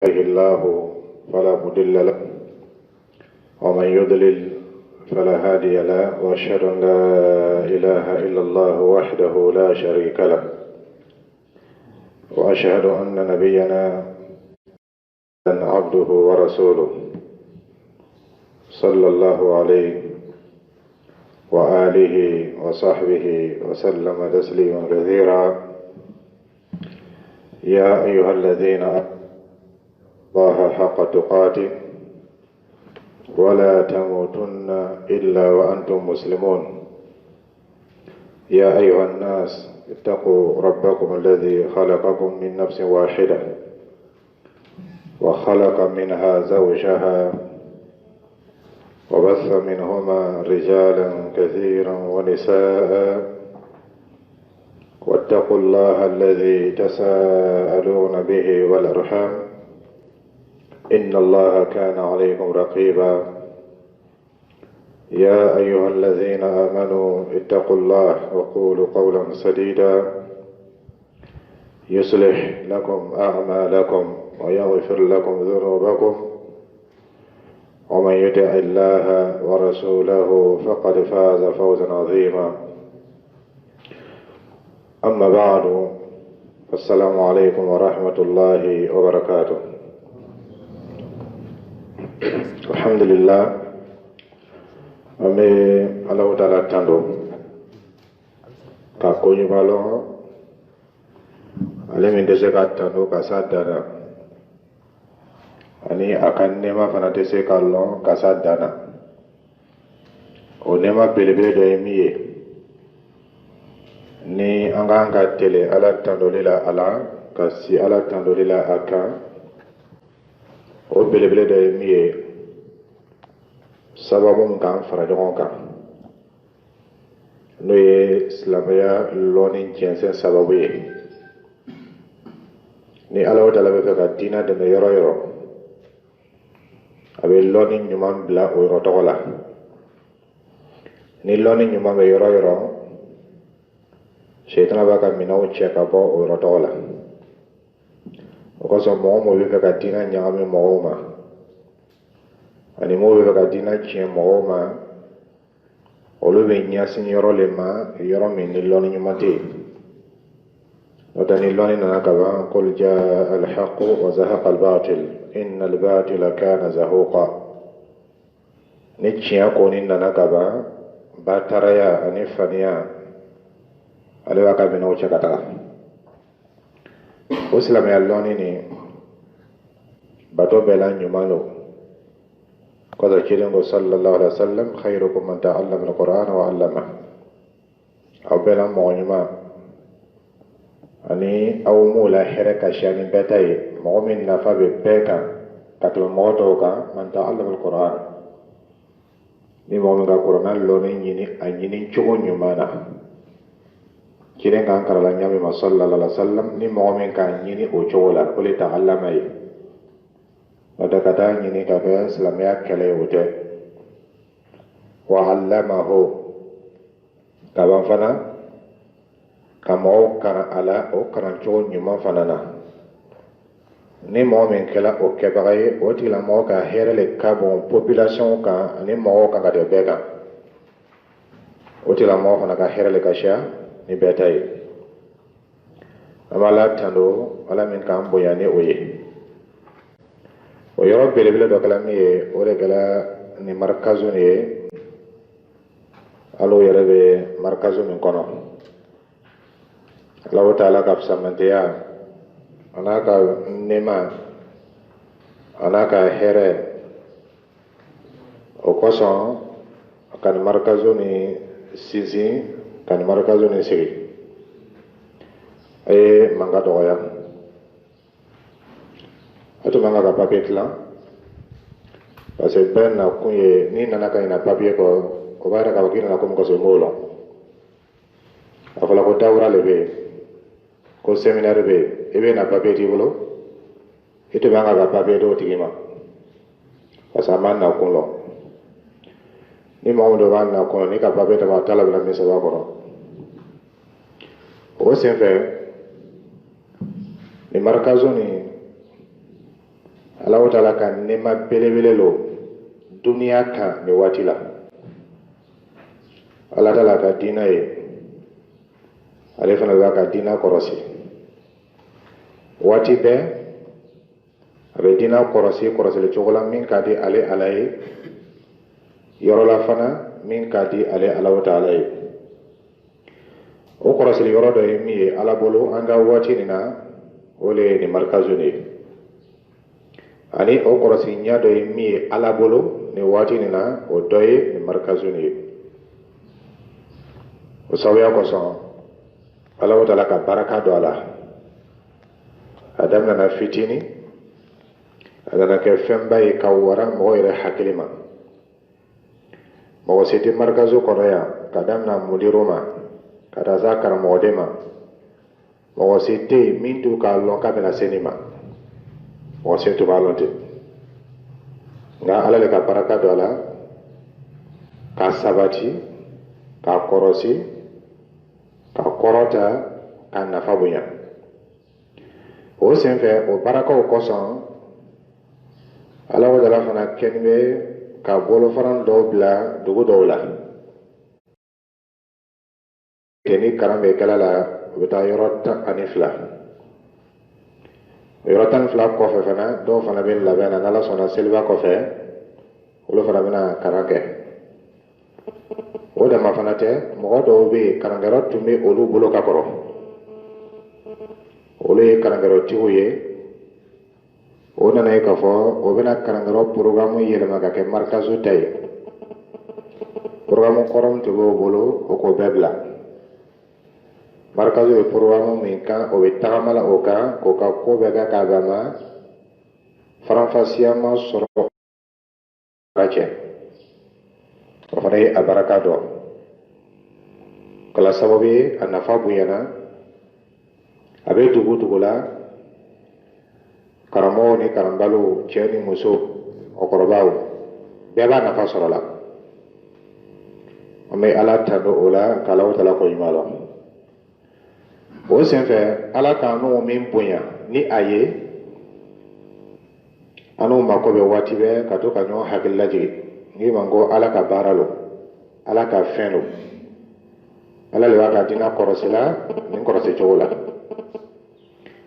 يهده الله فلا مضل له ومن يضلل فلا هادي له وأشهد أن لا إله إلا الله وحده لا شريك له وأشهد أن نبينا عبده ورسوله صلى الله عليه وآله وصحبه وسلم تسليما كثيرا. يا أيها الذين آمنوا الله حق تقاته ولا تموتن إلا وأنتم مسلمون. يا أيها الناس اتقوا ربكم الذي خلقكم من نفس واحدة وخلق منها زوجها وبث منهما رجالا كثيرا ونساء واتقوا الله الذي تساءلون به والأرحام إن الله كان عليكم رقيبا. يا أيها الذين آمنوا اتقوا الله وقولوا قولا سديدا يصلح لكم أعمالكم ويغفر لكم ذنوبكم ومن يطع الله ورسوله فقد فاز فوزا عظيما. أما بعد السلام عليكم ورحمة الله وبركاته. الحمد لله أمي الله تعالى تندو كاكوني بالو علي من دسكات تندو كاسات دانا أني أكن نما فنا دسكالو كاسات دانا ونما بلبل دايمية ni anga tele ala tandolila ala kasi ala tandolila aka o belebele da miye sababu kan fara ɲɔgɔn kan n'o ye silamɛya lɔni jɛnsɛn sababu ye. ni ala ta'ala bɛ fɛ ka diinɛ dɛmɛ yɔrɔ yɔrɔ a bɛ lɔni ɲuman bila o yɔrɔ tɔgɔ la. ni lɔni ɲuman bɛ yɔrɔ yɔrɔ seitan b'a ka minɛnw cɛ ka bɔ o yɔrɔ tɔgɔ la. o kosɔn mɔgɔ mɔgɔ bɛ fɛ ka diinɛ ɲagami mɔgɔw ma ani mɔgɔw bɛ fɛ ka diinɛ tiɲɛ mɔgɔw ma olu bɛ ɲɛsin yɔrɔ le ma yɔrɔ min ni lɔni ɲuman tɛ yen. n'o tɛ ni lɔni nana ka ban qul jaa al-haqqu wa zahaqa al-batil inna al-batila kana zahuqa. ni tiɲɛ kɔni nana ka ban bataraya ani faniya ale b'a ka minɛnw cɛ ka taga. o silamɛya lɔni ni bato bɛɛ la ɲuman don. kɔsɔ cilen ko sallallahu alaihi wa sallam khairukum man ta'allama al-Qur'ana wa 'allama. aw bɛɛ la mɔgɔ ɲuman ani aw m'u la hɛrɛ ka siya ni bɛɛ ta ye mɔgɔ min nafa bɛ bɛɛ kan ka tɛmɛ mɔgɔ tɔw kan man ta'allama al-Qur'ana. ni mɔgɔ min ka kuranɛ lɔni ɲini a ɲini cogo ɲuman na. cilen kan karala ɲami ma sallallahu alaihi wa sallam ni mɔgɔ min k'a ɲini o cogo la o le ta'allama ye. n'o tɛ ka taa ɲini ka kɛ silamɛya kɛlɛ ye o tɛ. wa 'allamahu ka ban fana ka mɔgɔw kalan a la o kalan cogo ɲuman fana na. ni mɔgɔ min kɛla o kɛbaga ye o tigilamɔgɔ ka hɛrɛ le ka bon population kan ani mɔgɔw kan ka tɛmɛ bɛɛ kan. o tigilamɔgɔ fana ka hɛrɛ le ka siya ni bɛɛ ta ye. an b'a la tando ala min k'an bonya ni o ye. o yɔrɔ belebele dɔ kɛla min ye o de kɛla ni marikazu ni ye. al'o yɛrɛ bɛ marikazu min kɔnɔ. Allahu ta'ala ka fisamantiya a n'a ka nɛɛma a n'a ka hɛrɛ o kosɔn ka ni marikazu ni sinsin ka ni marikazu ni sigi. a ye mankan dɔgɔya. a tun man kan ka papiye tilan parce que bɛɛ na kun ye n'i nana ka ɲina papiye kɔ o b'a yɛrɛ k'a fɔ k'i nana komi kɔsɔ i m'o lɔn. a fɔra ko dawura le bɛ yen ko séminaire bɛ yen i bɛ na papiye t'i bolo i tun man kan ka papiye d'o tigi ma parce que a ma na kun lɔn. ni mɔgɔ min dɔ b'a na kun lɔn n'i ka papiye d'a ma a t'a labɛn min sɛbɛn a kɔrɔ. o sen fɛ ni marikazu ni Allah ta'ala ka nema belebele lo duniya kan ni waati la. Allah ta'ala ka diina ye ale fana b'a ka diina kɔrɔsi waati bɛɛ a bɛ diina kɔrɔsili cogo la min ka di ale Ala ye yɔrɔ la fana min ka di ale Allah ta'ala ye. O kɔrɔsili yɔrɔ dɔ ye min ye Ala bolo an ka waati nin na o le ye nin marikazu ye ani o kɔrɔsili ɲɛ dɔ ye min ye Ala bolo nin waati nin na o dɔ ye nin marikazu ye. O sababuya kosɔn Allah ta'ala ka baraka don a la a daminɛna fitini a nana kɛ fɛnba ye ka wara mɔgɔ yɛrɛ hakili ma. Mɔgɔ si tɛ marikazu kɔnɔ yan ka daminɛ mudiru ma ka taa se karamɔgɔden ma mɔgɔ si tɛ yen min t'u k'a lɔn k'a bɛna se nin ma mɔgɔ si t'u b'a lɔn ten nka Ala le ka baraka don a la ka sabati ka kɔrɔsi ka kɔrɔta ka nafa bonya. O senfɛ o barakaw kosɔn Ala ta'ala fana kɛlen bɛ ka bolofaran dɔw bila dugu dɔw la. Ni karan bɛ kɛla la u bɛ taa yɔrɔ 12. Yɔrɔ 12 kɔfɛ fana dɔw fana bɛ labɛn na n'Ala sɔnna seliba kɔfɛ olu fana bɛna karan kɛ. O dama fana tɛ mɔgɔ dɔw bɛ yen karankɛyɔrɔ tun bɛ olu bolo ka kɔrɔ olu ye karankɛyɔrɔtigiw ye o nana ye k'a fɔ o bɛna karankɛyɔrɔ programme yɛlɛma ka kɛ marikazu ta ye. Programme kɔrɔ min tun b'o bolo o k'o bɛɛ bila. Marikazu ye programme min kan o bɛ tagama la o kan k'o ka ko bɛɛ kɛ k'a bɛn ma faranfasiya ma sɔrɔ ka cɛ. O fana ye a baraka dɔ kala sababu ye a nafa bonyana a bɛ dugu la karamɔgɔw ni karamɔgɔw cɛ ni muso mɔgɔkɔrɔbaw bɛɛ b'a nafa sɔrɔ la. An bɛ Ala tanu o la ka Ala ta'ala ko ɲuman la. O senfɛ Ala ka n'o min bonya ni a ye an n'o mako bɛ waati bɛɛ ka to ka ɲɔgɔn hakili lajigin n'i ma ko Ala ka baara lo Ala ka fɛn lo Ala le b'a ka diinɛ kɔrɔsi la nin kɔrɔsi cogo la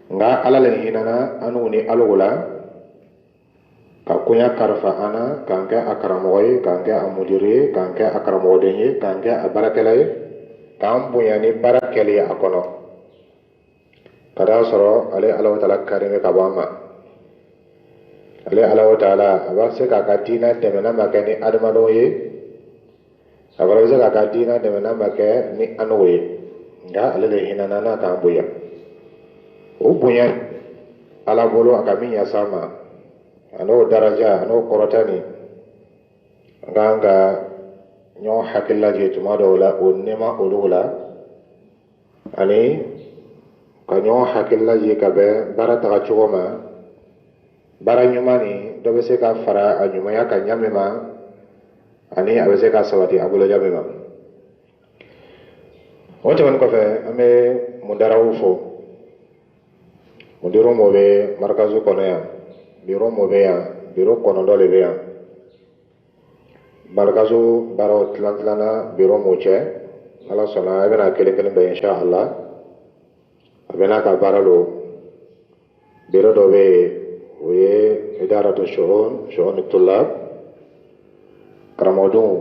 nka Ala le hinɛna an n'o ni Ala la ka koɲa kalifa an na k'an kɛ a karamɔgɔ ye k'an kɛ a mudiru ye k'an kɛ a karamɔgɔden ye k'an kɛ a baarakɛla ye k'an bonya ni baara kɛli ye a kɔnɔ ka d'a sɔrɔ ale Ala ta'ala kari bɛ ka bɔ an ma. Ale Ala ta'ala a b'a se k'a ka diinɛ dɛmɛ n'a ma kɛ ni adamadenw ye a fana bɛ se k'a ka diinɛ dɛmɛ n'a ma kɛ ni an'o ye nka ale de hinɛna n'a k'an bonya. O bonya Ala bolo a ka min yas'an ma a n'o daraja a n'o kɔrɔtani an kan ka ɲɔgɔn hakili lajɛ tuma dɔw la o nɛɛma olu la ani ka ɲɔgɔn hakili lajɛ ka bɛn baara taga cogo ma. Baara ɲuman ni dɔ bɛ se ka fara a ɲumanya kan ɲa min ma ani a bɛ se ka sabati a bolo ɲa min ma. O tɛmɛnen kɔfɛ an bɛ mudaraw fo mudiru mo bɛ marikazu kɔnɔ yan biro mo bɛ yan biro 9 de bɛ yan marikazu baaraw tilan biro mo cɛ Ala sɔnna a bɛna kelen bɛɛ insha Allah a bɛna ka baara lo biro dɔ bɛ yen o ye idaratu shu'un tulab karamɔgɔdenw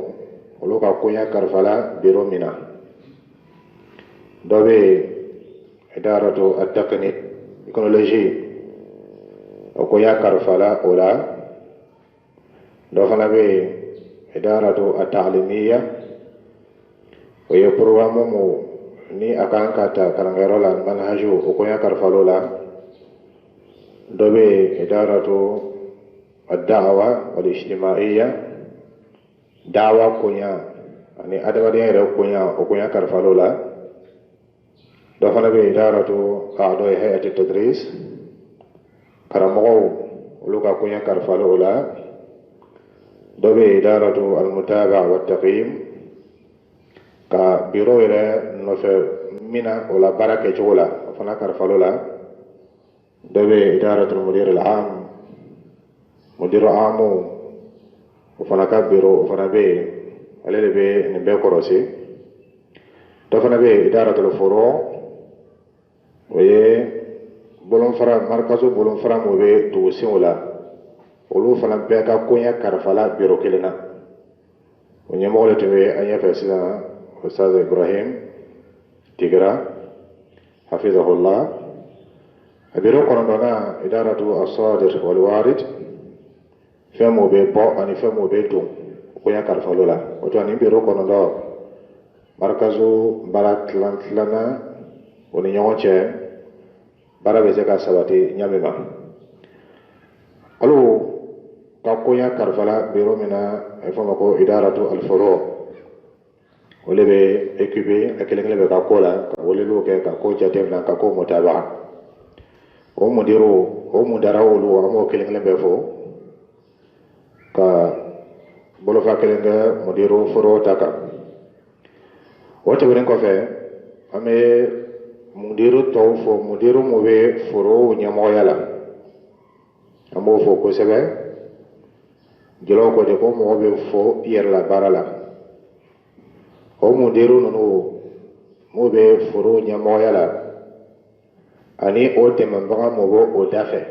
olu ka koɲa kalifa la biro min na dɔ bɛ yen idaratu at-taqni technology o koɲa kalifa la o la dɔ fana bɛ yen idaratu at-ta'limiyya o ye programme mu ni a kan ka ta karankɛyɔrɔ la manhaju o koɲa kalifa l'o la dɔ bɛ yen idaratu ad-da'wa wal-ijtima'iyya da'wa koɲa ani adamadenya yɛrɛ koɲa o koɲa kalifa l'o la dɔ fana bɛ yen idaratu a'dha'i hay'ati tadris karamɔgɔw olu ka koɲa kalifa l'o la dɔ bɛ yen idaratu al-mutaba'a wat-taqyim ka biro yɛrɛ nɔfɛ mina o la baara kɛcogo la o fana kalifa l'o la dɔ bɛ yen idaratul mudir al-am mudiro amu o fana ka biro o fana be ale le be ni be korosi to fana be idaratul furu o ye bolon fara markazu bolon fara mo be dugusin wala olu fana be ka konya karfala biro kelena o nyamo le tebe anya fasila Ustaz Ibrahim Tigra hafizahullah abiro konondona idaratu as-sadir wal warid femo be bo ani femo be dum konya karfalola o to ani biro konondo markazu baratlana woni nyonche bara be ka sabati nyamema alu ka konya karfala biro mina femo ko idaratu al-furu wole be équipé akelengele be ka kola wole lo ke ka ko jatem na ka ko mutaba o mudiro o mudara wolu amo kelengele be fo ka bolo fa kelenga mudiro foro taka wote wren ko fe ame mudiro to fo mudiro mo be foro nyamo yala amo fo ko sebe jelo ko de ko mo be fo yer la barala o mudiru nunu mo be foro nyamoya la ani o temambaga mo bo o dafe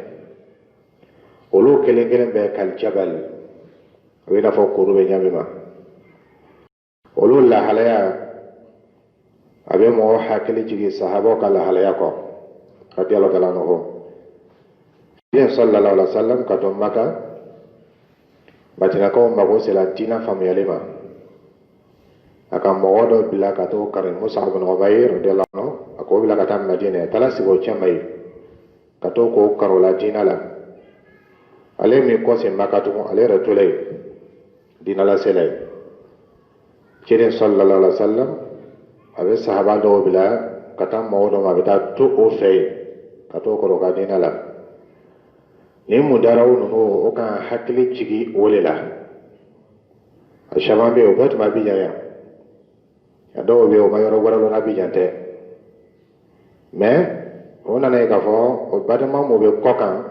olu kelen be kal jabal wina fo kuru be nyamima olu la halaya abe mo hakili jigi sahabo kala halaya ko radiyallahu ta'ala anhu bien sallallahu alaihi wasallam kato maka batina ko mago selatina famiyalema akan mogodo bila kato kare Musa ibn Umayr radhiyallahu anhu ako bila kata Madina tala sibo chamai kato ko karola dinala ale mi ko se makatu ale ratulay dinala selay kire sallallahu alaihi wasallam abe sahaba do bila kata mogodo ma beta to o fay kato ko ga dinala ni mudaraw no o kan hakili jigi wolela ashababe o bat ma bijaya do be o mayoro waralo na bijante mais ona na ka fo o badama mo be kokan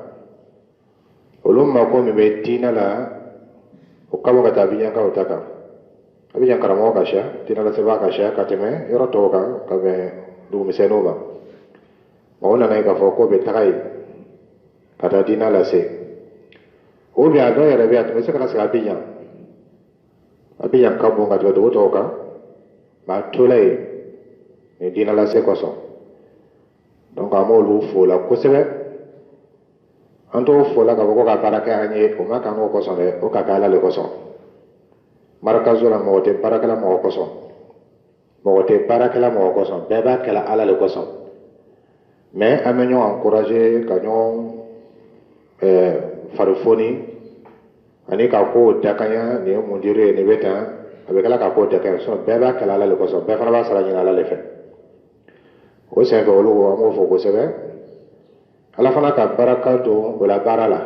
olum ma ko me be tinala o kabo kata bijan ka otaka abijan karamo ka sha tinala se ba ka sha ka teme yoro to ka be du miseno ba ona na ka fo ko be takai kata tinala se o be ado yere be atme se kana se abijan ka bo ka do to ka ma tolay ni dina la se koso donc amolu fola ko sebe anto fola ka ko ka baraka anye o ma ka ngo koso le o ka kala le koso markazo la mote baraka la mo koso mote baraka la mo koso beba kala ala le koso mais amenyo encourager kanyo farfoni ani ka ko dakanya ne mundire ne beta abe kala ka ko de ka so beba kala la ko so be fana ba sara nyina la le fe o se ko lu amo fo ko sebe ala fana ka baraka do wala barala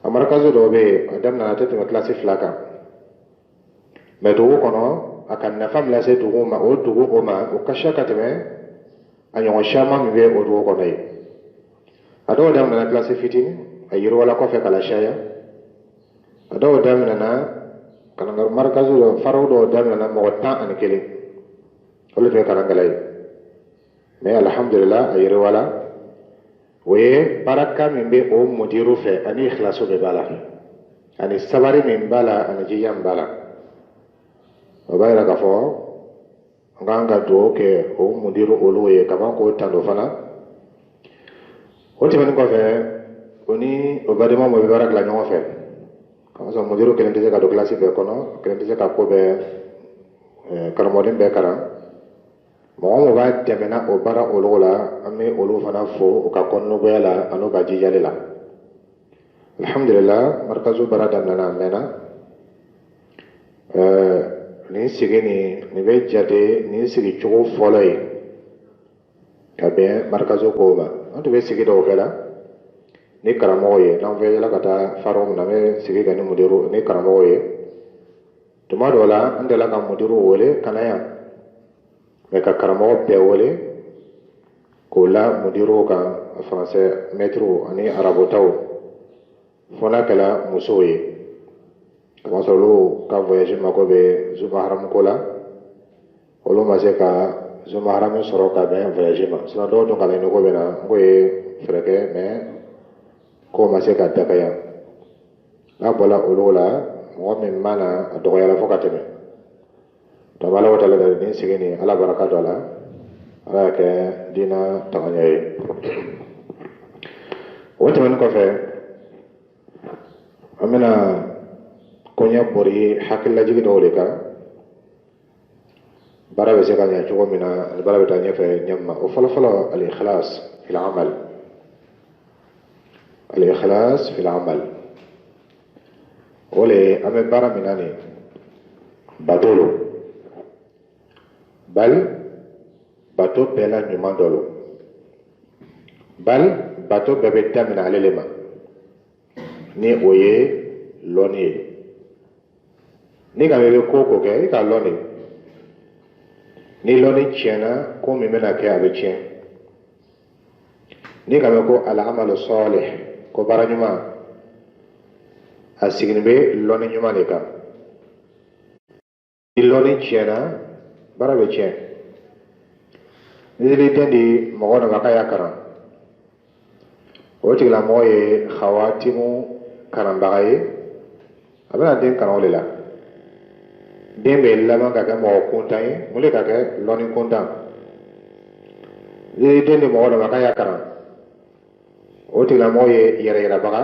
amaraka zo do be adam na tete ma classe flaka me do ko no akan na fam la se do ma o do ko ma o kasha ka teme anyo shama mi be o do ko nay ado adam na classe fitini ayiro wala ko fe kala shaya ado adam na kana ngar markazu faraw do damna na mo tan an kele wala fe kana ngalay mais alhamdulillah ayre wala we baraka min be o mudiru fe ani ikhlasu be bala ani sabari min bala ani jiyam bala o bayra ka fo nganga do ke o mudiru oloye kama ko tando fana o timen ko fe oni o badema mo be barak la nyo fe so mudiro kelen tese ka do classe be kono kelen tese ka ko be karamodin be kara mo ba temena o bara olola ame olo fana fo o ka konno be la ano ba jijale la alhamdulillah markazu barada nana mena ni sigeni ni be jate ni sigi chugo folay ka be markazu ko ba on be sigi do kala ni karamo ye nan fe la kata faro na me sigi ga ni mudiru ni karamo ye tuma do la ande la ka mudiru wole kanaya me ka karamo be wole ko la mudiru ka français maître ani arabo taw fona kala muso ye kama sɔrɔ ka voyage mako bɛ zuma haram ko la olu ma se ka zuma haram sɔrɔ ka bɛn voyage ma sinon dɔw tun ka laɲini ko bɛ na n ko ye fɛɛrɛ kɛ mais ko ma se ka dakaya n'a bɔra olu la mɔgɔ min mana a dɔgɔyala fo ka tɛmɛ donc ala wata la ni sigi ni ala baraka dɔ la ala y'a kɛ diina tagaɲɛ ye o tɛmɛnen kɔfɛ an bɛna koɲɛ bori hakililajigi dɔw de kan baara bɛ se ka ɲɛ cogo min na ani baara bɛ taa ɲɛfɛ ɲɛma o fɔlɔfɔlɔ al-ikhlas fil amal al-ikhlas fil amal o le an bɛ baara min na nin bato lo bal bato bɛɛ la ɲuman dɔ lo bal bato bɛɛ bɛ daminɛ ale le ma ni o ye lɔnni ye ni ka bɛ ko ko kɛ i ka lɔnni ni lɔnni tiɲɛna ko min bɛna kɛ a bɛ tiɲɛ ni ka bɛ ko al-amalu salih ko baara ɲuman a sigilen bɛ lɔnni ɲuman de kan ni lɔnni tiɲɛna baara bɛ tiɲɛ ni den di mɔgɔ dɔ ma k'a y'a kalan o tigilamɔgɔ ye khawatimu kalanbaga ye a bɛna den kalan o de la den bɛ laban ka kɛ mɔgɔ kuntan ye mun de ka kɛ lɔnni kuntan ni den di mɔgɔ dɔ ma k'a y'a kalan o tigilamɔgɔ ye yɛrɛ yirabaga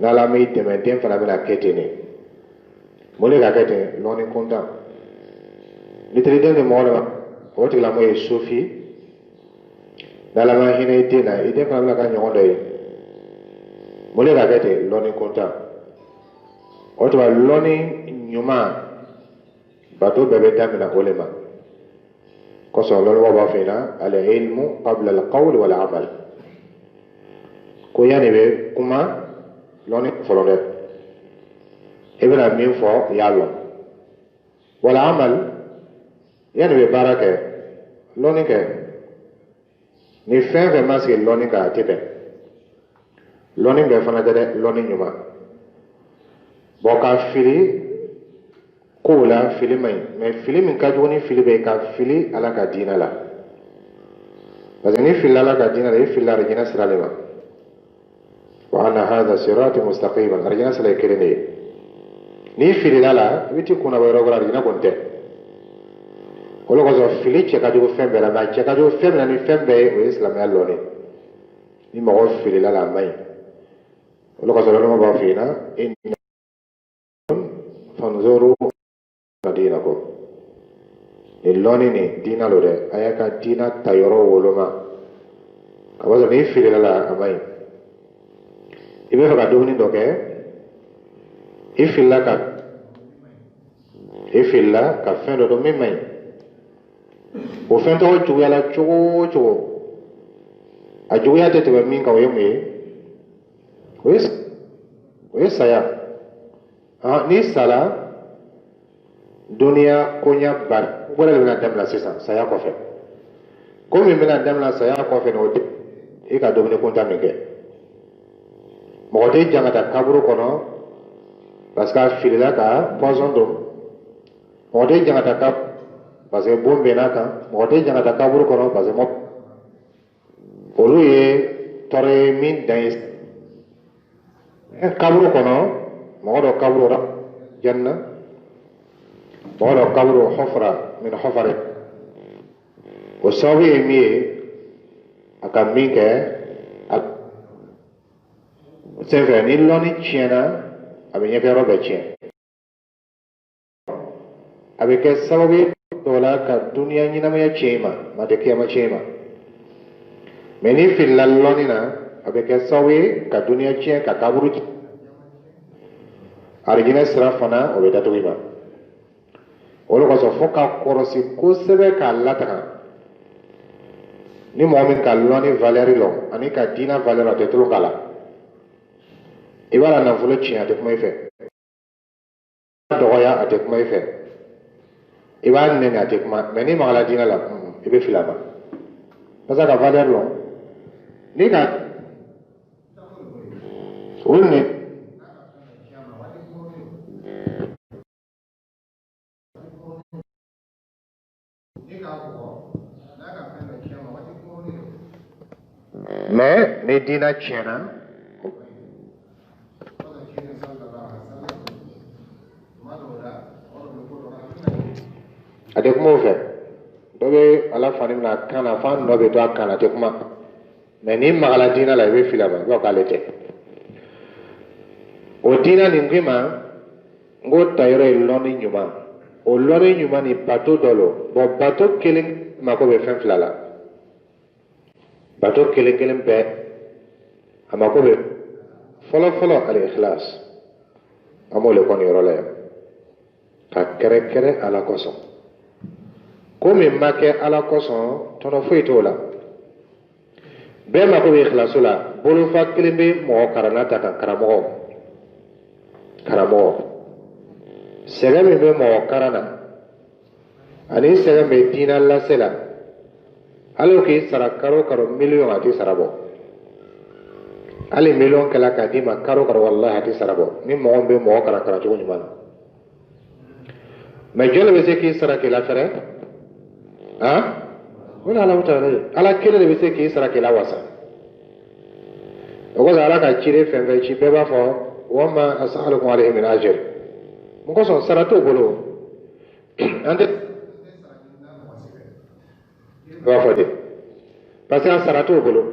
n'ala m'i dɛmɛ den fana bɛna kɛ ten de mun de ka kɛ ten lɔnni kuntan ni teri den di mɔgɔ dɔ ma o tigilamɔgɔ ye sufi n'ala ma hinɛ i den na i den fana bɛna ka ɲɔgɔn dɔ ye mun de ka kɛ ten lɔnni kuntan o tuma lɔnni ɲuman bato bɛɛ bɛ daminɛ o le ma kosɔn lɔnnibagaw b'a fɔ yen na al-ilmu qabla al-qawl wal-amal ko yanni bɛ kuma lɔnni fɔlɔ dɛ i bɛna min fɔ i y'a lɔn wal-amal yanni bɛ baara kɛ lɔnni kɛ ni fɛn fɛn ma sigi lɔnni kan a tɛ bɛn lɔnni bɛɛ fana tɛ dɛ lɔnni ɲuman bɔn ka fili kow la fili man ɲi mais fili min ka jugu ni fili bɛ ka fili ala ka diinɛ la parce que ni filila ala ka diinɛ la i filila arijinɛ sira de ma wa anna hadha sirati mustaqiman arijinɛ sira ye kelen de ye n'i filila la i bɛ t'i kunna bɔ yɔrɔ wɛrɛ arijinɛ kɔni tɛ o de kosɔn fili cɛ ka jugu fɛn bɛɛ la mais a cɛ ka jugu fɛn min na ni fɛn bɛɛ ye o ye silamɛya lɔnni ni mɔgɔ filila la a man ɲi o de kosɔn lɔnni b'a fɔ yen na fanzuru diinakum ni lɔnni ni diina lo dɛ a y'a ka diina ta yɔrɔ woloma a b'a sɔrɔ n'i filila la a man ɲi i bɛ fɛ ka dumuni dɔ kɛ i filila ka fɛn dɔ dɔn min man ɲi o fɛn tɔgɔ juguyala cogo o cogo a juguya tɛ tɛmɛ min kan o ye mun ye o ye saya n'i sala duniya koɲa bari wɛrɛ de bɛna daminɛ sisan saya kɔfɛ ko min bɛna daminɛ saya kɔfɛ n'o tɛ i ka dumuni kuntan min kɛ mɔgɔ tɛ jan ka taa kaburu kɔnɔ parce que a filila ka poison don mɔgɔ tɛ jan ka taa kaburu parce que bon bɛ n'a kan mɔgɔ tɛ jan ka taa kaburu kɔnɔ parce que olu ye tɔɔrɔ ye min dan ye kaburu kɔnɔ mɔgɔ dɔ kaburu la janna mɔgɔ dɔ kaburu hɔfara min hɔfari o sababu ye min ye a ka min kɛ senfɛ ni lɔnni tiɲɛna a bɛ ɲɛfɛ yɔrɔ bɛɛ tiɲɛ a bɛ kɛ sababu ye dɔw la ka duniya ɲɛnamaya tiɲɛ i ma maa tɛ kiyama tiɲɛ i ma mais ni filila lɔnni na a bɛ kɛ sababu ye ka duniya tiɲɛ ka kaburu tiɲɛ arijinɛ sira fana o bɛ datugu i ma o de kosɔn fo ka kɔlɔsi kosɛbɛ k'a lataga ni mɔgɔ min ka lɔnni valeur lɔn ani ka diina valeur a tɛ tulu k'a la i b'a la nafolo tiɲɛ a tɛ kuma i fɛ i b'a dɔgɔya a tɛ kuma i fɛ i b'a nɛni a tɛ kuma mais ni magala diinɛ la i bɛ fili a ma parce que a ka valeur lɔn ni ka Only mais ne dina chena ade kuma fe dobe ala fanim na kana fan no be to kana te kuma mais ni magala dina la be fila ba ko kalete o dina ni ngima ngo tayre loni nyuma o loni nyuma ni bato dolo bo bato kelen mako be fen flala bato kelen be amako be folo al ikhlas amole kon yorole ka kere ala koso komi make ala koso tono fuitola be mako be ikhlasula bolu fa kelen be mo karana ta kan karamo segame be mo karana ani segame dina la sela alo ki sarakaro karo million ati sarabo ali million kala kadima karo wallahi ati sarabo ni mo be mo kara to nyuma ma jole be se ki sarake la fere ha wala ala mutare ala kele be se ki sarake la wasa o ko ala ka chire fembe chi be ba fo وما أسألكم عليه من أجر مقصود سرطو بلو أنت وافدي بس أنا سرطو بلو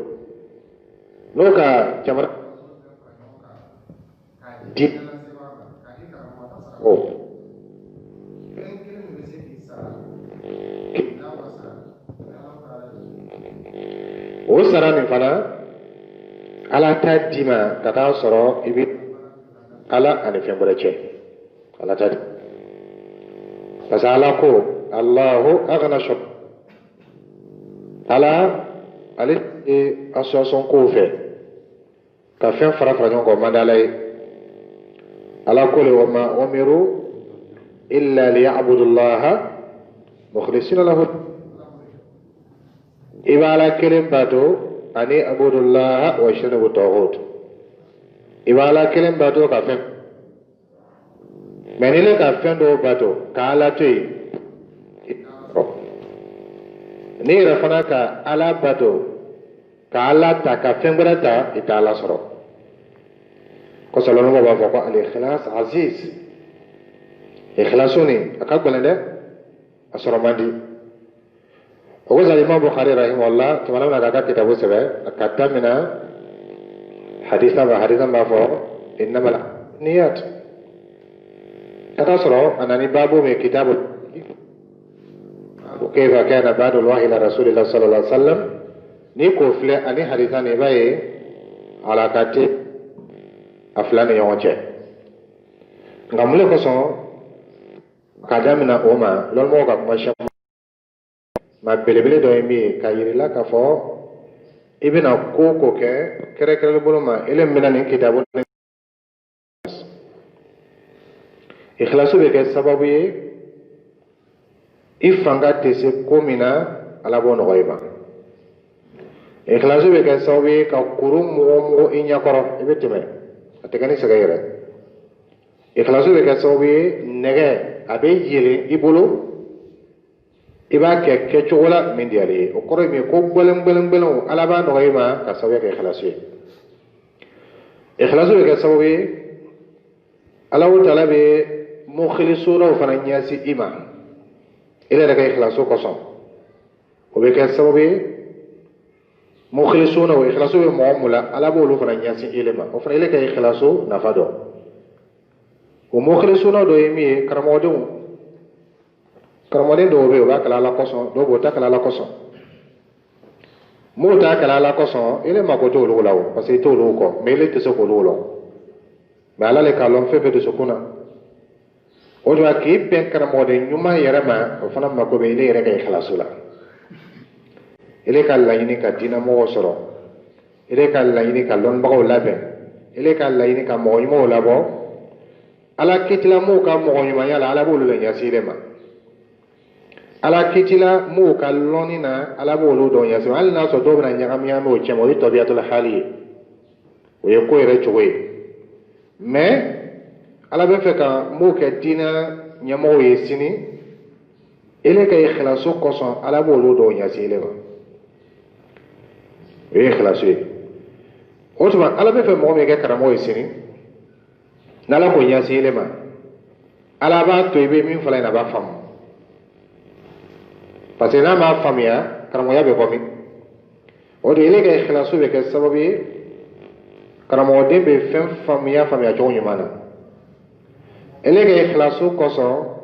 لوكا جمرة دي أو وسراني فنا على تديما كتاو سرو إبي ala ani fembore che ala tadi pasala ko Allahu aghna shuk ala ali association ko fe ka fen fara ko mandalay ala ko le wama umiru illa liya'budu Allah mukhlisina lahu ibala kelim bato ani abudullah wa shirku tawhid ibala kelen bato ka fen menile ka fen do bato ka ala toy ni rafana ka ala bato ka ala ta ka fen berata ita ala soro ko sallallahu alaihi wa sallam al ikhlas aziz ikhlasuni akabbalande asoro mandi o ko zalima bukhari rahimahullah tamana ga kitabu sebe akatamina حديثا ما فوق إنما النيات كتاسرو أنني بابو من كتاب وكيف كان بعد الوحي إلى رسول الله صلى الله عليه وسلم نيكو فلي أني حديثا نباي على كاتي أفلان يوانجي نعمل كسو كدامنا أوما لون موقع مشام ما بلبلي دويمي كايري لا كفو ibina ko ke kere bolo ma ele minani kitabu ikhlasu be ke sababu ye ifanga tese komina ala bono goiba ikhlasu be ke sababu ye ka kurum mo inya koro ibetime ategani sagayere ikhlasu be ke sababu ye nege abe yele ibolo iba ke chogola min diale o koro mi ko belem ala ba no gayma ka sawe ke ikhlasu ke sawe ala wa taala be mukhlisuna fa nyasi iman ila daga ikhlasu ko son o be ke sawe mukhlisuna wa ikhlasu be muamula ala bo lu fa nyasi ilema o fa ile ke ikhlasu nafado o mukhlisuna do yimi karamodum karamode do be ba kala la koson do bo ta kala la koson mo ta kala la koson ile ma ko to lo lawo parce que to lo ko me le te so ko lo ba ala le kalon fe fe de sokuna o do ki pen karamode nyuma yarama o fana ma ko be ile yere kay khalasula ile kala yini ka dina mo soro ile kala yini ka lon ba ko labe ile kala yini ka mo nyimo labo ala kitila mo ka mo nyuma yala ala bo lo nya sirema ala kitila mu kalloni na ala bolu don yaso al na so do bra nyagam ya mo chemo to biatul hali o ye ko ere chwe mais ala be fe ka mo ke dina nyamo ye sini ele ka ikhlasu koson ala bo lo do nya sile ba e ikhlasu o tuma ala be fe mo me ke karamo ye sini nala ko nya sile ma ala ba to be min fala na ba fam parce que na ma famia karamo ya be ko mi o de ele ka ikhlasu be ke sababi karamo de be fen famia jo nyumana ele ka ikhlasu koson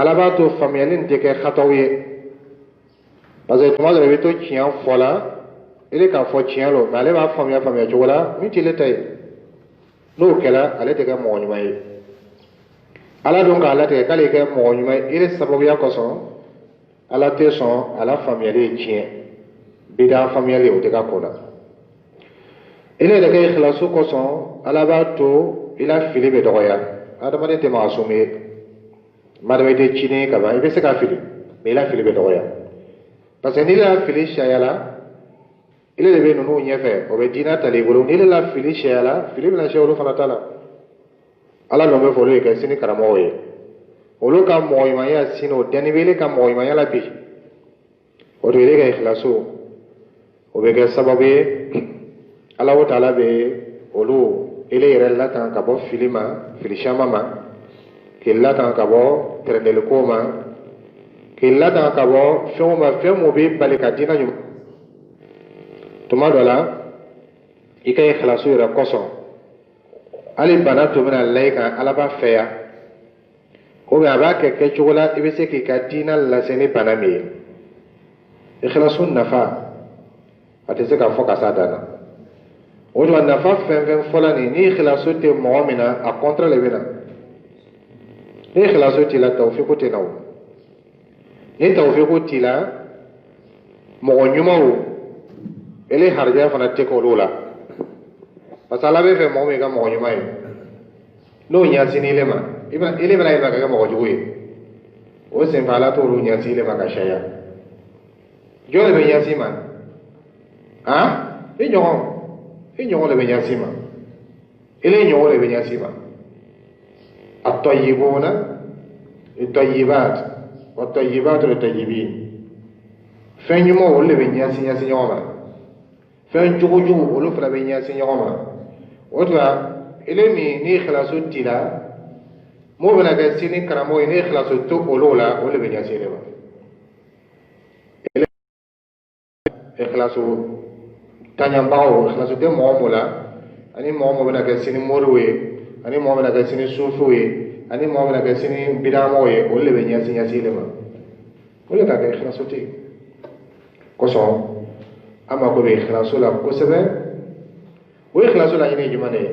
ala b'a to faamuyali in tɛ kɛ hataw ye parce que tuma dɔ la i bɛ to tiɲɛ fɔ la ele k'a fɔ tiɲɛ lo mais ale b'a faamuya cogo la min tɛ ale ta ye n'o kɛra ale tɛ kɛ mɔgɔ ɲuman ye ala dun k'a latigɛ k'ale kɛ mɔgɔ ɲuman ye ele sababuya kosɔn ala tɛ sɔn ala faamuyali ye tiɲɛ bida faamuyali o tɛ ka ko la ele yɛrɛ kɛ ikhlasu kosɔn ala b'a to i la fili bɛ dɔgɔya adamaden tɛ maasum ye madame de chine ka ba ibe se ka fili mais la fili be doya parce que ni la fili shayala ile le be nunu nyefe o be dina tali bolo ni la fili shayala fili na shawlo fana tala ala no be folo e ka sini karamo ye olo ka moy ma ya sino deni bele ka moy ma ya la bi o de ga ikhlasu o be ga sababe ala wa taala be olo ile yere la kan ka bo fili shama ma killa kan ka bɔ tɛrɛndɛli ko ma killa kan ka bɔ fɛnw ma fɛn mun bɛ bali ka diinɛ ɲuman tuma dɔ la i ka ikhlasu yɛrɛ kosɔn hali bana tun bɛna layi kan ala b'a fɛ yan ou bien a b'a kɛ kɛcogo la i bɛ se k'i ka diinɛ lase ni bana min ye ikhlasu nafa a tɛ se ka fɔ ka s'a dan na o tuma nafa fɛn fɛn fɔla nin ni ikhlasu tɛ mɔgɔ min na a contraire de bɛ na ni ikhlasu tila tawfiqu tɛ na o ni tawfiqu tila mɔgɔ ɲumanw ele harja fana tɛ k'olu la parce que ala bɛ fɛ mɔgɔ min ka mɔgɔ ɲuman ye n'o ɲɛsin ile ma ile bɛna yɛlɛma ka kɛ mɔgɔ jugu ye o senfɛ ala t'olu ɲɛsin ile ma ka caya jɔn de bɛ ɲɛsin ma i ɲɔgɔn de bɛ ɲɛsin ma ile ɲɔgɔn de bɛ ɲɛsin ma الطيبون الطيبات والطيبات للطيبين فين يوم ولا بنياسين ياسين يوما فين جوجو ولا فلا بنياسين يوما وتوا إلمي ني خلاصو تلا مو بنا كسيني كرامو ني خلاصو تو ولا بنياسين يوما خلاصو تانيا باو خلاصو ده مولا أني مو بنا كسيني موروي ani mɔgɔ bɛna kɛ sini sufiw ye ani mɔgɔ bɛna kɛ sini bidamaw ye olu de bɛ ɲɛsin de ma o de ka kɛ ikhlasu tɛ kosɔn an mako bɛ ikhlasu la kosɛbɛ o ikhlasu la ɲini jumɛn de ye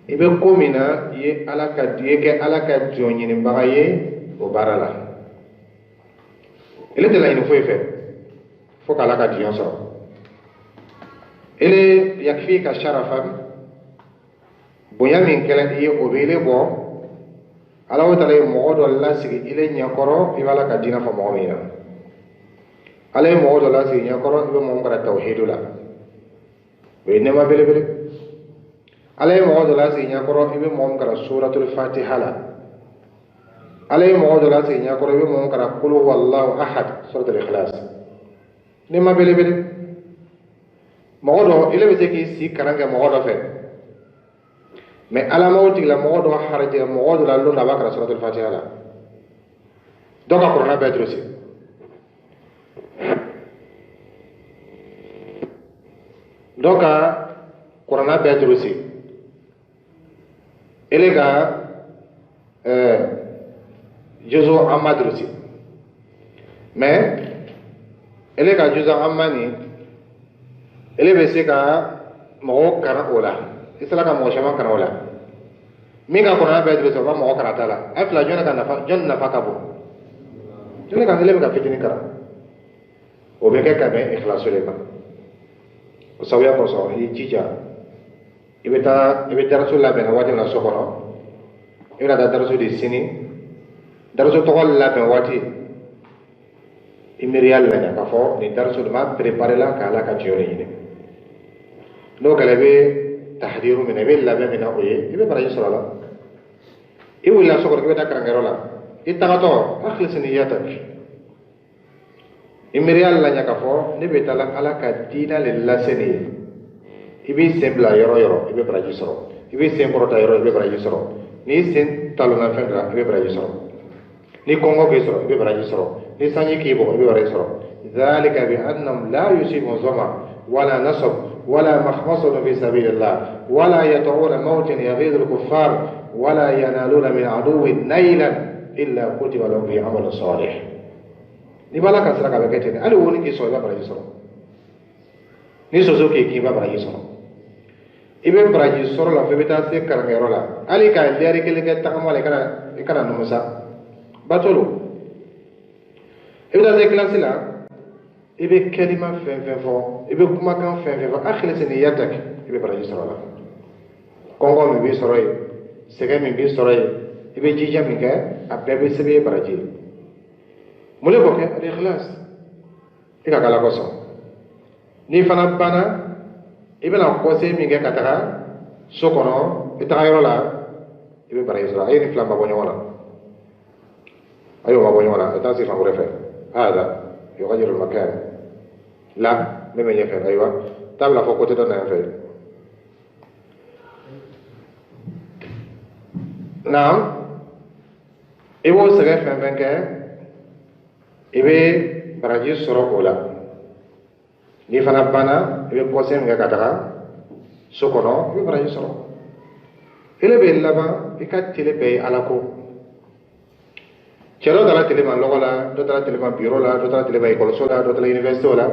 i bɛ ko min na i ye kɛ ala ka jɔn ɲinibaga ye o baara la ele tɛ laɲini foyi fɛ fo k'ala ka diɲɛ sɔrɔ ele yakfi ka sharafan bonya min kɛlɛ i ye o bɛ ile bɔ ala o taala ye mɔgɔ dɔ lasigi ile ɲɛkɔrɔ i b'a la ka diinɛ fɔ mɔgɔ min na ala ye mɔgɔ dɔ lasigi ɲɛkɔrɔ i bɛ mɔgɔ min kɛra tawhidu la o ye nɛɛma belebele ala ye mɔgɔ dɔ lasigi ɲɛkɔrɔ i bɛ mɔgɔ min kɛra suratul fatiha la ala ye mɔgɔ dɔ lasigi ɲɛkɔrɔ i bɛ mɔgɔ min kɛra qul huwallahu ahad suratul ikhlas nɛɛma belebele mɔgɔ dɔ ile bɛ se k'i si kalan kɛ mɔgɔ dɔ fɛ mais ala ma o tigila mɔgɔ dɔ harajɛ mɔgɔ dɔ la lon na a b'a kɛra suratul fatiha la dɔ ka kuranɛ bɛɛ durusi dɔ ka kuranɛ bɛɛ durusi ele ka juzu amma durusi mais ele ka juzu amma ni ele bɛ se ka mɔgɔ karan o la i sera ka mɔgɔ caman karan o la min ka kuranɛ bɛɛ durusi o b'a mɔgɔ karata la a fila jɔn nafa ka bon jɔn ka ele bɛ ka fitinin karan o bɛ kɛ ka bɛn ikhlasu de ma o sabuya kosɔn i jija i bɛ daraso labɛn waati min na so kɔnɔ i bɛna taa daraso de sini daraso tɔgɔ labɛn waati i miiriya lajɛ k'a fɔ nin daraso de m'a préparé la k'a la ka jɔyɔrɔ ɲini n'o kɛra i bɛ tahdiru min ibe labe min oye ibe baraji sorola ibe la sokor ibe ta karangerola itagato akhlis niyatak imriyal la nyaka fo ne be tala ala ka dina lilla seni ibe sembla yoro ibe baraji soro ibe sembrota yoro ibe baraji soro ni sen taluna fendra ibe baraji soro ni kongo ke soro ibe baraji soro ni sanyi ke bo ibe baraji soro dhalika bi annahum la yusibu zama wala nasab ولا مخمصة في سبيل الله ولا يطعون موت يغيظ الكفار ولا ينالون من عدو نيلا إلا كتب لهم في عمل صالح نبالا كسرك بكتين ألو ونكي سوى براجي سرو نسوزوكي كيما براجي سرو إبن براجي سرو لا فبتا سيكر غيرولا ألي كا اللياري كلي كتاكمو لكنا نمسا باتولو إبدا سيكلا سلا ibe kalima fen fo ibe kuma kan fen fo akhlis niyatak ibe baraji sorola kongo mi bi soroy sege mi bi soroy ibe jija mi ga abbe sebe baraji mule boke al ikhlas ika kala koso ni fana bana ibe na ko se mi ga katara sokono itayrola ibe baraji sorola ay ni flamba bonyo wala ayo ma bonyo wala ta si fa ko refe hada يغير المكان لا مما يفعل أيوة تابلا فوق تدنا يفعل نعم إبو سغير فنفنك إبي براجي سروكولا نيفانا بانا إبي بوسيم غاكاتها سوكونو إبي براجي سرو إلي بي اللبا إكا تيلي بي علاكو Cero dalla teleman logola, do dalla teleman biro la, do dalla teleman école sola, do dalla université la.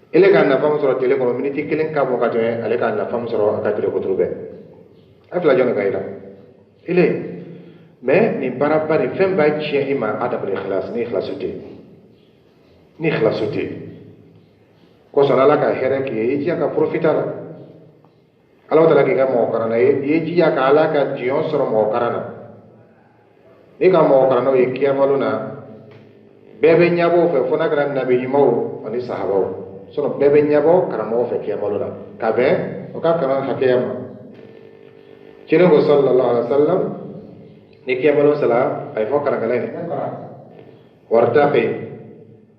Ele ka na fam soro tele ko miniti kelen ka bo ka jwe, ale ka na fam soro ka tele ko trube. Afla jona ka ila. Ele mais ni baraba ni fem ba ci ima adab al ikhlas ni ikhlasuti. Ni ikhlasuti. Ko sona la ka here ki yi ka profitala. Allah taala ki ka mo karana yi ji ya ka ala ka jion soro mo karana. Ni ka mo karano ye kiyamalu na bebe nyabo fe fona gran nabi mo ani sahabo sono bebe nyabo karamo fe kiyamalu na ka be o ka kana hakiyam cire go sallallahu alaihi wasallam ni kiyamalu sala ay fo karangala ni wartaqi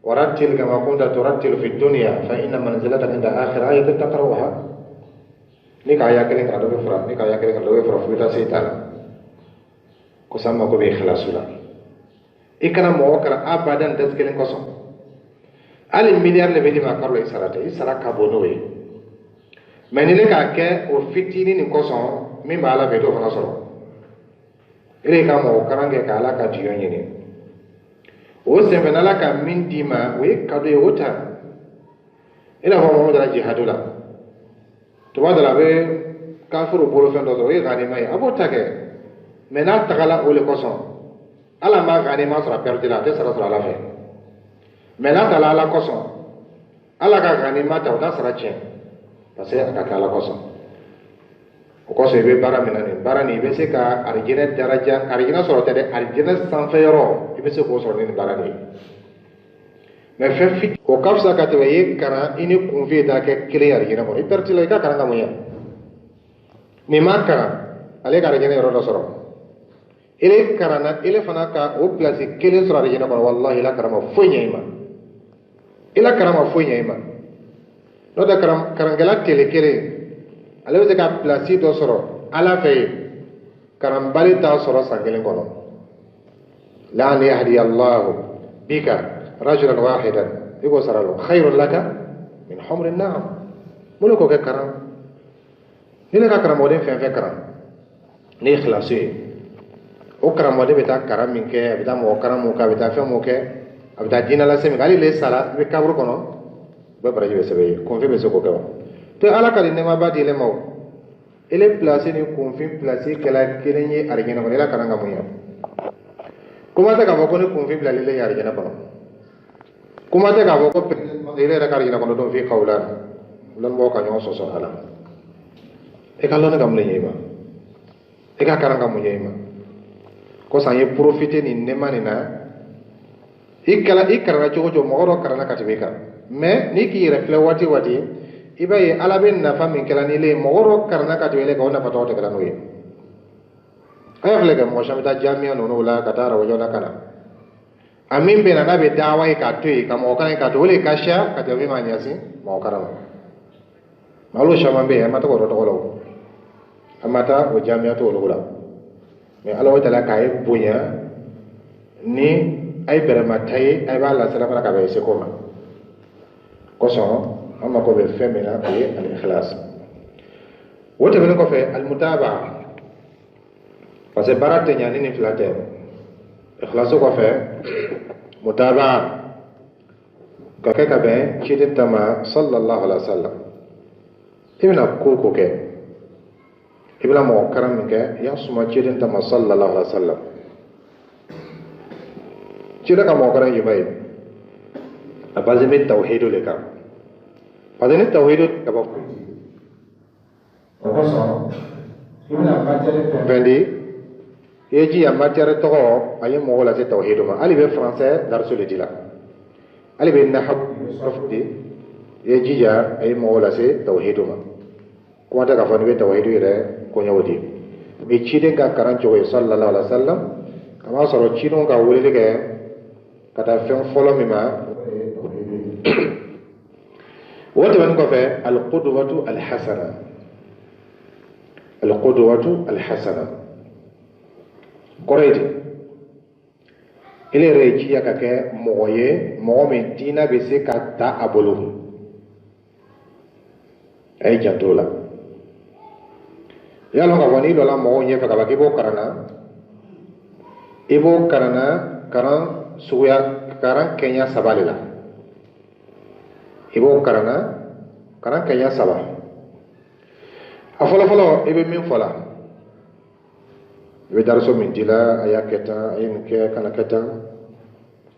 warattil kama kunta turattil fi dunya fa inna manzilatan inda akhir ayatin taqrawha ni ka aya kene kado be fra ni ka aya kene kado be fra fuita setan ko samma ko be ikhlasula ikana mo kara abadan taskelin koso ali milliard le be ma karlo isarata isara ka bonowe menile ka ke o fitini ni koso mi mala be do fana soro ile ka mo karange ka ala ka tiyo nyini o sembe nala ka min dima we kado e wota ila ho mo dara jihadula to wadala be kafuru bolo fendo do e gani mai abota ke mena tagala ole koson ala ma gani ma sura perdi la te sara sura la fe mena tala ala koson ala ga gani ma ta da sara chen parce aka kala koson o koso be bara minani bara ni be se ka arjina daraja arjina soro te de arjina sanfe yoro be se ko soro ni bara ni me fe fit o kafsa ka te ye kara ini convie da ke kile arjina ko perdi la ka karanga muya ni makara ale ka arjina yoro soro ile karana ile fana ka o place kelen sura rejina ko wallahi la karama fonya ima ila karama fonya ima no da karangala tele kere ale wese ka place do soro ala fe karambali ta soro sangelen kono la an yahdi allah bika rajulan wahidan iko saralo khairun laka min humr an-na'am mulko ke karam ni ka karamo den fe karam ni ikhlasi o karamo de beta karam min ke beta mo karamo ka beta fe mo ke abda dina la semi gali le sala be kabru kono be baraji be sebe konfi be soko kawa to ala kali ne ma ba dile maw ele place ni konfi place kala kelenye arjena ko la karanga mo ya kuma ta ka ko ni konfi bla le ya arjena kono kuma ta ka ko ile ra karjena kono don fi qawla lon mo ka nyo so so ala e ka lon kam le yema e ka karanga mo yema ko sanye profiter ni nemani na ikala ikara jogo jo mogoro karana katibeka mais ni ki refle wati ibai alabin na famin kelani le mogoro karna ka tele ka ona patote kala noye ayafle ga mo shamita jamia no la katara wajona kana amin be na be dawai ka tui ka mo kana ka dole ka sha ka tabi manyasi mo karama malu shamambe amata ko roto ko amata o jamia to lugula mais ala wata ka e bunya ni ay berema tay ay bala sala ka be se koma ko so amma ko be femina ko al ikhlas wote ben ko fe al mutaba parce que barate nyani ni flate ikhlas ko fe mutaba ka ka be chidin tama sallallahu alaihi wasallam ibna ko ke ibla mo karam ke ya suma chidin tama sallallahu alaihi wasallam chira ka mo karam yibai abazimi tauhid leka padane tauhid ka ba ko so ibna matere bendi yeji ya matere to ayi mo la se tauhid ma ali be français darsul dila ali be nahab rafdi yeji ya ayi mo la se tauhid ma ko ta ka fa be tauhid ire ko nyawdi be chide ka karan cho sallallahu alaihi wasallam kama soro chino ka wuri ke kata fen folo mi ma wote ban ko fe al qudwatu al hasana al qudwatu al hasana koreti ile reji ya kake moye mo me dina be se kata abulu ay jantola yalo ka wani lola mo nye fa ka bo karana ibo karana karan suya karan kenya sabalila ibo karana karan kenya saba afolo folo ibe min fola ibe darso min dila ayaketa ayin ke kana keta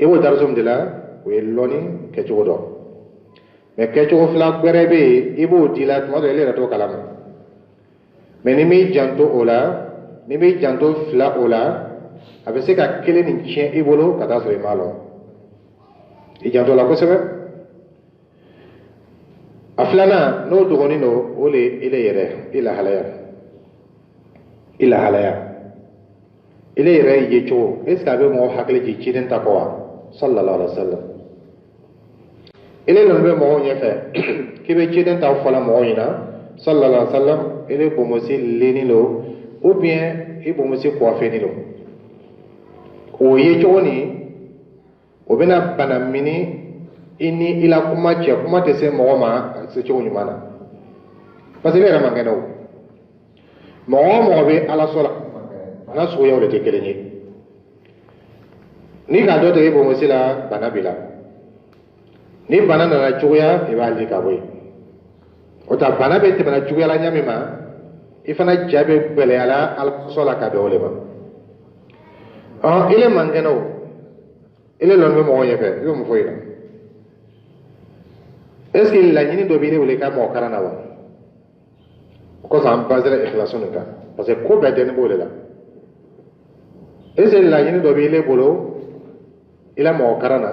ibo darso min dila we loni ke jodo me ke jogo fla gberebe ibo dila mo le to kalama me ni mi janto ola ni mi janto fla ola abe se ka kele ni chien ibolo kata sore malo i janto la ko sebe aflana no dugoni no ole ile yere ila halaya ile yere ye cho es ka be mo hakle ji chiden ta ko sallallahu alaihi wasallam ile no be mo nyefe ke be chiden ta fola mo yina sallallahu alaihi wasallam ile bo mo si leni lo ou bien e bo mo si ko afeni lo o ye cho ni o bena bana mini ini ila kuma che kuma te se mo ma se cho nyumana parce que era mangeno mo be ala sola na so yo le te kelenyi ni ga do te bo mo sila bana bila ni bana na chuya e ba li ka boy o ta bana be te bana chuya la nyami ma ifana jabe bele ala al sola ka be ole ba ile mangeno ile lon be mo yefe yo mo foyina est ce que la nyini do bile wole ka mo karana wa ko sam bazela ikhlasun ka parce que ko be den bole la est ce que la nyini do bile bolo ila mo karana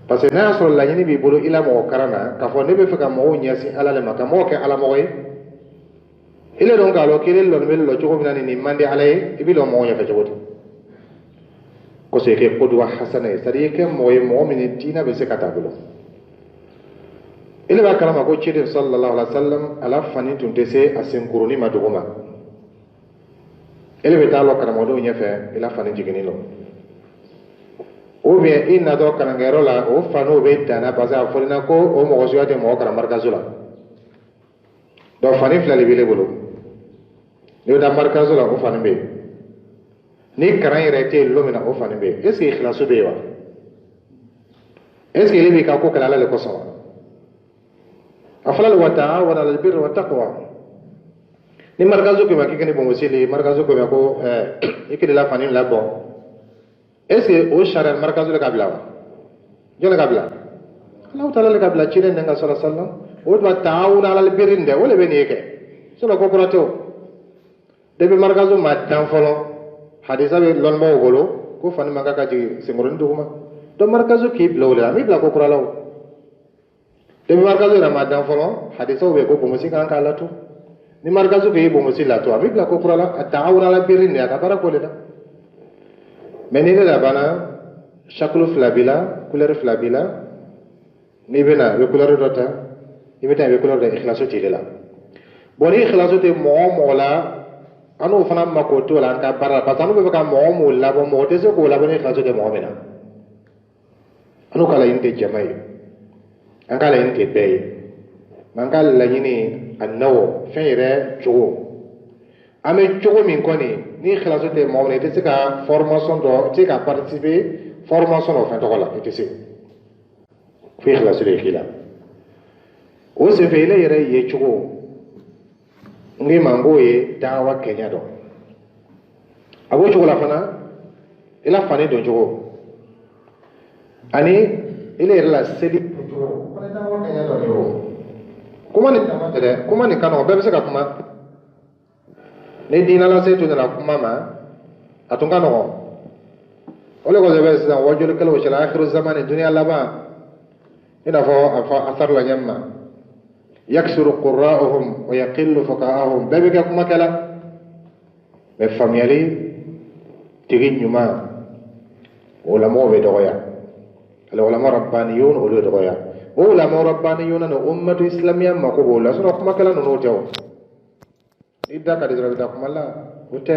parce que na so la nyini bi bolo ila mo karana ka fo ne be faka mo nyasi ala le maka mo ke ala mo ile don galo kile lon mel lo jogo minani ni mande alay ibilo mo ya fa jogoti ko se ke qudwa hasana sari ke mo mu'mini dina be se katabulo ile ba kalama ko chede sallallahu alaihi wasallam ala fani tunte se asen kuruni maduguma ile be talo kalama do nyefe ila fani jigini lo o bien inna do kanangero la o fano be dana basa folina ko o mo gosuate mo kala markazula do fani flali bile bolo ni da markazo la o fani be ni karan rete lomina o fani be est ce que ikhlasu be wa est ce que libi ka ko kala la ko so afala wa ta'awuna 'alal birri wat taqwa ni markazo ko makike ni bongo sili markazo ko ko ikide la fani la bon est ce que o sharal markazo la kabla wa jona kabla Allah ta'ala la kabla chire nga sallallahu alaihi wasallam o do ta'awuna 'alal birri nde wala be ni ke so ko ko rato debe markazo ma tan folo hadisa be lon mo golo ko fani manga ka ji singoron duguma to markazo ki blawla mi bla ko kuralaw te markazu ramadan folo hadisa be ko bomosi kan kala to ni markazu be bomosi la to abi bla ko kurala ta'awuna la birri ya ka bara ko le da menene da bana shaklu flabila couleur flabila ni bena be couleur dota ibeta be couleur de ikhlasu tilela boni ikhlasu te mo la anu fana makoto la ka bara patanu be ka mo la bo mo te se ko la boni ikhlasu te mo mena anu kala inte jamai an kala inte be man kala la yini annawo fere jogo ame jogo min koni ni ikhlasu te mo ne te se ka formation do te ka participer formation o fin to la te se fi ikhlasu le khila o se fe ile yere ye jogo ngi mango ye dawa kenya do abo jogo la fana ila fane do jogo ani ile yere la seli jogo fana dawa kenya do jogo kuma ni tamadere kuma ni kano bebe se ka kuma ne dina la se to na kuma ma atunga no ole ko zebe se wa jolo kala wa shala akhiru zaman dunya laba ina fo athar la nyamma yaksuru qurra'uhum wa yaqillu fuqaha'uhum bebe ka kuma kala be famiyali tigi nyuma ulama be doya ala ulama rabbaniyun ulu doya ulama rabbaniyun na ummatu islamiyya ma ko bola so kuma kala no tew idda ka dira da kuma la ute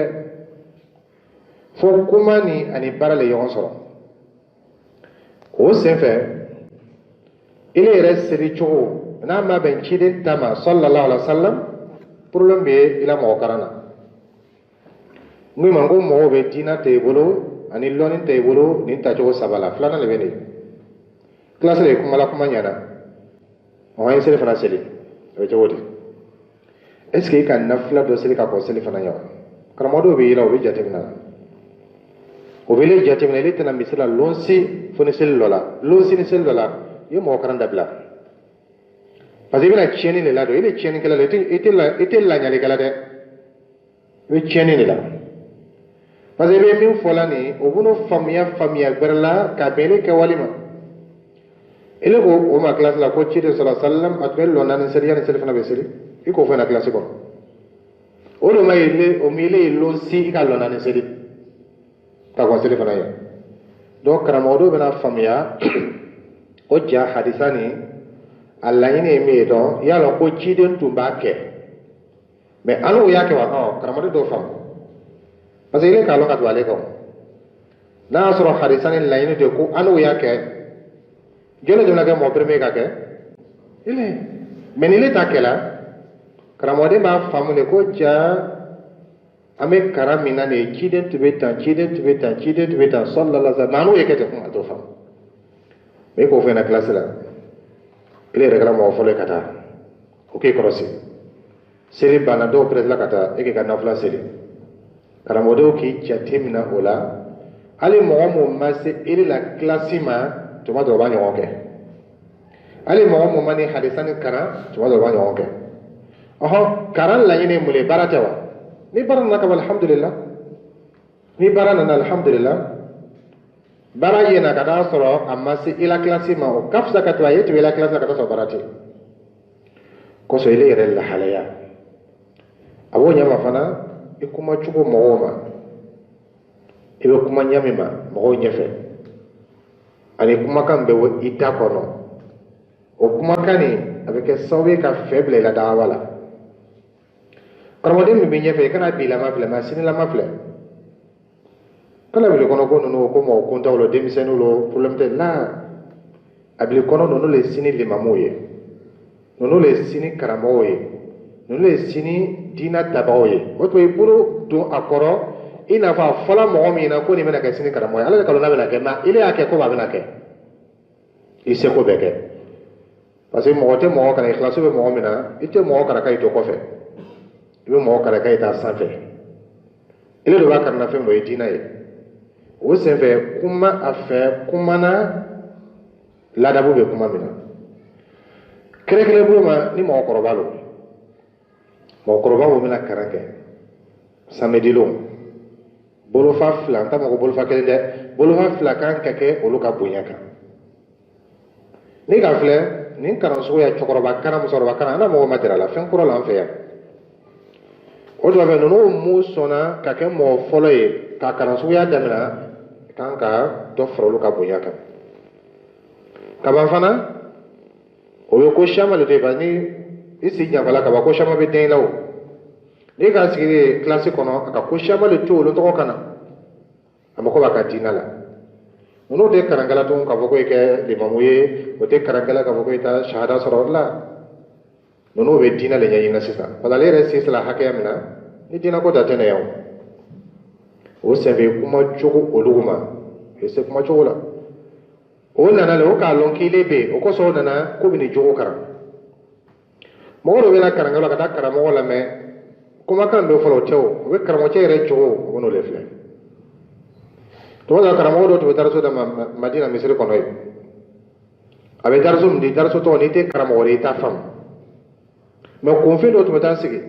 fo kuma ni ani barale yon so o sefe ile resri cho na ma ben chide tama sallallahu alaihi wasallam problem be ila mo karana ngui mango mo be dina tebolo ani lonin tebolo ni ta cho sabala flana le bene classe le kuma la kuma nyana o ay sele fana sele o to wodi est ce que kan nafla do sele ka ko sele fana yaw karamodo be ila o be jatemna o be le jatemna le tana misala lonsi fone sele lola lonsi ni sele lola yo mo karanda bla parce que la chieni le lado ile chieni kala le ite la nyale kala de we chieni le la parce que be min folani obuno famia berla ka bele ke walima ile ko o ma classe la ko chide sallallahu alaihi wasallam atbel lo nan seriya ne selfana be seri iko fa na classe ko o lo mai le o mile lo si ka lo nan seri ta ko selfana ya do karamodo bena famia o ja hadisani Allah ini me do ya lo ko chiden tumba ke me anu ya ke wa ko karamade do fam parce que ile ka lo ka wale ko na soro harisan la ini de ko anu ya ke jole jona ke mo preme ka ke ile menile ta ke la karamade ma famule ko ja ame karamina ne chiden tubeta sallallahu alaihi wasallam nanu yake te ko do fam me ko fe na classe la ile regala mo fole kata oke korosi seri bana do presla kata eke kana fla seri kala modo ki chatimna ola ali mo mase ile la klasima to ma do banyo oke ali mo mani hadisan kana to ma do banyo oke oho karan la yene mule barata wa ni barana ka alhamdulillah ni barana alhamdulillah baraje na kada soro amma si ila klasi ma o kafsa katwa yetu ila klasa kata so barati ko so ile yere la halaya abo nyama fana ikuma chugo mawoma ibe kuma nyame ma mawo nyefe ani kuma kan be wo ita kono o kuma kani avec sawe ka faible la dawala karamo dem bi nyefe kana bila ma sinila ma fle kala bile kono ko no ko mo ko tawlo demisenu lo problème te la abile kono no le sini le mamoye no le sini karamoye no le sini dina tabaoye o to iburu do akoro ina fa fala mo mi na ko ni mena ka sini karamoye ala kala na bela ke ma ile ake ko ba bela ke ise ko beke parce que mo te mo kana ikhlasu be mo mina ite mo kana kai to ko fe ibe mo kana kai ta sanfe ile do ba kana fe mo dina ye o senfɛ kuma a fɛ kumana ladabu bɛ kuma min na kɛrɛkɛrɛ bolo ma ni mɔgɔkɔrɔba lo mɔgɔkɔrɔba wo bɛna karan kɛ samedi lon bolofa fila n ta mɔgɔ bolofa kelen dɛ bolofa fila kan ka kɛ olu ka bonya kan ni ka filɛ nin karan sugu ya cokoroba kana musoroba kana ana mo matera la fen kuro lan fe ya o do be no mu sona ka ke mo folo ye ka karan sugu ya damina kan ka do frolu ka bonya kan ka ban fana o yo ko shama le te bani isi nya bala ka ba ko shama be den lawo ni ka sigi classe kono ka ko shama le to lo to kana amako ba ka dinala uno de karangala tun ka boko ke limamu ye o te karangala ka boko ita shahada sororla nono be dina le nyayi nasisa pala le resi sala hakya mina ni dina ko da tane yaw o sebe kuma chogo oluguma ese kuma chogo la o nana le o ka lon kile be o ko so nana ko bini jogo kara mo ro bela karangala ka ta karamo la me kuma kan do folo tew o be karamo che re jogo wono le fle to da karamo do to darso da madina misri kono abe darso ndi darso to ni te karamo re ta fam me konfi do to ta sigi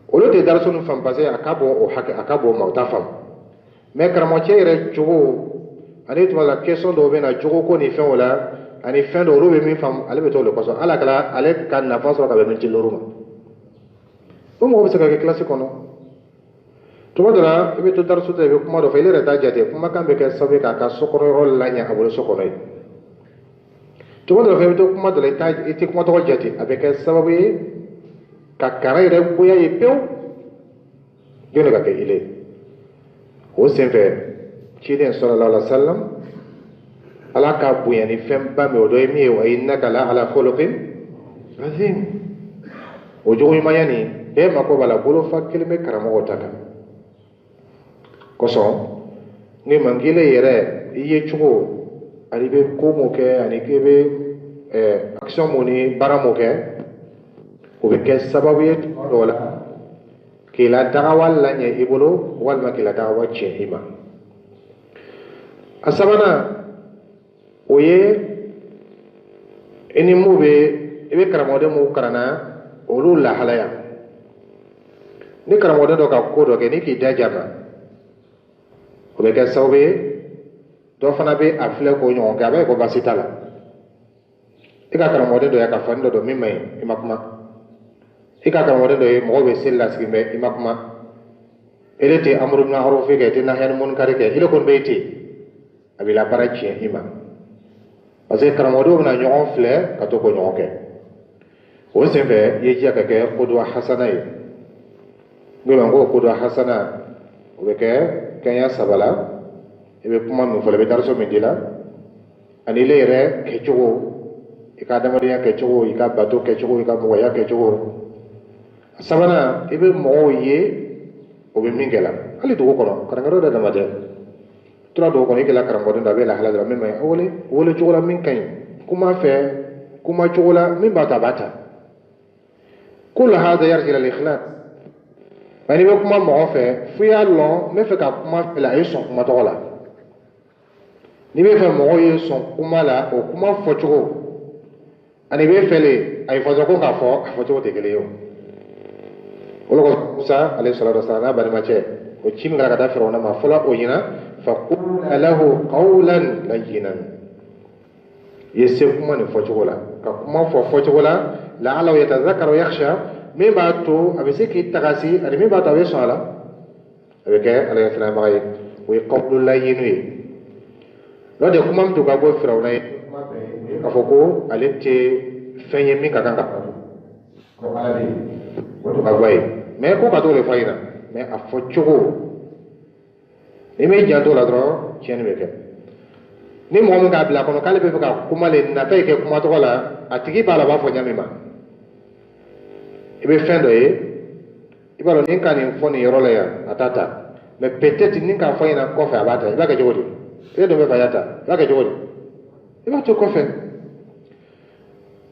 o lo te darso no fam passé akabo o hake akabo ma ta fam me karamo che re jogo ani to la question do be na jogo ko ni fen wala ani fen do robe mi fam ale be to le koso ala kala ale kan na faso ka be min tiloruma o mo be se ka classe kono to wadara ibe to darsu te be kuma do fayle reta jate kuma kan be ka sabe ka ka sokoro rol la nya abul sokoro to wadara fe to kuma do le ta ite kuma to jate abe ka sababu ka karai re buya e pew jone ka ke ile o sembe chiden sallallahu alaihi wasallam ala ka buya ni fem ba me o do mi wa innaka la ala khuluqin azim o jogo mayani be mako bala bolo fa kelme karamo taka koson ni mangile yere iye chugo ani be ko mo ke ani ke be action moni bara mo ke o be ke sababu ye dola ke la dawal la nye ibolo wal ma ke la dawa che ima asabana oye eni mo be ebe karamode mo karana olu la halaya ni karamode do ka ko do ke ni ki dajama o be kɛ sababu ye dɔ fana bɛ a filɛ ko ɲɔgɔn kɛ a bɛ ko baasi t'a la i ka karamɔgɔden dɔ ye ka fani dɔ don min man ɲi i ma kuma i ka karamɔgɔden dɔ ye mɔgɔw bɛ seli lasigi mɛ i ma kuma ele tɛ amadu bin harufi kɛ i tɛ nahiyani munkari kɛ ile kɔni bɛ ten a bɛ la baara tiɲɛ i ma parce que karamɔgɔdenw bɛna ɲɔgɔn filɛ ka to ko ɲɔgɔn kɛ o senfɛ i ye jija ka kɛ kodowa hasana ye n ko ko kodowa hasana o bɛ kɛ kanya sabala ebe kuma min fɔlɔ i bɛ daraso min di la ani ile yɛrɛ kɛcogo i ka adamadenya kɛcogo i ka bato kɛcogo i ka mɔgɔya kɛcogo a sabanan i bɛ mɔgɔw ye o bɛ min kɛ la hali dugu kɔnɔ karamɔgɔ dɔ dama tɛ tora dugu kɔnɔ i kɛla karamɔgɔden dɔ a bɛ lahala dɔrɔn min ma ɲi a wele cogo la min ka ɲi kuma fɛ kuma cogo la min b'a to a b'a ta kul hada yarji lil ikhlas ani bɛ kuma mɔgɔ fɛ fo y'a lɔn n bɛ fɛ ka kuma fɛ a ye sɔn kuma tɔgɔ la n'i bɛ fɛ mɔgɔw ye sɔn kuma la o kuma fɔcogo ani bɛ fɛ le a ye fɔsɔn ko k'a fɔ a fɔcogo tɛ kelen ye o de kosɔn Musa ale salatu wasalam n'a balimacɛ o ci min kɛra ka taa Firawuna ma fɔlɔ o ɲɛna faqula lahu qawlan layyinan i ye se kuma nin fɔcogo la ka kuma fɔ fɔcogo la la'allahu yatadhakkaru yakhsha min b'a to a bɛ se k'i tagasi ani min b'a to a bɛ sɔn a la a bɛ kɛ ala ka sinabaga ye o ye qawlu layyinu ye n'o tɛ kuma min tun ka bɔ Firawuna ye k'a fɔ ko ale tɛ fɛn ye min ka kan ka fɔ ko ala de o tun ka bɔ ye mais ko ka t'o de fɔ a ɲɛna mais a fɔ cogo ni m'i janto la dɔrɔn tiɲɛni bɛ kɛ ni mɔgɔ min k'a bila a kɔnɔ k'ale bɛ fɛ ka kuma le nata yi kɛ kuma tɔgɔ la a tigi b'a la b'a fɔ ɲami ma i bɛ fɛn dɔ ye i b'a dɔn ni ka nin fɔ nin yɔrɔ la yan a t'a ta mais peut-être ni k'a fɔ ɲɛna kɔfɛ a b'a ta i b'a kɛ cogo di e dun bɛ fɛ a y'a ta i b'a kɛ cogo di i b'a to kɔfɛ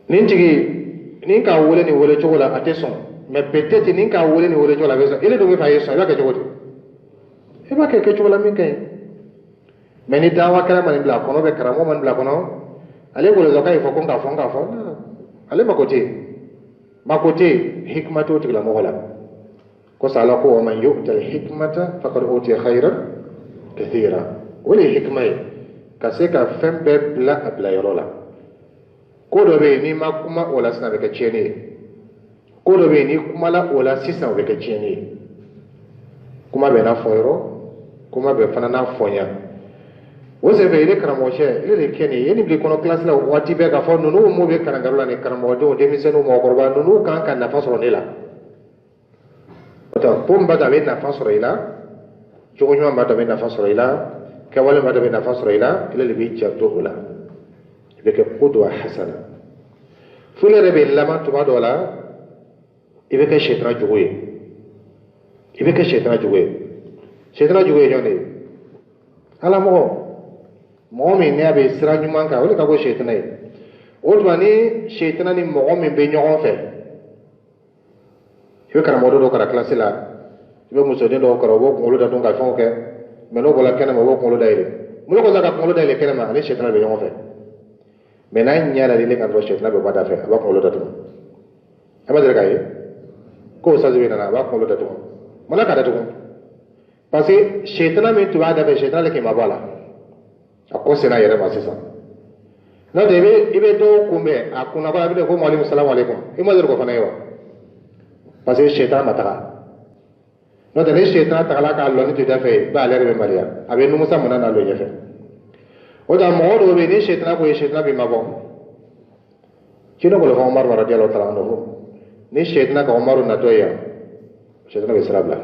nin tigi ni k'a wele nin wele cogo la a tɛ sɔn mais peut-être ni k'a wele nin wele cogo la a bɛ sɔn e dun bɛ fɛ a ye sɔn i b'a kɛ cogo di i b'a kɛ kɛcogo la min ka ɲi mais ni dawa kɛra ma nin bila a kɔnɔ bɛ karamɔgɔ ma nin bila a kɔnɔ ale wolosɔ k'a ye fɔ ko n k'a fɔ ale mako tɛ hikma t'o tigilamɔgɔ la ko sala ko wa man yu'ta al-hikmata faqad utiya khayran kathira o de ye hikma ye ka se ka fɛn bɛɛ bila a bila yɔrɔ la ko do be ni ma kuma wala sina be ka cene ko do be ni kuma la wala sisa be ka cene kuma be na foyro kuma be fana na fonya wo se be ile karamo she ile keni yeni bi kono class la wati be ka fo nunu mo be kana garula ne karamo do de mi senu mo korba nunu kan kan na fasoro ne la to pum bata be na fasoro ila jogo nyama bata be na fasoro ila ka wala bata be na fasoro ila ile bi jabto ila be ke qudwa hasana fule rebe lama tuba dola ibe ke shetra jogoye ibe ke shetra jogoye jone ala mo mi ne abe sira nyuma ka wala ka go shetra ne o ni shetra ni mo mi be nyon fe ibe kana modo do kara classe la ibe muso de do kara wo ngolo da don ka fon ke me no bola kana mo wo ngolo daire mo ko zaka ngolo daire kana ma ne shetra be nyon fe me na nyala dile kan ro shetra be bada fe ba ngolo da don ama dere kai ko sa jibe na ba ngolo da don mala ka da don parce que shetra me tu ba da be shetra le ke ma bala ako sena yere ma sisa na debe ibe do kumbe akuna ba be ko mwalimu salamu alaikum ima dere ko fana yo parce que shetra mataka no de shetra takala ka lo ni tu da fe ba le be malia abe nu musa mona na lo yefe o da mo do be ni shetra ko shetra be mabo kino ko lo Umar radhiyallahu ta'ala anhu ni shetra ka Umar na to ya shetra be sarabla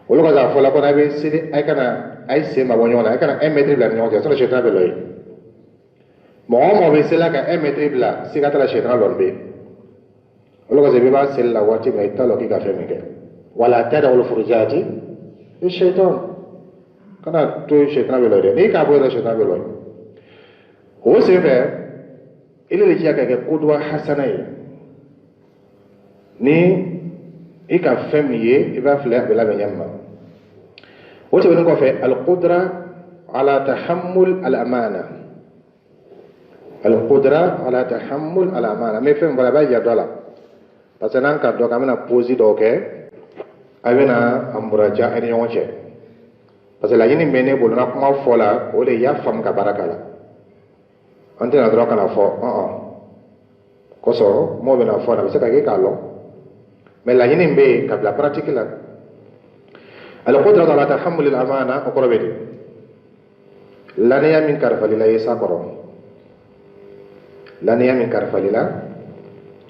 o lo ka za fola ko na be sidi ay kana ay se ma wonyo na ay kana ay metri bla nyo ja so shetra be loy mo be sela ka ay metri bla siga tala shetra lo be o lo ka ze be ba sela wati be talo ki ka fe meke wala tada wal furujati ni shaytan kana to shetra be loy ni ka bo da shetra be loy o se fe ile le kiya ka ke qudwa hasanai ni ika femiye iba fla bela benyamma wote woni ko fe al qudra ala tahammul al amana me fem bala ba ya dola parce que nan ka do kamena posi do ke avena amburaja ani yonche parce que la yini mene bolo na kuma fola o le ya fam ka barakala ante na do kana fo koso mo be na fo na se ka ke kalo mais la yini mbe ka la pratique la al qudra ala tahammul al amana o korobedi laniya min karfalila yesa koro laniya min karfalila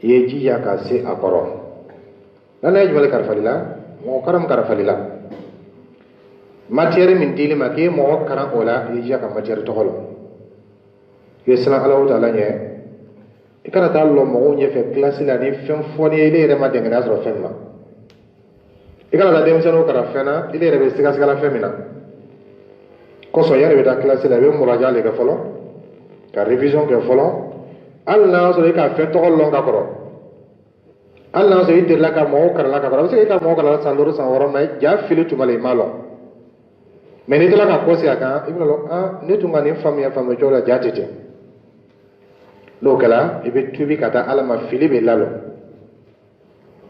yeji ya ka se akoro laniya jumale karfalila mo karam karfalila matière min dili ma ke mo karam ola yeji ya ka matière to holo yesala Allah ta'ala nye ikana tallo mo nye fe classe la ni fem foni ile re ma denga asro femma ikana da dem seno kara fena ile re be siga siga la femina ko so yare be da classe la be muraja le ga folo ka révision ke folo Allah so ka fe to lo nga koro Allah so ite la ka mo kara la ka koro se ka mo kara sa loro sa woro mai ja filu tumale malo mais ni to la ka ko se aka ibno lo ne tunga ni famia famio jola jatete lo kala ibe tubi kata alama fili be lalo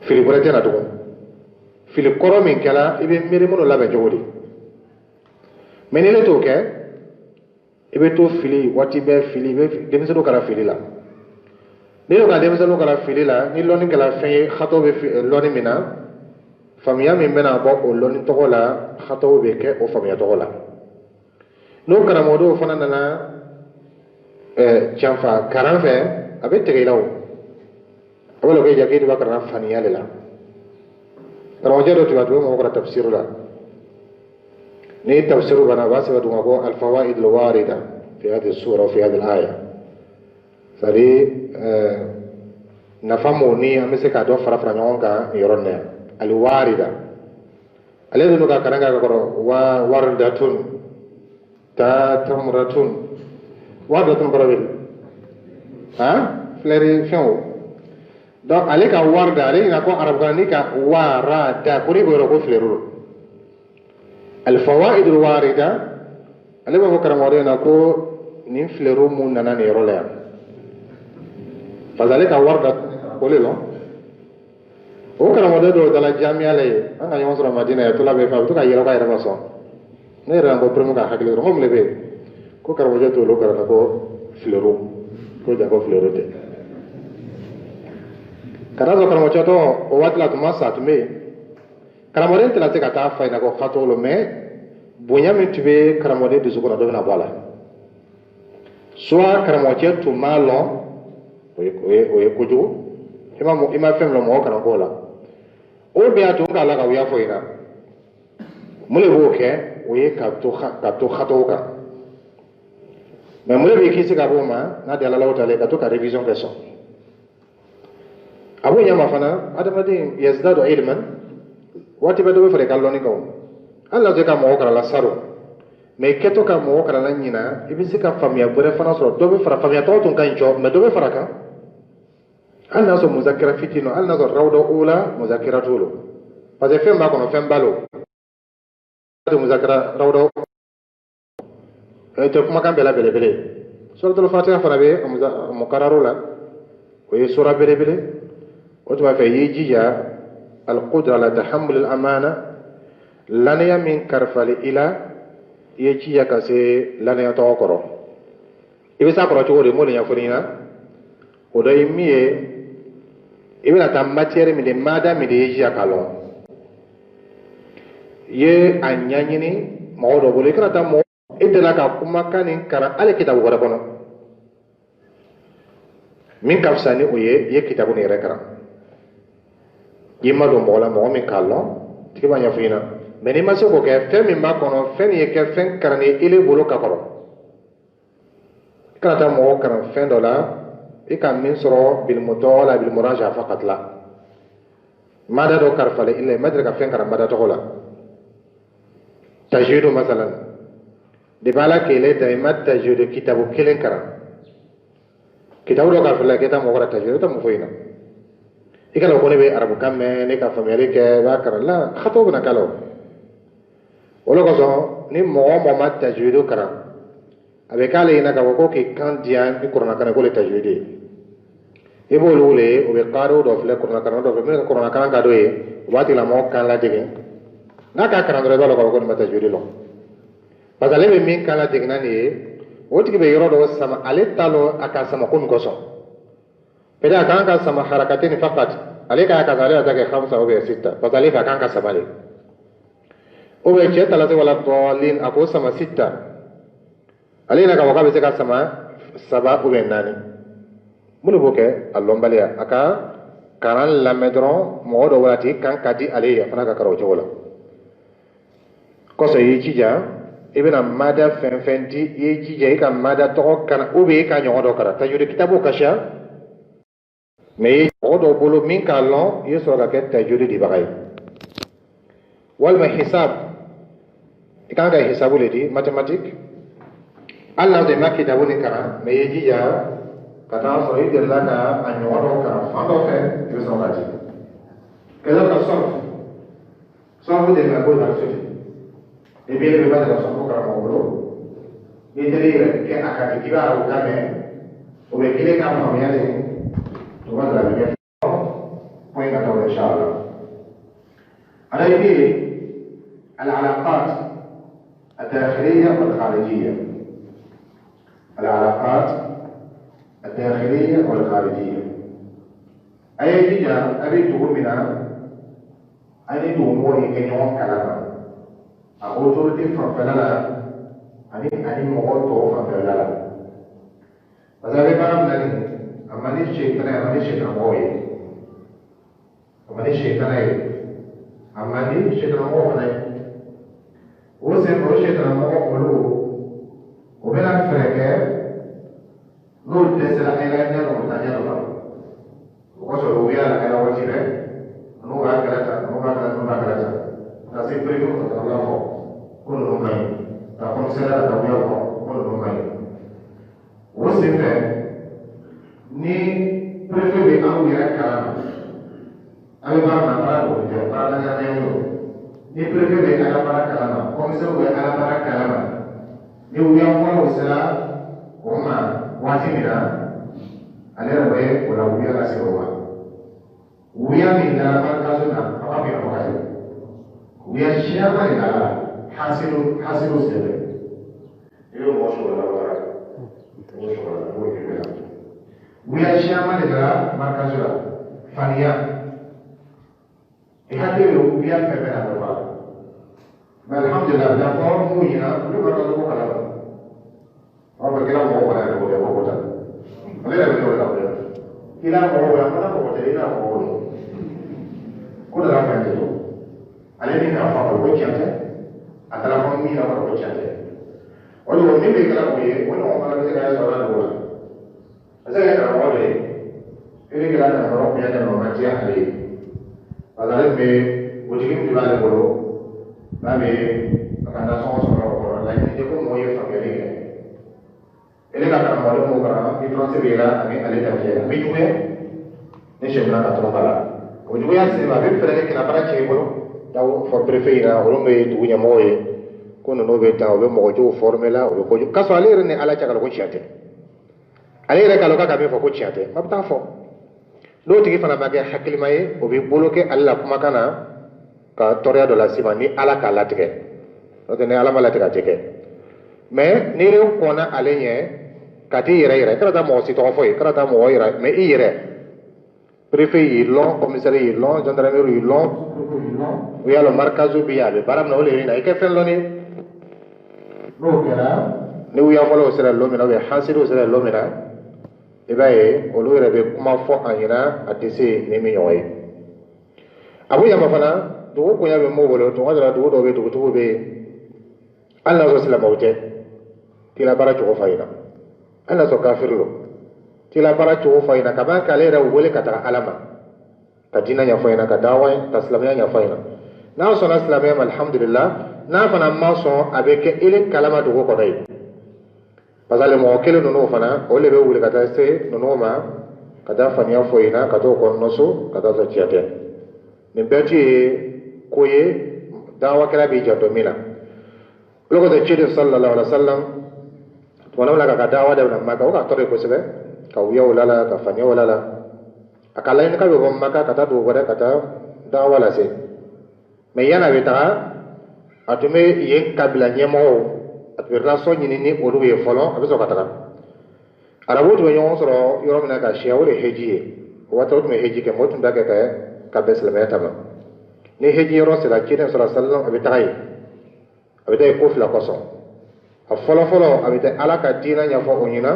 fili bore tena to fili koro min kala ibe mere mono labe jodi menele to ke ibe to fili wati be fili be demse do kala fili la ni lo ka demse do kala fili la ni loni kala fe khato be loni mina famia min bena bo o loni to la khato be ke o famia to la no kala modo fana na chanfa karan fe abe tegelaw awalo ke jage do karan faniya lela karan jado to do mo ko tafsiru la ni tafsiru bana wasi wa dungo al fawaid al warida fi hadhihi sura wa fi hadhihi al aya sari nafamu ni amese ka do fara nyonga yoronne al warida ale do ka karanga ko wa wardatun ta tamratun wado tun barabil fleri fion donc ale ka warda ale na ko arab kan ni ka warada kuri bo ko fleru al fawaid al warida ale bo karam wado na ko ni fleru mun nana ne role fazale ka warda ko le lo o karam wado do dala jamia le anga yon sura madina ya tula be fa to ka yero ka yero so ne ran ko primo ka hakle ro mom le be ko kar waje to lo kar ko flero ko jago florete karazo karamo chato o watla to masa to me karamore tela te kata fa ina ko khato lo me bonya mi tibe karamore du zukura do na bala soit karamo chato malo o kuju ima fem lo mo kana ko la o be ato ka la ka wiya fo ina mule bo ke o ye ka to khato ka mais mule be kisi ka bo ma na de la la ka to ka révision que son abu nyama fana adamadi yazdadu ilman wati bedo fere kalloni ko Allah je ka mo kala la saro mais keto ka mo kala la nyina ibisi ka famia bure fana so do be fara famia to tun kan cho mais do be fara ka Allah so muzakkira fitino Allah so rawdo ula muzakkiratulo parce que femba kono fembalo do muzakkira rawdo to kuma kan bela bele suratul fatiha fara be mukarrarula ko sura bele وتبقى في يجي القدرة على تحمل الأمانة لن يمين كرفل إلى يجي كسي لن يتوقره إذا سأقرأ تقول مولي يفرينا وده يميه إذا تمتير من المادة من يجي كالون ye anyanyini mawdo bole kana tammo idela ka kuma kanin kara ale kitabu wala bono min kafsani oye ye kitabu ne rekara yimma do mola mo min kallo tiba nya fina meni maso ko ke fe min ma kono fe ni ke fen karani ile bolo ka koro kana ta mo kana fen dola e kan min soro bil mutawala bil muraja faqat la mada do karfale ile madra ka fen karam mada to la tajwidu masalan de bala ke le daimat tajwidu kitabu kelen karam kitabu do karfale ke ta mo gora tajwidu ta mo foina ikalo ko ne be arabu kamme ne ka famere ke ba karala khato bna kalo wolo ko so ni mo mat tajwidu kara abe kale ina ka ko ke kan dian ni qur'an kana ko le tajwidi e bo lule o be qaro do fle qur'an kana do me qur'an kana ka do e wati la mo kan la dege na ka kana do lo ko ma tajwidi lo pasale be min kan la dege na ni woti be yoro do sama ale talo aka sama ko ko so peda kan ka sama harakatin faqat alika ka zale atake 5 au 6 pasale ka kan ka sabale o be che talate wala dalin ako sama 6 alina ka wakabe se ka sama 7 ou 8 mulu boke alombalia aka karan la medron modo walati kan kadi aliya fana ka karo jola ko so yi cija ibina mada fenfenti yi cija ka mada to kan ube ka nyodo kara tajuri kitabu kasha mais odo bolo min kalon yeso ga ket tajuri di bagay wal ma hisab ikanga hisabu ledi mathématique Allah de makki da woni kara mais yeji ya kata so yi de la ka anyodo kara fando fe yeso ga ji kala ka so de la ko da so e be le ba da so ko kara mo bolo ni de le ke akati kiba o ka me o be kile ka mo ya de وهذا اللي وين قالوا إن شاء الله على العلاقات الداخلية والخارجية العلاقات الداخلية والخارجية أي جيجا أبي تقول منا أني تقول كي يوم كلامه أقول تقول فلا أني مغول فلا بس أبي بام لني amani shekana moye amani shekana mo ne o se o shekana mo olu o bela freke no de se la ela ya no ta ya no o so lo ya la ela o tire no ga kala ta se pre ko ta la mo ko no mai ta ko se la ta ya ko no mai o se fe ni prefe be awu yɛrɛ kalama an bɛ baara na baara dɔw kɛ baara ɲɛnɛmɛ don ni prefe be ala baara kalama komisɛriw bɛ ala baara kalama ni wuya fɔlɔw sera o ma waati min na ale yɛrɛ bɛ o la wuya lase o ma wuya min nana barikaso na a b'a bila baga ye wuya siyama de nana hasilu sɛbɛn i bɛ mɔgɔ sɔrɔ la baara mɔgɔ sɔrɔ la o de bɛ la ويا شامل إلى مركزنا فنيا يحكي له ويا فبنا بالله ما الحمد لله لا فور موينا كل مرة نقول كلام أو بكلام هو ولا نقول هو كذا غير بنقول لا كلام هو ولا ما نقول ترينا هو كل لا فهمته عليه نعرف أقول كذا أتلا مين أقول كذا ولو نبي كلام هو ونو ما نقول كذا سؤال نقول saya kena awal ini kita nak orang punya dan orang macam hari, asalnya me ujungnya juga ada bolo, tapi akan ada soal orang lain itu pun mau yang sampai ini kan orang mau kerana di Fransi bila ini ada terjadi, ini juga ni sebenarnya tak terlalu. Ujungnya sih, tapi pergi kita pada cek bolo, tahu for prefernya orang me tu punya mau kono no beta orang mau jo formula, orang mau kasualir ni ala cakap orang siapa. Ale yɛrɛ kalo ka bɛ fɔ ko tiɲɛ tɛ a bɛ taa fɔ n'o tigi fana ma kɛ hakilima ye o bɛ bolo kɛ ale la kumakan na ka tɔɔrɔya dɔ lase ma ni ala k'a latigɛ n'o tɛ ni ala ma latigɛ a tɛ kɛ mɛ n'i yɛrɛ kɔnna ale ɲɛ ka t'i yɛrɛ yɛrɛ i kana taa mɔgɔ si tɔgɔ fɔ ye i kana taa mɔgɔ yɛrɛ mɛ i yɛrɛ préfet y'i lɔn commissaire y'i lɔn gendarmerie y'i lɔn u y'a lɔn marikazu bɛ yen a bɛ baara min na o le ye na i kɛ fɛn lɔnni n'o kɛra ni u yafɔlaw sera lɔ min na ubiyɛn hansiriw sera lɔ min na i b'a ye olu yɛrɛ bɛ kuma fɔ a ɲɛna a tɛ se ni min ɲɔgɔn ye a ko yamma fana dugu koɲa bɛ mɔgɔw bolo tuma dɔ la dugu dɔw bɛ dugutigiw bɛ yen hali n'a sɔrɔ silamɛw tɛ t'i la baara cogo f'a ɲɛna hali n'a sɔrɔ kafiri don t'i la baara cogo f'a ɲɛna kabini k'ale yɛrɛ wele ka taga ala ma ka diinɛ ɲɛfɔ ɲɛna ka dawa ka silamɛya ɲɛfɔ ɲɛna n'a sɔnna silamɛya ma alhamdulillah n'a fana ma sɔn a bɛ kɛ ele kalama dugu kɔnɔ ye parce que mɔgɔ kelen ninnu fana o de bɛ wuli ka taa se ninnu ma ka taa faniya fɔ yen na ka t'o kɔnɔna so ka taa sɔrɔ tiɲɛ tɛ nin bɛɛ tɛ ye ko ye dawakɛla b'i janto min na olu kɔsɔ ciden sallallahu alaihi wa sallam tuma min na ka dawa daminɛ maka o ka tɔɔrɔ ye kosɛbɛ ka wuya o la la ka faniya o la la a ka laɲini ka bɛ bɔ maka ka taa dugu wɛrɛ ka taa dawa lase mɛ yanni a bɛ taga a tun bɛ yen kabila ɲɛmɔgɔw a tun bɛ relation ɲini ni olu ye fɔlɔ a bɛ sɔrɔ ka taga arabuw tun bɛ ɲɔgɔn sɔrɔ yɔrɔ min na ka siya o de ye heji ye o waati o tun bɛ heji kɛ mɔgɔ tun t'a kɛ ka bɛn silamɛya ta ma ni heji yɔrɔ sera ciden sɔrɔ sallam a bɛ taga yen a bɛ taa yen ko fila kɔsɔn a fɔlɔ-fɔlɔ a bɛ taa ala ka diinɛ ɲɛfɔ o ɲɛna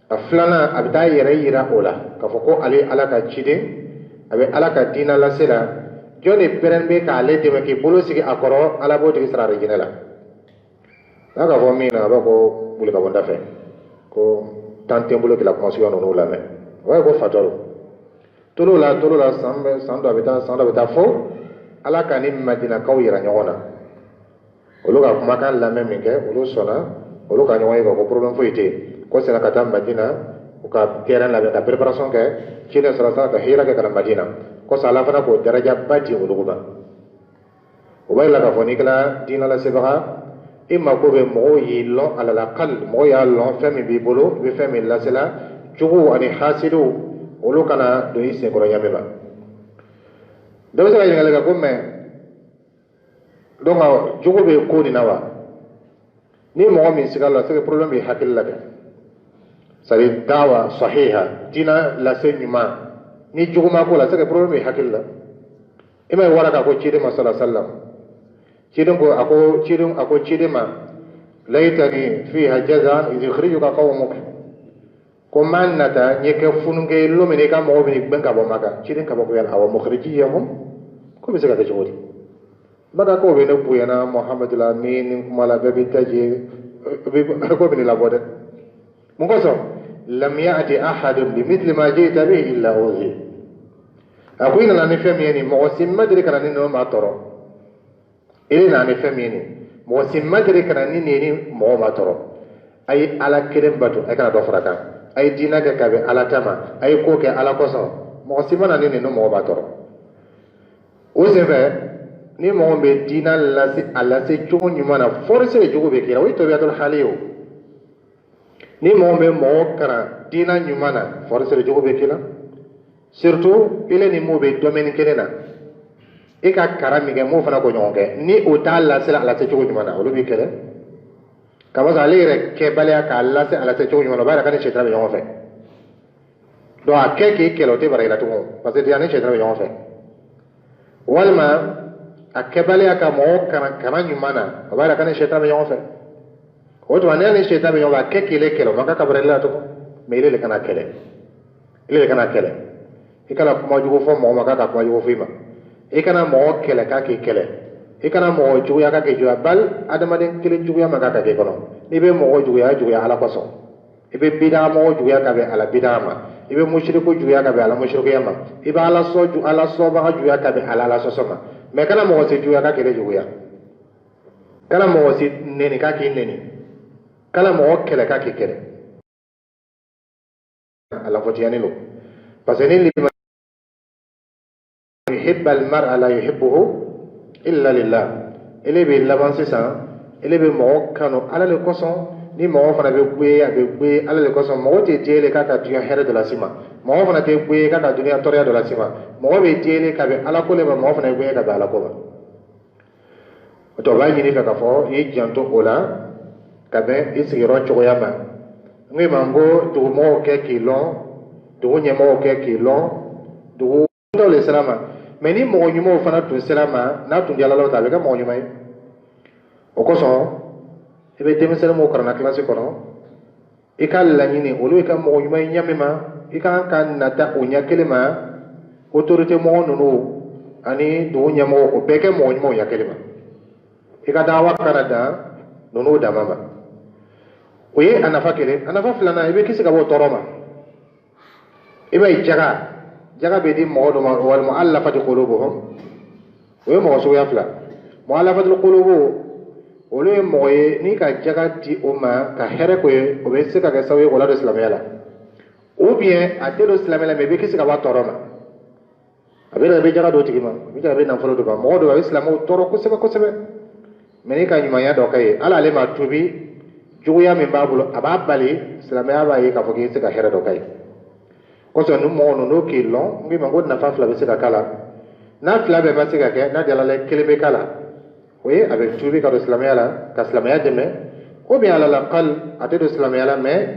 a filanan a bɛ taa yɛrɛ yira o la k'a fɔ ko ale ye ala ka ciden a bɛ ala ka diinɛ lase la jɔn de pɛrɛn bɛ k'ale dɛmɛ k'i bolo sigi a kɔrɔ ala b'o tigi sara arijinɛ la n'a ka fɔ min na a b'a ko wuli ka bɔ n da fɛ ko tan tɛ n bolo k'i la kumasuguya ninnu lamɛn o b'a ye ko fatɔ don tolo la san dɔ a bɛ taa fo ala ka ni madinakaw yira ɲɔgɔn na olu ka kumakan lamɛn min kɛ olu sɔnna olu ka ɲɔgɔn ye ko problème foyi tɛ yen ko sera ka taa madina u ka terrain labɛn ka préparation kɛ ciden sɔrɔ ka hira kɛ ka na madina kosɔn ala fana k'o darajaba di olu ma o b'a yira k'a fɔ n'i kɛra diinɛ lasebaga i mako bɛ mɔgɔw y'i lɔn alalakal mɔgɔw y'a lɔn fɛn min b'i bolo i bɛ fɛn min lasela juguw ani hasidiw olu kana don i senkɔrɔ ɲami ma dɔ bɛ se ka ɲininkali kɛ ko mɛ donc jugu bɛ ko nin na wa ni mɔgɔ min sigala la c'est que problème b'i hakili la kɛ c'est à dire dawa sahiha diinɛ lase ɲuman ni jugu ma ko la c'est que problème b'i hakili la i ma ye wara k'a ko ciden ma sallallahu alaihi wa sallam ciden ko ciden ma laytani fiha jazan idh yukhrijuka qawmuk ko man nata nyeke fununge lomene ka mo bini ben ka bo maka ciden ka bo ko yalla awa mukhrijiyahum ko be sega tajodi bada ko be no buyana muhammadul amin mala be bi taji ko be la bode mun ko so lam ya'ti ahadun bi mithli ma ji'ta bihi illa uzi akwina la ni femi ni mo simma dire kana ni no ma toro ele na ne fɛn min ye mɔgɔ si ma deli ka na ni nin ni mɔgɔ ma tɔɔrɔ a ye ala kelen bato a kana dɔ fara kan a ye diinɛ kɛ ka bɛn ala ta ma a ye ko kɛ ala kosɔn mɔgɔ si ma na ni nin ni mɔgɔ b'a tɔɔrɔ o senfɛ ni mɔgɔ bɛ diinɛ lase a lase cogo ɲuman na force de jogo bɛ k'i la o ye tabiatul hali ye o ni mɔgɔ bɛ mɔgɔ kalan diinɛ ɲuman na force de jogo bɛ k'i la surtout ele ni mo bɛ domaine kelen na i ka kara min kɛ m'o fana ko ɲɔgɔn kɛ ni o t'a lasela a lase cogo ɲuman na olu b'i kɛlɛ ka fɔ ale yɛrɛ kɛbaliya k'a lase a lase cogo ɲuman na o b'a yɛrɛ ka ni sɛtara bɛ ɲɔgɔn fɛ do akeke kelo te bare la to parce que diane shetan be yon fe walma akebale aka mo kana nyumana bara kana shetan be yon fe o to anene shetan be yon ba akeke le kelo maka ka bare la to me ile le kana kele ile le kana kele ikala kuma jugo fo mo maka ka kuma jugo fima ikana mo kele ka ke kele ikana mo jugo ya ka ke jugo bal adamaden kele jugo ya maka ka ke kono ni be mo jugo ya ala koso ibe bida mo jugo ya ka be ala bida ma ibe mushriku jugo ya ka be ala mushriku ya ma ibe ala so ba jugo ya ka be ala so so ma me kana mo se jugo ya ka kele jugo ya kana mo si neni ka ke neni kala mo kele ka ke kele ala fotiyani lo parce que ni يحب المرء لا يحبه إلا لله إلي بي لبان سيسان إلي بي مو كانوا على لكوسون ni mɔgɔ fana bɛ gbe ala le kosɔn mɔgɔ tɛ diɲɛ k'a ka dunuya hɛrɛ dɔ lase ma mɔgɔ fana tɛ gbe k'a ka dunuya tɔɔrɔya dɔ lase ma mɔgɔ bɛ diɲɛ ka bɛn ala ko le ma mɔgɔ fana bɛ gbe ka bɛn ala ko ma o tɔ b'a ɲini fɛ k'a fɔ i y'i janto o la ka bɛn i sigiyɔrɔ cogoya ma n ko ma n ko dugumɔgɔw kɛ k'i lɔn dugu ɲɛmɔgɔw kɛ k'i lɔn dugu dɔw le sira ma mɛ ni mɔgɔ ɲumanw fana tun sera ma n'a tun jalala ta a bɛ kɛ mɔgɔ ɲuman ye o kosɔn i bɛ denmisɛnnin minnu kalanna kilasi kɔnɔ i ka laɲini olu ye ka mɔgɔ ɲuman ye ɲɛ min ma i ka ka nata o ɲɛ kelen ma autorité mɔgɔ ninnu ani dugu ɲɛmɔgɔ o bɛɛ kɛ mɔgɔ ɲumanw ɲɛ kelen ma i ka dawa kana dan ninnu dama ma o ye a nafa kelen a nafa filanan i bɛ kisi ka bɔ tɔɔrɔ ma i b'a ye jaga bɛ di mɔgɔ dɔ ma walima allafati qulubuhum o ye mɔgɔ suguya fila mu'allafati qulubuhum olu ye mɔgɔ ye ni ka jaga di o ma ka hɛrɛ ko ye o bɛ se ka kɛ sababu ye o la don silamɛya la ou bien a tɛ don silamɛya la mais i bɛ kisi ka bɔ tɔɔrɔ ma a bɛ na i bɛ jaga dɔ tigi ma i bɛ jaga bɛ nafolo dɔ ma mɔgɔ dɔ a bɛ silamɛw tɔɔrɔ kosɛbɛ kosɛbɛ mais ni ka ɲumanya dɔ kɛ ye ala ale ma tubi juguya min b'a bolo a b'a bali silamɛya b'a ye k'a fɔ k'i tɛ se ka hɛrɛ dɔ kɛ ye kosɔn ni mɔgɔ ninnu n'o k'i lɔn n k'i ma ko nafa fila bɛ se ka k'a la n'a fila bɛɛ ma se ka kɛ n'a jalala kelen bɛ k'a la o ye a bɛ tuubi ka don silamɛya la ka silamɛya dɛmɛ ou bien ala la kal a tɛ don silamɛya la mais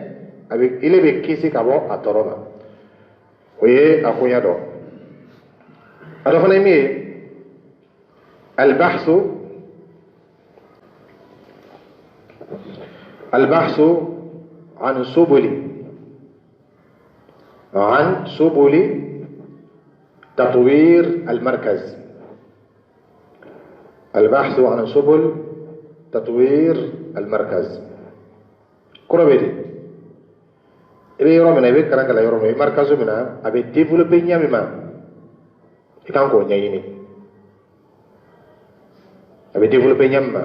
a bɛ ile bɛ kisi ka bɔ a tɔɔrɔ ma o ye a koɲɛ dɔ a dɔ fana ye min ye albahsu عن سبل تطوير المركز البحث عن سبل تطوير المركز كروبيدي إبي يورو منا إبي كرانك لا يورو منا مركز منا أبي ديفلوبي نيامي ما إكان كو نيايني أبي ديفلوبي نيام ما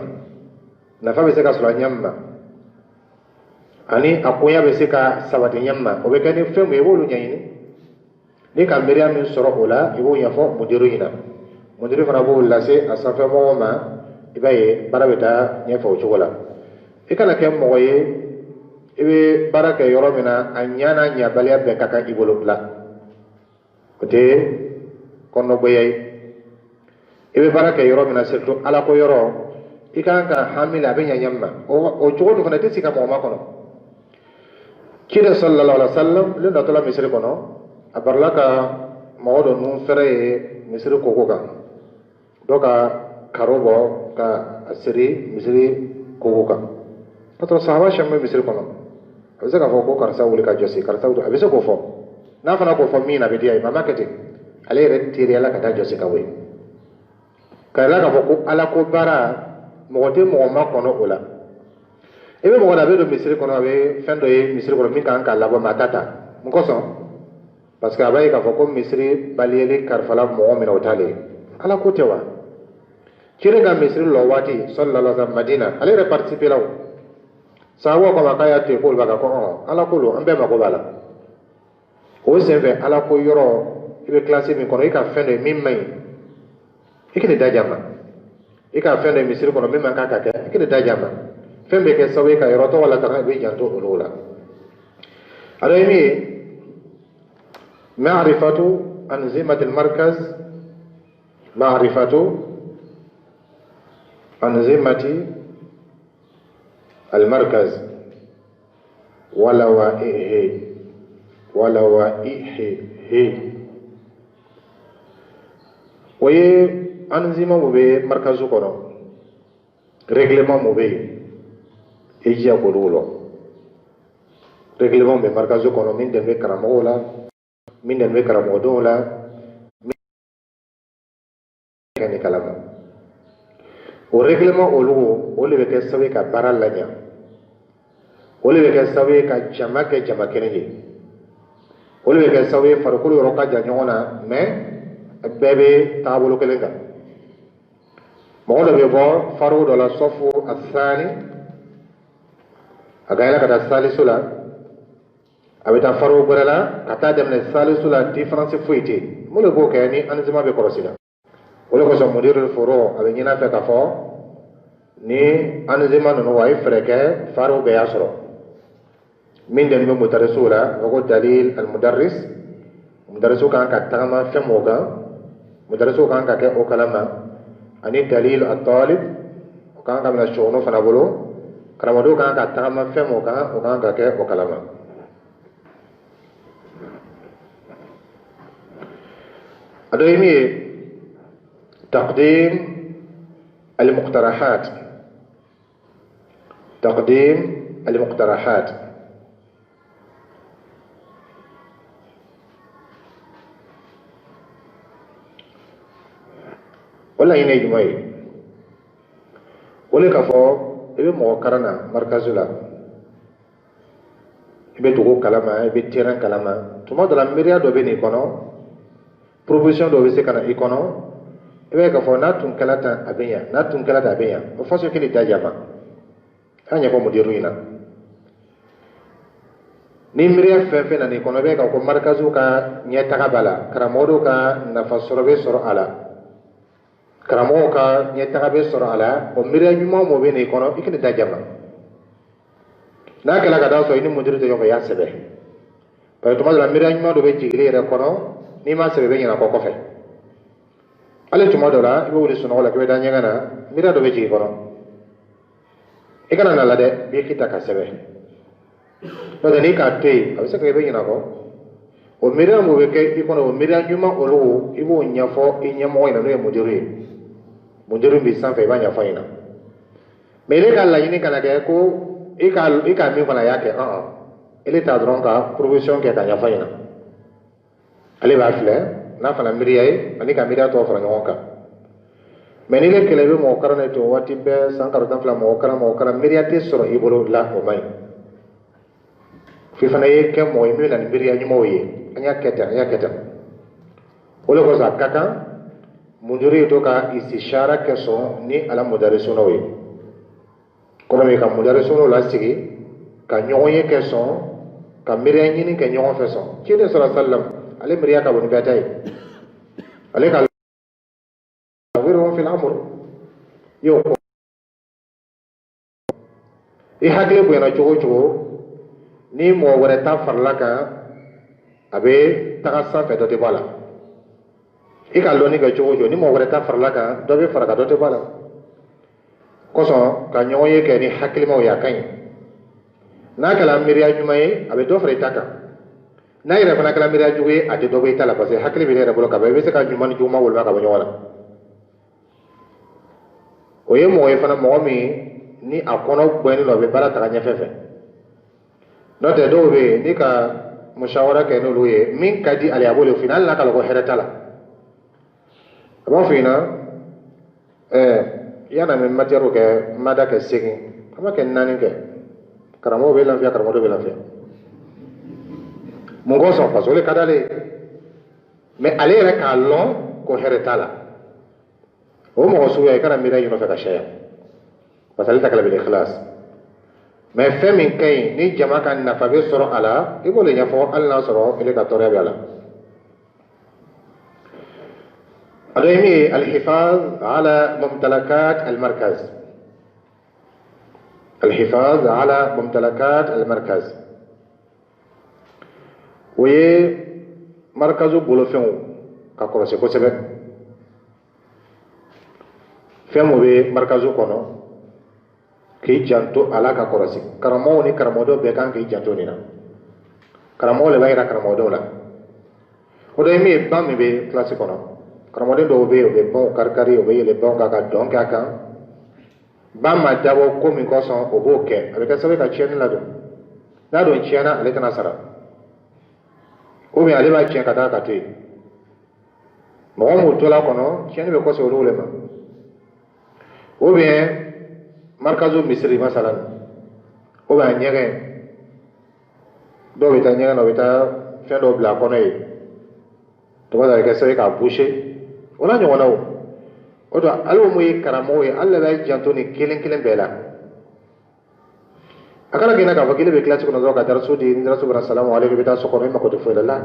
نفا بسكا سلا نيام ما ani akoya be se ka sabati nyamma o be kani femu e wolu nyayini ni ka mbere min soro ola e wo yafo mudiru ina mudiru fana bo lase asafa mo ma ibaye barabeta nyefo chogola e kana ke mo ye e be baraka yoro mina anyana nya balia be kaka ibolo bla ote kono boyay e be baraka yoro mina surtout ala ko yoro e kan ka hamila be nyamma o chogodo fana te sika mo ma kono kira sallallahu alaihi wasallam le natola misri kono abarla ka mawdo nun fere misri koko kan doka karobo ka asiri misri koko kan to sahaba shamme misri kono abisa ka foko karsa wuli ka josi karsa wudu abisa ko fo na fana ko fo mina be dia mama kete ale re tiri ala ka ta josi ka we kala ka foko ala ko bara mogote mo ma kono ola ebe mo da be do misiri kono be fendo ye misiri kono min kan ka labo matata mun ko so parce que abaye ka foko misiri baliyele karfala mo min otale ala ko tewa kire ga misiri lo wati sallallahu alaihi wasallam madina ale re participer lawo sawo ko ma kaya te ko ba ka ko ala ko lo ambe ma ko bala o seve ala ko yoro ibe classe min kono ika fendo min mai ikide dajama ika fendo misiri kono min man ka ka ikide dajama fembe ke sawe ka yoroto wala ka be janto ulula alaymi ma'rifatu anzimat almarkaz ma'rifatu anzimati almarkaz wala wa'ihi wala wa ihe oye anzima mo be markazu kono règlement mo be ejiya kolulo règlement be markazu kono min dembe karamo la min dembe karamo do la min kalama o règlement olu o le be ke sabe ka baral lanya o le be ke sabe ka jama ke jama keneye o le be ke sabe farkulu roka janyona mais bebe tabulu kelenga mo do be bo faru do la sofu asani agayla kata salisula abita faru gorala kata demne salisula difference fuiti mo le bo ke ni anzima be korosila wala ko so mudirul furu abe nyina fe ka fo ni anzima no wa ifreke faru be asro min den be mudarrisula ko dalil al mudarris mudarrisu kan ka tama femoga mudarrisu kan ka ke o kalama ani dalil al talib o kan ka na shono fana bolo karamado kan ka tama femoga o kan ka ke o kalama ado ini تقديم المقترحات ولا هنا جمعي ولا كفو إبي موكرنا مركزولا إبي تقول كلامه إبي تيران كلامه ثم دلهم ميريا دوبيني كونو proposition دوبي سكنا إيكونو ibe ka fo na tun kalata abenya o faso kini tajama anya ko mudiru ina ni miriya fefe na ni kono be ka ko markazu ka nyeta ka bala karamodo ka na fasorobe soro ala karamo ka nyeta ka be soro ala o miriya nyuma mo be ni kono ikini tajama na kala ka daso ini mudiru to yo ya sebe pa to ma la miriya nyuma do be jigire re kono ni ma sebe be nyina ko kofe ale tuma dɔ la i bɛ wuli sunɔgɔ la k'i bɛ da ɲɛgɛn na miiriya dɔ bɛ jigin kɔnɔ i kana na la dɛ i bɛ kita ka sɛbɛn n'o tɛ n'i k'a to yen a bɛ se ka i bɛ ɲinɛ kɔ o miiriya mun bɛ kɛ i kɔnɔ o miiriya ɲuman olu i b'o ɲɛfɔ i ɲɛmɔgɔ ɲɛna n'o ye mudiru ye mudiru b'i sanfɛ i b'a ɲɛfɔ ɲɛna mɛ ile ka laɲini kana kɛ ko i ka min fana y'a kɛ ile t'a dɔrɔn ka proposition kɛ ka ɲɛfɔ ɲɛna ale b'a filɛ n'a fana miiriya ye ani ka miiriya tɔ fara ɲɔgɔn kan mɛ ni ne kɛlɛ bɛ mɔgɔ karan ne to waati bɛɛ san kalo 10 mɔgɔ karan miiriya tɛ sɔrɔ i bolo la o man ɲi f'i fana ye kɛ mɔgɔ ye min bɛ na ni miiriya ɲumanw ye an y'a kɛ tan o de kosɔn a ka kan mudiru ye to ka istishara kɛ sɔn ni ala mudarisunaw ye kɔrɔ min ka mudarisunaw lasigi ka ɲɔgɔn ye kɛ sɔn ka miiriya ɲini kɛ ɲɔgɔn fɛ sɔn ciden sɔrɔ sallam ale miiriya ka bon ni bɛɛ ta ye ale ka wiru fil amr yo i hakili bonyana cogo cogo ni mɔgɔ wɛrɛ ta farala kan a bɛ taga sanfɛ dɔ tɛ bɔ a la i ka lɔnni kɛ cogo cogo ni mɔgɔ wɛrɛ ta farala kan dɔ bɛ fara ka dɔ tɛ bɔ a la kosɔn ka ɲɔgɔn ye kɛ ni hakilimaw ye a ka ɲi n'a kɛra miiriya ɲuman ye a bɛ dɔ fara i ta kan n'a yɛrɛ fana kɛra miiriya jugu ye a tɛ dɔ bɔ i ta la parce que hakili bɛ ne yɛrɛ bolo ka ban i bɛ se ka ɲuman ni juguman woloma ka bɔ ɲɔgɔn na o ye mɔgɔ ye fana mɔgɔ min ni a kɔnɔ bɔnnen don a bɛ baara taga ɲɛfɛ fɛ n'o tɛ dɔw bɛ yen ni ka musawara kɛ n'olu ye min ka di ale a b'olu f'i ɲɛna hali n'a kɛra ko hɛrɛ t'a la a b'a f'i ɲɛna yanni an bɛ matière kɛ n ma da kɛ 8 an b'a kɛ 4 kɛ karamɔgɔ bɛ lafiya karamɔgɔ bɛ lafiya mun kosɔn parce que o de ka d'ale ye mais ale yɛrɛ k'a lɔn ko hɛrɛ t'a la o mɔgɔ suguya i kana miiriya ɲini o fɛ ka caya parce que ale ta kɛlɛ bɛ ikhlas mais fɛn min ka ɲi ni jama ka nafa bɛ sɔrɔ a la i b'o de ɲɛfɔ hali n'a sɔrɔ ele ka tɔɔrɔya bɛ a la a dɔ ye min ye alhifaz ala mumtalakat almarkaz alhifaz ala mumtalakat almarkaz o ye markazu bolofɛnw ka kɔlɔsi kosɛbɛ fɛn mun bɛ markazu kɔnɔ k'i janto a la ka kɔlɔsi karamɔgɔw ni karamɔgɔ bɛɛ kan k'i janto nin na karamɔgɔ le b'a yira karamɔgɔdenw la o dɔ ye min ye ban min bɛ kilasi kɔnɔ karamɔgɔden dɔw bɛ yen o bɛ banw kari-kari o bɛ yɛlɛ banw kan ka dɔn k'a kan ba ma dabɔ ko min kosɔn o b'o kɛ a bɛ kɛ sababu ye ka tiɲɛni ladon n'a dun tiɲɛna ale tɛna sara ou bien ale b'a tiɲɛ ka taa ka to yen mɔgɔ m'o to la kɔnɔ tiɲɛni bɛ kɔsɔn olu le ma ou bien marikazu misiri masalan ou bien ɲɛgɛn dɔw bɛ taa ɲɛgɛn na u bɛ taa fɛn dɔw bila a kɔnɔ yen tuma dɔ a bɛ kɛ sababu ye k'a boucher o n'a ɲɔgɔnnaw o don ale mun ye karamɔgɔ ye ale bɛ janto nin kelen kelen bɛɛ la a kana gɛnna k'a fɔ k'ale bɛ kilasi kɔnɔ dɔrɔn ka daraso di ni daraso bɛna salamu aleykum i bɛ taa so kɔnɔ i mako tɛ foyi la la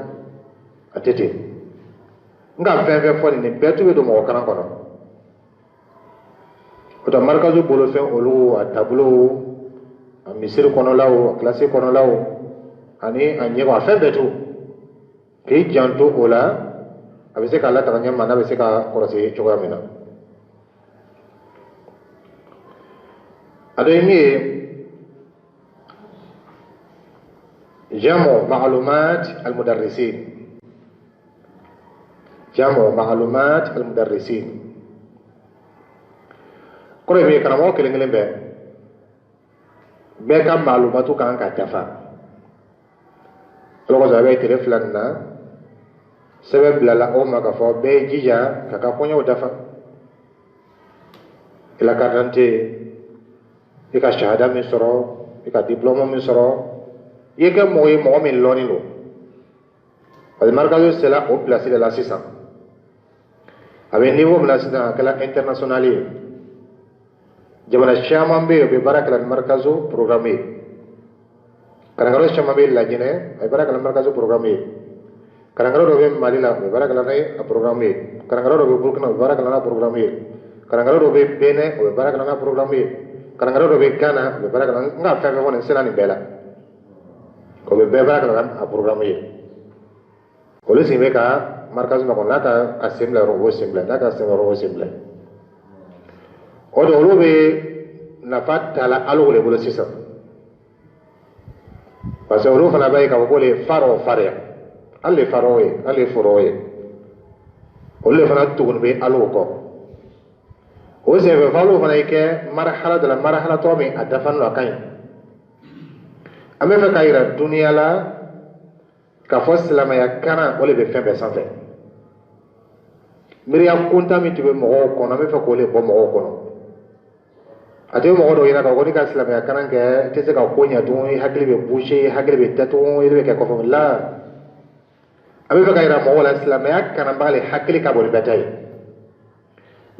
a tɛ ten n ka fɛn fɛn fɔ nin bɛɛ tun bɛ don mɔgɔ kalan kɔnɔ o don marikazu bolofɛn olu a taabolo a misiri kɔnɔlaw a kilasi kɔnɔlaw ani a ɲɛgɔn a fɛn bɛɛ to k'i janto o la a bɛ se k'a lataga ɲɛ ma n'a bɛ se ka kɔlɔsi cogoya min na a dɔ ye min ye جمع معلومات المدرسين جمع معلومات المدرسين kore be karamɔgɔ kelen kelen bɛɛ ka maalumatu kan ka dafa alo ko zabe tele filan na sɛbɛn bilala o ma ka fɔ bɛɛ ye jija ka ka kɔɲɔw dafa i la carte d'identité i ka shahada min sɔrɔ i ka diplôme min sɔrɔ i ye kɛ mɔgɔ ye mɔgɔ min lɔnnen don parce que marikazu sera o place de la sisan a bɛ niveau min na sisan a kɛra international ye jamana caman bɛ yen o bɛ baara kɛ ni marikazu programme ye karankaro caman bɛ Laginɛ a bɛ baara kɛ ni marikazu programme ye karankaro dɔ bɛ Mali la o bɛ baara kɛ n'a programme ye karankaro dɔ bɛ Burkina o bɛ baara kɛ n'a programme ye karankaro dɔ bɛ Benin o bɛ baara kɛ n'a programme ye karankaro dɔ bɛ Ghana o bɛ baara kɛ n ka fɛn fɛn fɔ nin sera nin bɛɛ la o bɛ bɛɛ baara kɛ a programme ye olu sen bɛ ka marikazu na kɔnɔ n'a ka a sen bila yɔrɔ o b'o sen bila n'a ka sen yɔrɔ o b'o sen bila o de olu bɛ nafa ta la hali olu bolo sisan parce que olu fana b'a ye k'a fɔ k'olu ye faraw fariya hali le faraw ye hali le forow ye olu de fana tuguni bɛ hali o kɔ o senfɛ fɔ olu fana ye kɛ marahala de la marahala tɔgɔ min a dafalen don a ka ɲi an bɛ fɛ k'a yira duniya la k'a fɔ silamɛya kalan o de bɛ fɛn bɛɛ sanfɛ miiriya kuntan min tun bɛ mɔgɔw kɔnɔ an bɛ fɛ k'o de bɔ mɔgɔw kɔnɔ a tɛ mɔgɔ dɔw yira k'a fɔ ko n'i ka silamɛya kalan kɛ i tɛ se ka ko ɲɛ tugun i hakili bɛ boucher i hakili bɛ datugu i bɛ kɛ kɔfɛ la an bɛ fɛ k'a yira mɔgɔw la silamɛya kalanbaga de hakili ka bon ni bɛɛ ta ye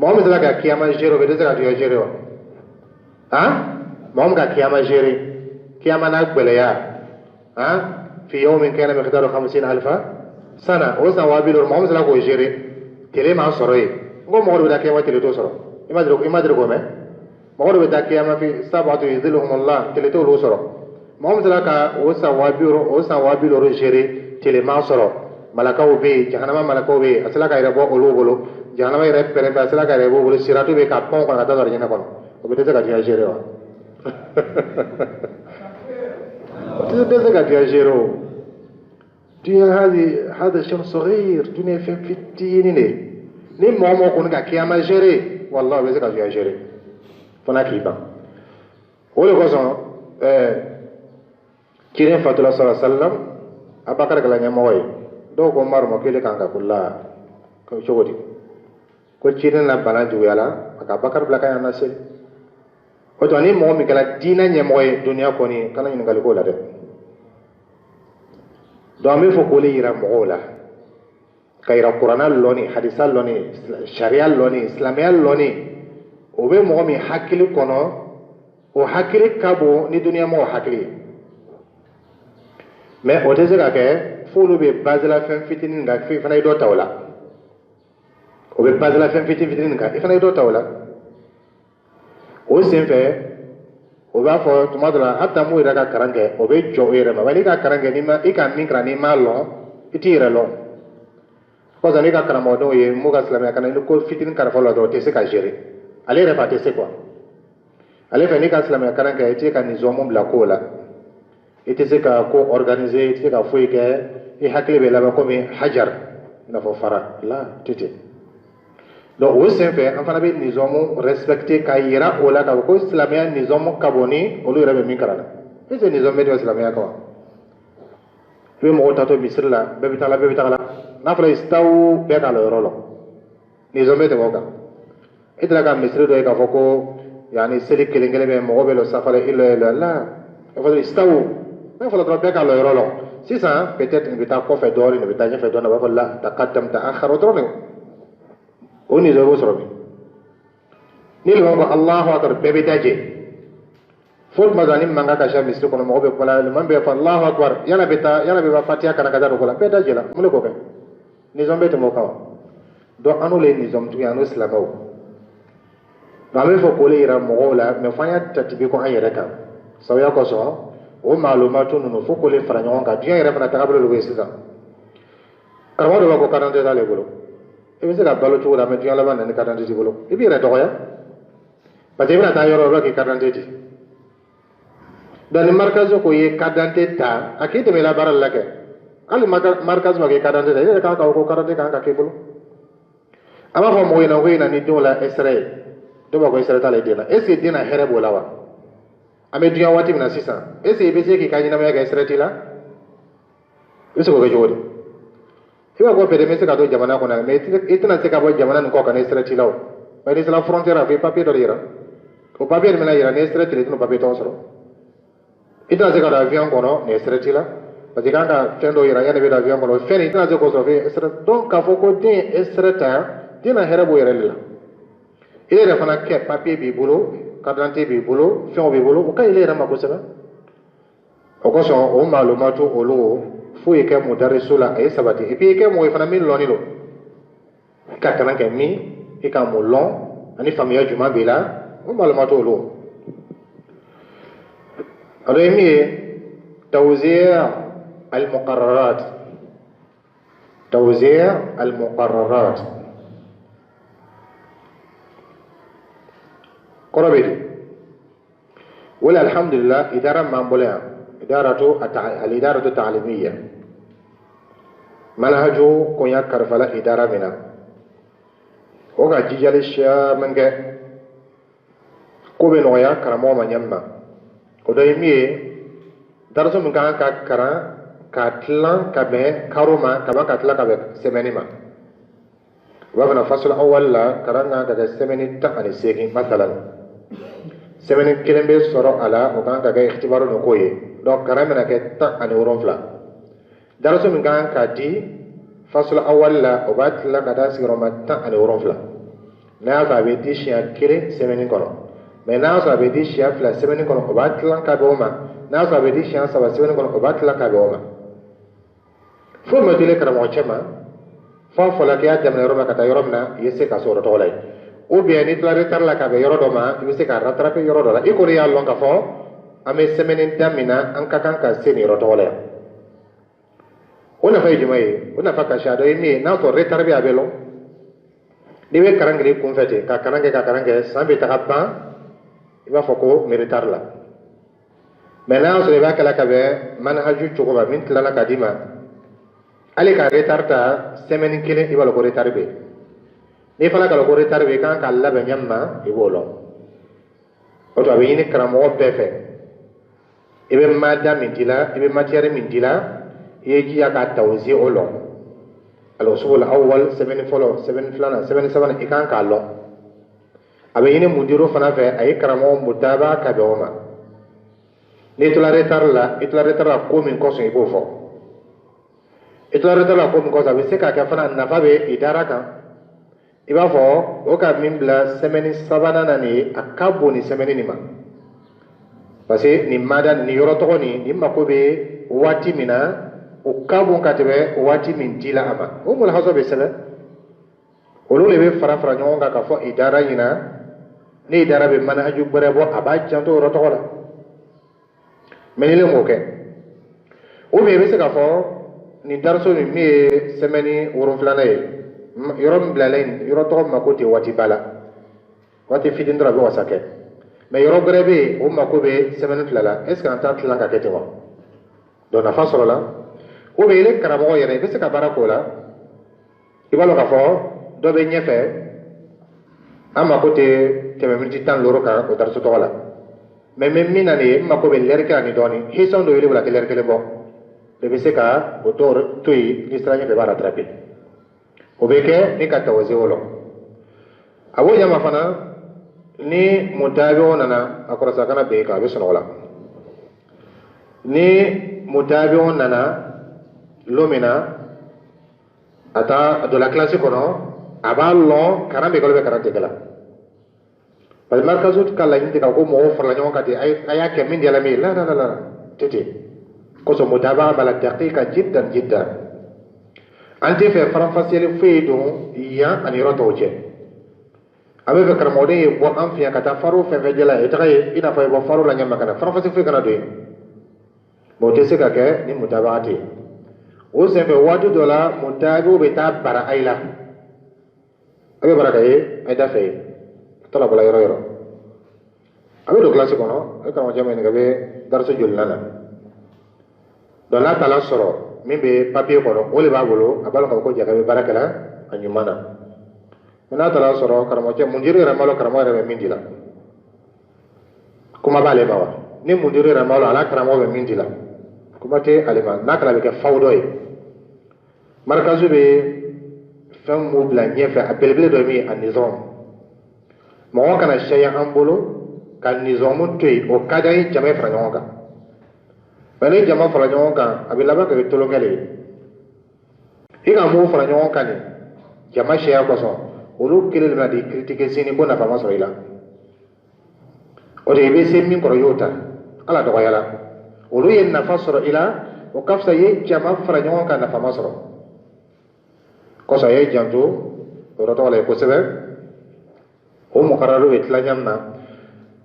mɔgɔ min sera ka kiyama gérer o bɛ dɛsɛ ka dɔ gérer wa han mɔgɔ min ka kiyama gérer kiyama n'a gbɛlɛya han fi yawmin kana miqdaru 50,000 sana o san 200 mɔgɔ min sera k'o gérer télé m'a sɔrɔ yen n ko mɔgɔ dɔ bɛ taa kiyama télé t'o sɔrɔ i ma deli k'o mɛn mɔgɔ dɔ bɛ taa kiyama fi sab'atu yudhilluhumullah télé t'olu sɔrɔ mɔgɔ min sera ka o san 200 gérer télé m'a sɔrɔ malakaw bɛ yen jahanama malakaw bɛ yen a sera ka yɛrɛ bɔ olu bolo jahanama yɛrɛ pɛrɛn a sera ka yɛrɛ bɔ olu siratu bɛ ka pɔn kɔnɔ ka taa arijinɛ kɔnɔ o bɛ dɛsɛ ka diɲɛ gérer wa دزك تجيرو دنيا هذا شيء صغير دنيا في التينين ني ماما كونك كيما جيري والله بزك تجيري فنا كيبا ولا كوسون كيرين فاتولا صلى الله عليه وسلم ابكر كلا نيموي دو ko mar mo kele kanga kula ko chogodi ko cirin na bana juyala aka bakar blaka yana se o to ni mo mi kala dina nyemoy dunya ko ni kana ni ngal ko la de do mi fo ko le yira mo la kayra qur'ana loni hadisa loni sharia loni islamia loni o be mo mi hakili kono o hakili kabo ni dunya mo hakili mais o te se ka ke fulu be bazala fen fitinin ga fi fana do tawla o be bazala fen fitinin ga ifana do tawla o senfɛ o b'a fɔ tuma dɔ la hata mu yɛrɛ ka kalan kɛ o bɛ jɔ o yɛrɛ ma wali i ka kalan kɛ i ka min kalan n'i m'a lɔn i t'i yɛrɛ lɔn kɔsa n'i ka karamɔgɔdenw ye mun ka silamɛya kalan ni ko fitinin kalifa la dɔrɔn o tɛ se ka gérer ale yɛrɛ fa tɛ se quoi ale fɛ n'i ka silamɛya kalan kɛ i tɛ ka nizɔmu bila ko la ite se ka ko organiser ite se ka foyi kɛ i hakili bɛ laban komi hajar i n'a fɔ fara la tete donc o sen fɛ an fana bɛ nizamu respecter ka yira o la k'a fɔ ko silamɛya nizamu ka bon ni olu yɛrɛ bɛ min kalan na est ce que nizamu bɛ tɛmɛ silamɛya kan wa i bɛ mɔgɔw tatɔ misiri la bɛɛ bɛ taa la bɛɛ bɛ taa la n'a fɔra istawu bɛɛ k'a la yɔrɔ la nizamu bɛ tɛmɛ o kan e tɛna ka misiri dɔ ye k'a fɔ ko yani seli kelen kelen bɛ mɔgɔ bɛ lɔ safara i lɔ la a fɔ istawu n'a fɔra dɔrɔn bɛɛ k'a la yɔrɔ la sisan peut-être nin bɛ taa kɔfɛ dɔɔnin nin bɛ taa ɲɛfɛ dɔɔnin a b'a fɔ la taqaddam ta'akhkhar dɔrɔn de o nizamu bɛ sɔrɔ min ni limam ko Allahu akbar bɛɛ bɛ daje fo tuma dɔ ni mankan ka siya misiri kɔnɔ mɔgɔ bɛ kuma limam bɛ fɔ Allahu akbar yana bɛ ba fatiha kana ka taa dɔ ko la bɛɛ daje la mun de ko kɛ nizamu bɛ tɛmɛ o kan wa donc an n'olu ye nizamu tigi an n'o silamɛw an bɛ fɔ k'o le yira mɔgɔw la mais fo an y'a tatibi ko an yɛrɛ kan sabuya kosɔn o maalumatu ninnu fo k'o le fara ɲɔgɔn kan diɲɛ yɛrɛ fana taga bolo de bɛ sisan karamɔgɔ dɔ b'a ko carte d'identité t'ale bolo i bɛ se ka balo cogo la mais diɲɛ laban na ni carte d'identité t'i bolo i b'i yɛrɛ dɔgɔya parce que i bɛna taa yɔrɔ dɔ k'i carte d'identité di donc ni marikazi ko i ye carte d'identité ta a k'i dɛmɛ i la baara la kɛ hali marikazi ma k'i carte d'identité ta i yɛrɛ kan ka fɔ ko carte d'identité kan ka k'i bolo an b'a fɔ mɔgɔw ɲɛna ko in na ni denw la extrait ye dɔw b'a ko extrait t'ale den na est ce que den na hɛrɛ b'o la wa an bɛ diɲɛ waati min na sisan est ce que i bɛ se k'i ka ɲɛnamaya kɛ extrait t'i la i bɛ se k'o kɛ cogo di i b'a fɔ peut-être n bɛ se ka to jamana kɔnɔ mais i tɛna se ka bɔ jamana nin kɔ ka na extrait t'i la o mais n'i sera frontière a fɔ i papier dɔ de yira o papier de bɛna yira ni extrait t'i la i tɛna papier tɔgɔ sɔrɔ i tɛna se ka don avion kɔnɔ ni extrait t'i la parce que kan ka fɛn dɔ yira yanni i bɛ don avion kɔnɔ o fɛn nin i tɛna se k'o sɔrɔ fo extrait donc k'a fɔ ko den ye extrait ta den na hɛrɛ b'o yɛrɛ de la i yɛrɛ fana kɛ papier b'i bolo carte d'identité b'i bolo fɛnw b'i bolo o ka ɲi i yɛrɛ ma kosɛbɛ o kosɔn o maalumatu olu fo i kɛ mudarisu la a ye sabati et puis i kɛ mɔgɔ ye fana min lɔnni don i ka kalan kɛ min i ka mun lɔn ani faamuya juman b'i la o maalumatu olu a dɔ ye min ye tawziya al-muqarrarat kɔrɔ bɛ di wala alhamdulillah idara m'an bolo yan al-idaratu ta'limiyya manhaju ko ya karfala idara mina o ka jijali caman kɛ ko bɛ nɔgɔya karamɔgɔ ma ɲɛ min ma o dɔ ye min ye daraso min kan ka karan ka tilan ka bɛn karo ma ka ban ka tilan ka bɛn sɛmɛni ma u b'a fɔ fasul awwal la karan kan ka kɛ sɛmɛni 18 masalan sɛmɛni kelen bɛ sɔrɔ a la o kan ka kɛ ikhtibaru ni ko ye donc karan bɛna kɛ 17 daraso min kan ka di fasul awwal la o b'a tilan ka taa sigiyɔrɔma 17 n'a y'a sɔrɔ a bɛ di siɲɛ 1 sɛmɛni kɔnɔ mais n'a y'a sɔrɔ a bɛ di siɲɛ 2 sɛmɛni kɔnɔ o b'a tilan ka bɛn o ma n'a y'a sɔrɔ a bɛ di siɲɛ 3 sɛmɛni kɔnɔ o b'a tilan ka bɛn o ma fo ma deli karamɔgɔ cɛ ma fo a fɔla k'i y'a daminɛ yɔrɔ min ka taa yɔrɔ min na i ye se ka se o tɔgɔ la ye ou bien ni tila retard la ka bɛn yɔrɔ dɔ ma i bɛ se ka rattraper yɔrɔ dɔ la i kɔni y'a lɔn k'a fɔ an bɛ sɛmɛni daminɛ an ka kan ka se nin yɔrɔ tɔgɔ la yan o nafa ye jumɛn ye o nafa ka ca dɔ ye min ye n'a sɔrɔ retard bɛ a bɛ lɔn n'i bɛ kalan kɛ i kunfɛ ten ka kalan kɛ san bɛ taga ban i b'a fɔ ko n bɛ retard la mais n'a y'a sɔrɔ i b'a kɛla ka bɛn manhaju cogo ma min tilala ka d'i ma hali ka retard ta semaine kelen i b'a dɔn ko retard bɛ yen n'i fana k'a dɔn ko retard bɛ yen i kan ka labɛn ɲɛ min ma i b'o dɔn o to a bɛ ɲini karamɔgɔ bɛɛ fɛ i bɛ maada min di la i bɛ matière min di la i ye jija ka tawzi o lɔn al-usul al-awwal semaine fɔlɔ semaine filanan semaine sabanan i kan k'a lɔn a bɛ ɲini mudiro fana fɛ a ye karamɔgɔ mutaba ka bɛn o ma n'i tola retard la ko min kɔsɔn i b'o fɔ i tola retard la ko min kɔsɔn a bɛ se ka kɛ fana nafa bɛ idara kan i b'a fɔ o ka min bila semaine sabanan na nin ye a ka bon ni semaine nin ma parce que nin mada nin yɔrɔ tɔgɔ nin mako bɛ waati min na o ka bon ka tɛmɛ waati min dila a ma o mulahazɔ bɛ sɛbɛn olu de bɛ fara fara ɲɔgɔn kan ka fɔ idara ɲina ni idara bɛ manhaju gbɛrɛ bɔ a b'a janto yɔrɔ tɔgɔ la mais ni le m'o kɛ ou bien i bɛ se k'a fɔ nin daraso min ye semaine 7 ye yɔrɔ min bilalen yɔrɔ tɔgɔ mako tɛ waati ba la waati fitinin dɔrɔn a bɛ wasa kɛ mais yɔrɔ wɛrɛ bɛ yen o mako bɛ semaine 2 la est ce que an t'a tilan ka kɛ ten wa do nafa sɔrɔ la o bɛ yɛlɛ karamɔgɔ yɛrɛ i bɛ se ka baara k'o la i b'a dɔn k'a fɔ dɔ bɛ ɲɛfɛ an mako tɛ tɛmɛ miniti 16 kan o daraso tɔgɔ la mais min na nin ye n mako bɛ lɛri kelen ni dɔɔni hisɔn dɔ wele wala tɛ lɛri kelen bɔ de bɛ se ka o dɔw to yen ni sira ɲɛfɛ b'a rattraper o bɛ kɛ ni ka tawasi wolo a b'o ɲama fana ni mutabi'o nana a kɔrɔsa kana bɛn kan a bɛ sunɔgɔ la ni mutabi'o nana lomina a taa dɔ la classe kɔnɔ a b'a lɔn karan bɛ kalo bɛ karan tigɛ la parce que markazu ka laɲini tɛ ka ko mɔgɔw farala ɲɔgɔn kan ten a y'a kɛ min diyala min ye la tɛ ten kosɔn mutabi'a b'a la daqiqa jiddan jiddan an tɛ fɛ faranfasiyɛli foyi don yan ani yɔrɔ tɔw cɛ a bɛ fɛ karamɔgɔden ye bɔ an fɛ yan ka taa faro fɛn fɛn jɛla i taga ye i n'a fɔ i bɔ faro la ɲɛma kana faranfasi foyi kana don yen mais o tɛ se ka kɛ ni mutabi'a tɛ yen o senfɛ waati dɔ la mutabi'u bɛ taa bara ayi la a bɛ bara ka ye a ye da fɛ ye a t'a la bɔla yɔrɔ yɔrɔ a bɛ don kilasi kɔnɔ a ye karamɔgɔcɛ ma ɲininka a bɛ daraso joli la donc n'a taala sɔrɔ min bɛ papier kɔnɔ o de b'a bolo a b'a dɔn k'a fɔ ko jaka bɛ baara kɛ la a ɲuman na mais n'a taala sɔrɔ karamɔgɔcɛ mundiri yɛrɛ ma dɔn karamɔgɔ yɛrɛ bɛ min di la kuma b'ale ma wa ni mundiri yɛrɛ ma dɔn ala karamɔgɔ bɛ min di la kuma tɛ ale ma n'a kɛra a bɛ kɛ faw dɔ ye marakazu bɛ fɛn mun bila ɲɛfɛ a belebele dɔ ye min ye a nizɔm mɔgɔ kana sariya an bolo ka nizɔmu to yen o ka d'an ye jama fara ɲɔgɔn kan mais ni jama fara ɲɔgɔn kan a bɛ laban ka kɛ tulonkɛ de ye i ka mun fara ɲɔgɔn kan nin jama sariya kosɔn olu kelen de bɛna di critiquer sini ko nafa ma sɔrɔ i la o de i bɛ se min kɔrɔ i y'o ta ala dɔgɔya la olu ye nafa sɔrɔ i la o ka fisa i ye jama fara ɲɔgɔn kan nafa ma sɔrɔ kosɔn a ye janto o yɔrɔ tɔgɔ la ye kosɛbɛ o mɔkararu bɛ tila ɲami na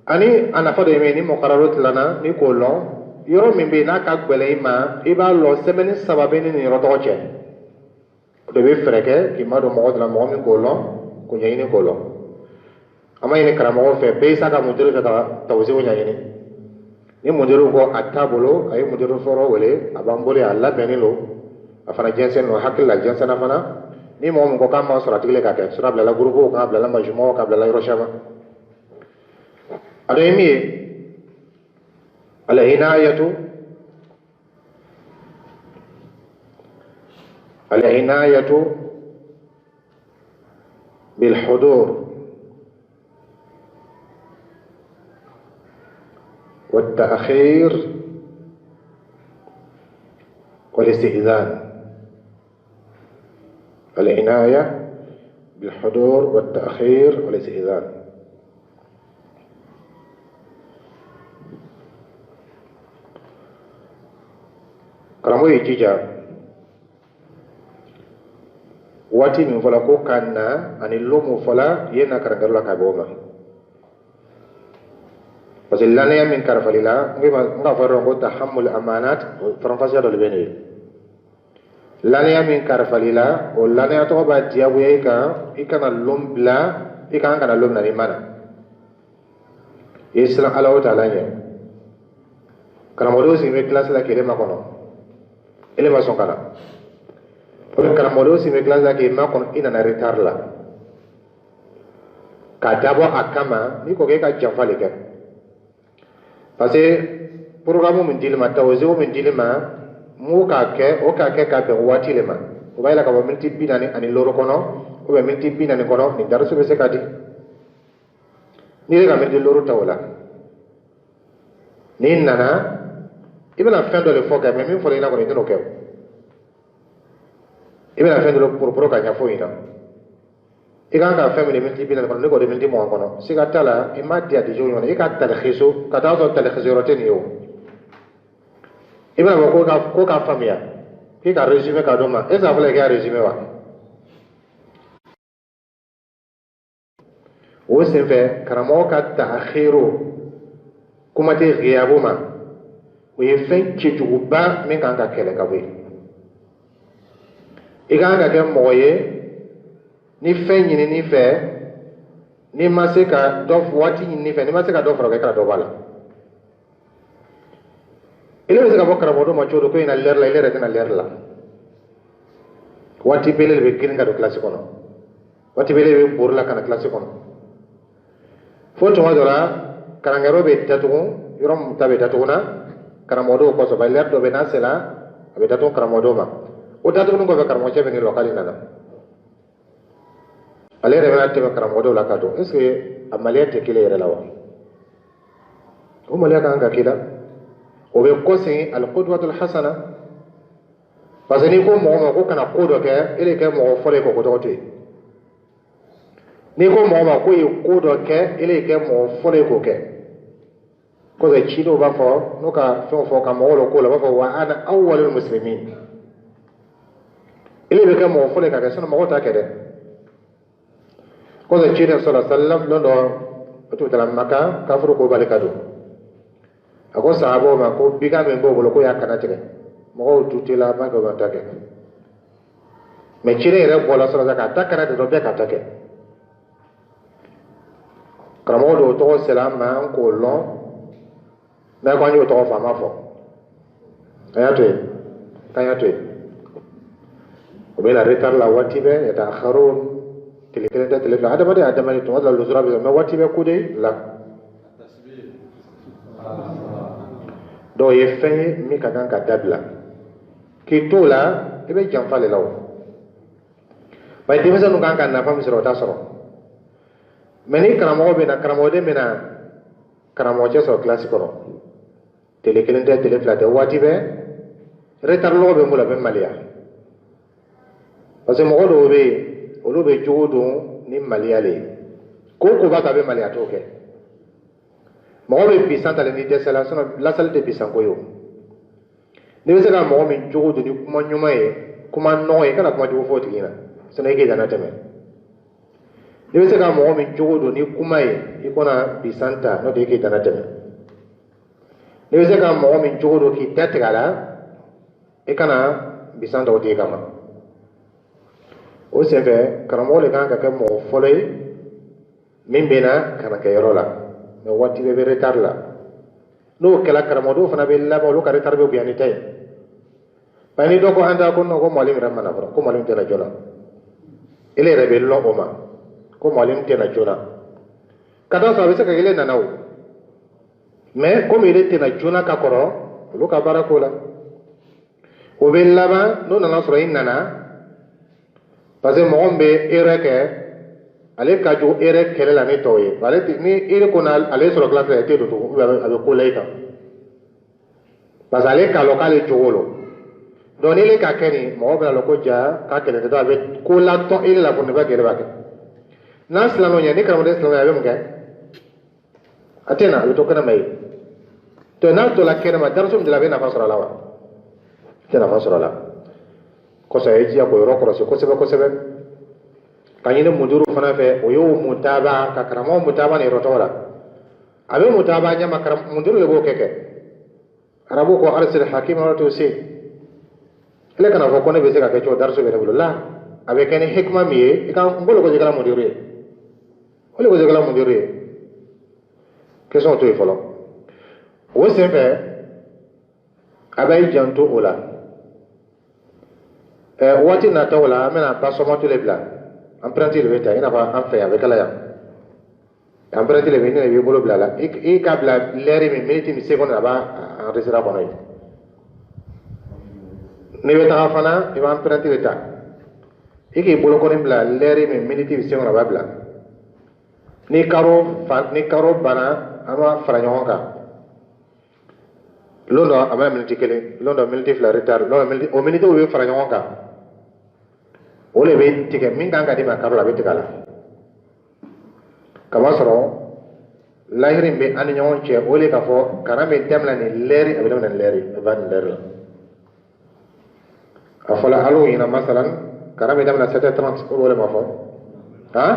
ani a nafa dɔ ye min ni mɔkararu tilana ni k'o lɔn yɔrɔ min bɛ yen n'a ka gɛlɛn i ma i b'a lɔn semaine 3 bɛ ni nin yɔrɔ tɔgɔ cɛ o de bɛ fɛɛrɛ kɛ k'i ma don mɔgɔ dɔ la mɔgɔ min k'o lɔn k'o ɲɛɲini k'o lɔn an ma ɲini karamɔgɔ fɛ bɛɛ sa ka mundiri fɛ ka tawusiw ɲɛɲini ni mundiriw ko a t'a bolo a ye mundiri fɔlɔ wele a b'an bolo a labɛnnen don a fana jɛnsɛn don hakili la jɛnsɛnna fana ni mɔgɔ min ko k'a ma sɔrɔ a tigi le ka kɛ sura bilala gurupuw k'a bilala majumaw k'a bilala yɔrɔ caman a dɔ ye min ye العناية بالحضور والتأخير والاستئذان العناية بالحضور والتأخير والاستئذان karamɔgɔ ye jija waati min fɔla ko ka na ani lomu fɔla ye na karangaru la ka bɔ o ma parce que lanaya min karifali la n ka fɔ dɔrɔn ko tahammul amanat faranfasiya dɔ de bɛ nin ye lanaya min karifali la o lanaya tɔgɔ b'a diyagoya i kan i kana lom bila i kan kana lom na ni mana i siran ala o taala ɲɛ karamɔgɔdenw sigilen bɛ kilasi la kelen ma kɔnɔ ele ma sɔn ka na o karamɔgɔdenw sigilen bɛ kilasi la kelen ma kɔnɔ i nana retard la k'a dabɔ a kama n'i ko k'e ka janfa de kɛ parce que programme min dili ma tawasiw min dili ma m'o k'a kɛ o k'a kɛ ka bɛn waati le ma o b'a yira k'a fɔ miniti 46 kɔnɔ ou bien miniti 40 kɔnɔ nin daraso bɛ se ka di n'i ye ka miniti 6 ta o la n'i nana i bɛna fɛn dɔ de fɔ kɛ mais min fɔra i la kɔni i tɛn'o kɛ i bɛna fɛn dɔ de poroporo ka ɲɛfɔ i ɲɛna i kan ka fɛn min de miniti 40 kɔnɔ ne k'o de miniti 20 kɔnɔ siga t'a la i ma di a di jogo ɲɔgɔn na i ka talixiso ka taa sɔrɔ talixiso yɔrɔ tɛ nin ye o i bɛna fɔ ko k'a faamuya k'i ka résumé ka d'o ma est ce que a fɔra i k'a résumé wa o senfɛ karamɔgɔ ka ta'khiro kuma tɛ ghiyabo ma o ye fɛn cɛjuguba min kan ka kɛlɛ ka bɔ yen i kan ka kɛ mɔgɔ ye ni fɛn ɲinini fɛ ni ma se ka dɔ waati ɲinini fɛ ni ma se ka dɔ fara o kan i kana dɔ b'a la ile bisa ka karamɔgɔ ma cogo ko ina lɛr la ile yɛrɛ tɛna lɛr la waati bɛɛ de bɛ girin ka don kilasi kɔnɔ waati bɛɛ de bɛ bori la ka na kilasi kɔnɔ fo tuma dɔ la karankɛyɔrɔ bɛ datugu yɔrɔ min ta bɛ datugu na karamɔgɔ dɔw kɔsɔn ba lɛr dɔ bɛ n'a sera a bɛ datugu karamɔgɔ dɔw ma o datuguni kɔfɛ karamɔgɔcɛ bɛ ni lɔkali nana ale yɛrɛ bɛna tɛmɛ karamɔgɔ dɔw la ka don est ce que a maliya tɛ kelen yɛrɛ la wa o maliya kan ka k'i la o bɛ kɔsegin alqudwatul hasana parce que n'i ko mɔgɔ ma ko kana ko dɔ kɛ e de kɛ mɔgɔ fɔlɔ ye k'o ko tɔgɔ to yen n'i ko mɔgɔ ma ko ye ko dɔ kɛ e de kɛ mɔgɔ fɔlɔ ye k'o kɛ kɔsɛ ci dɔw b'a fɔ n'u ka fɛnw fɔ ka mɔgɔw la ko la u b'a fɔ wa ana awwalul muslimin ele bɛ kɛ mɔgɔ fɔlɔ ye ka kɛ sinon mɔgɔw t'a kɛ dɛ kɔsɛ ci de sɔrɔ sallam don dɔ o tun taara maka kafuru ko bali ka don a ko sahabaw ma ko biga min b'o bolo ko y'a kana tigɛ mɔgɔw tu tela ma kɛ o ma ta kɛ mais ci yɛrɛ bɔra sɔrɔ k'a ta kana de dɔ bɛɛ ka ta kɛ karamɔgɔ dɔw tɔgɔ sera an ma an k'o lɔn n'a ko an y'o tɔgɔ fɔ an m'a fɔ an y'a to yen k'an y'a to yen o bɛ na retard la waati bɛɛ yataakharun tile kelen tɛ tile fila adamaden adamaden tuma dɔ la lujura bɛ sɔrɔ mais waati bɛɛ ko de la dɔw ye fɛn ye min ka kan ka dabila k'i to la i bɛ janfa de la o bari denmisɛnninw kan ka nafa min sɔrɔ o t'a sɔrɔ mais ni karamɔgɔ bɛ na karamɔgɔden bɛ na karamɔgɔcɛ sɔrɔ kilasi kɔnɔ tile kelen tɛ tile fila tɛ waati bɛɛ retard lɔgɔ bɛ n bolo a bɛ maloya parce que mɔgɔ dɔw bɛ yen olu bɛ jogo don ni maloya le ye ko o ko b'a kan a bɛ maloya t'o kɛ mɔgɔ bɛ bisan tali ni dɛsɛ la sinon lasali tɛ bisan ko ye o n'i bɛ se ka mɔgɔ min jogo don ni kuma ɲuman ye kuma nɔgɔ ye kana kuma jugu fɔ o tigi ɲɛna sinon i k'i dana tɛmɛ n'i bɛ se ka mɔgɔ min jogo don ni kuma ye i kɔna bisan ta n'o tɛ i k'i dana tɛmɛ n'i bɛ se ka mɔgɔ min jogo don k'i tɛ tigɛ a la i kana bisan ta o tigi kama o senfɛ karamɔgɔ de kan ka kɛ mɔgɔ fɔlɔ ye min bɛ na kana kɛ yɔrɔ la mais waati bɛɛ bɛ retard la n'o kɛla karamɔgɔ dɔw fana bɛ laban olu ka retard bɛ bonya ni ta ye bari ni dɔ ko an ta ko non ko mɔgɔlen yɛrɛ ma na fɔlɔ ko mɔgɔlen tɛ na joona ele yɛrɛ bɛ lɔn o ma ko mɔgɔlen tɛ na joona ka d'a sɔrɔ a bɛ se ka ele nana o mais komi ele tɛ na joona ka kɔrɔ olu ka baara k'o la o bɛ laban n'o nana sɔrɔ i nana parce que mɔgɔ min bɛ erreur kɛ ale ka jugu erreur kɛlɛ la ni tɔw ye ni ere ko na ale sɔrɔ classe la i tɛ don tugun a bɛ ko la i kan parce que ale k'a lɔn k'ale jogo lo donc ni ele ka kɛ nin mɔgɔ bɛna lɔn ko ja k'a kɛlɛ tɛ dɔn a bɛ ko la tɔn ele la ko nin bɛ kɛ de b'a kɛ n'a silamɛ ɲɛ ni karamɔgɔ silamɛ a bɛ mun kɛ a tɛ na a bɛ to kɛnɛma ye to n'a tola kɛnɛma daraso min de la a bɛ nafa sɔrɔ a la wa tɛ nafa sɔrɔ a la kɔsɔ a ye diya k'o yɔrɔ kɔlɔsi kosɛbɛ kosɛbɛ ka ɲini muduru fana fɛ o y'o mutaba ka karamɔgɔ mutaba ni yɔrɔ tɔgɔ la a bɛ mutaba ɲɛma muduru de b'o kɛ arabu ko arsil hakim wala to se ele kana fɔ ko ne bɛ se ka kɛ cogo daraso bɛ ne bolo la a bɛ kɛ ni hikma min ye i ka n bolo ko jɛgɛla muduru ye o de ko jɛgɛla muduru ye question to ye fɔlɔ o senfɛ a bɛ janto o la waati nataw la an bɛna basɔmɔto le bila emprunté de bɛ ta i n'a fɔ an fɛ yan a bɛ kala yan emprunté le bɛ ne de b'i bolo bila la i k'a bila lɛri min miniti ni seconde a b'a enregistré a kɔnɔ yen n'i bɛ taga fana i b'a emprunté de ta i k'i bolokɔni bila lɛri min miniti ni seconde a b'a bila ni karo banna an b'a fara ɲɔgɔn kan lon dɔ a bɛna miniti kelen lon dɔ miniti fila retard o minitiw bɛ fara ɲɔgɔn kan o le bɛ tigɛ min kan ka di ma karo la a bɛ tigɛ a la kaba sɔrɔ lahiri bɛ an ni ɲɔgɔn cɛ o le k'a fɔ kalan bɛ daminɛ nin lɛri a bɛ daminɛ nin lɛri a bɛ nin lɛri la a fɔla hali o ɲɛna masalan kalan bɛ daminɛ 7h30 o le ma fɔ han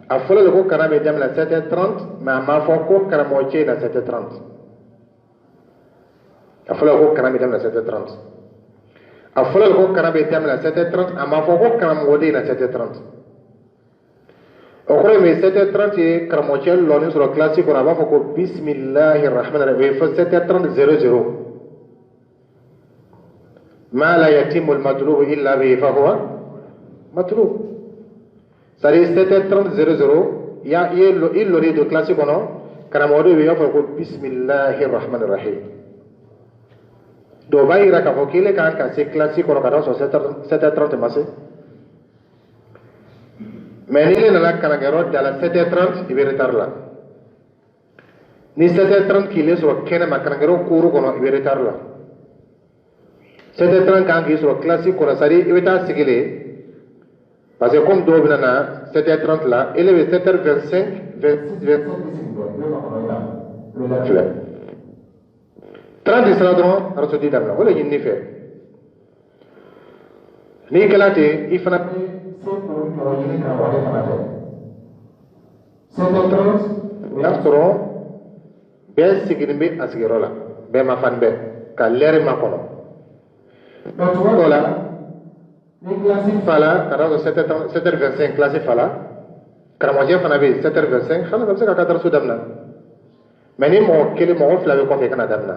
a fɔlɔ de ko kalan bɛ daminɛ 7h30 mais a ma fɔ ko karamɔgɔ cɛ na 7h30 a fɔlɔ ko kalan bɛ daminɛ 7h30 a fɔlɔ ko kalan bɛ daminɛ 7h30 a ma fɔ ko karamɔgɔden na 7h30 o kɔrɔ ye 7h30 ye karamɔgɔcɛ lɔni sɔrɔ kilasi kɔnɔ a b'a fɔ ko bisimilahi rahmani rahim o ye fɔ 7h30 00 ma la yatimu al-matlubu illa bihi fa huwa matlub. C'est-à-dire 7h30 il l'aurait de classe karamɔgɔ dɔw bɛ y'a fɔ ko bisimilahi rahmani rahim dɔw b'a yira k'a fɔ k'ile kan ka se kilasi kɔnɔ ka taa sɔrɔ 7h30 ma se mais ni ne nana kalankɛyɔrɔ da la 7h30 i bɛ retard la ni 7h30 k'ilen sɔrɔ kɛnɛma kalankɛyɔrɔ kuru kɔnɔ i bɛ retard la 7h30 kan k'i sɔrɔ kilasi kɔnɔ c'est à dire i bɛ taa sigi de parce que comme dɔw bɛ na 7h30 la ele bɛ 7h25 26 filɛ 30 sera dɔrɔn arsodi daminɛ o de ɲinini fɛ n'i kɛla ten i fana bɛ se k'o jɔyɔrɔ ɲini karamɔgɔ fana fɛ 7h30 o y'a sɔrɔ bɛɛ sigilen bɛ a sigiyɔrɔ la bɛɛ ma fan bɛɛ ka lɛri ma kɔnɔ donc tuma dɔ la ni kilasi fala ka taa sɔrɔ 7h25 kilasi fala karamɔgɔcɛ fana bɛ yen 7h25 fana bɛ se ka taa daraso daminɛ mais ni mɔgɔ kelen mɔgɔ fila bɛ kɔfɛ kana daminɛ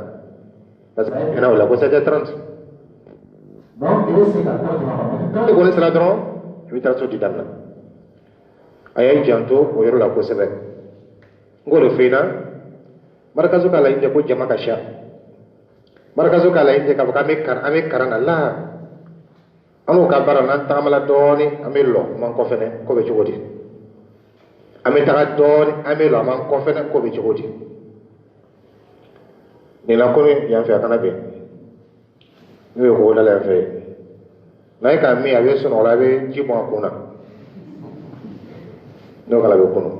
parce que kɛnɛ o la ko 7h30 donc i bɛ se ka taa ko ne sera dɔrɔn i bɛ daraso di daminɛ a y'a janto o yɔrɔ la kosɛbɛ n k'o de fɔ i na marakazu ka laɲini tɛ ko jama ka ca marakazu ka laɲini tɛ k'a fɔ k'an bɛ karan na la an n'o ka baara n'an tagamala dɔɔnin an bɛ lɔ an b'an kɔfɛ ko bɛ cogo di an bɛ taga dɔɔnin an bɛ lɔ an b'an kɔfɛ ko bɛ cogo di nin la kɔni yan fɛ a kana bɛn n'o ye ko dala yan fɛ n'a ye k'a min a bɛ sunɔgɔ la a bɛ ji bɔn a kun na n'o kala bɛ kunu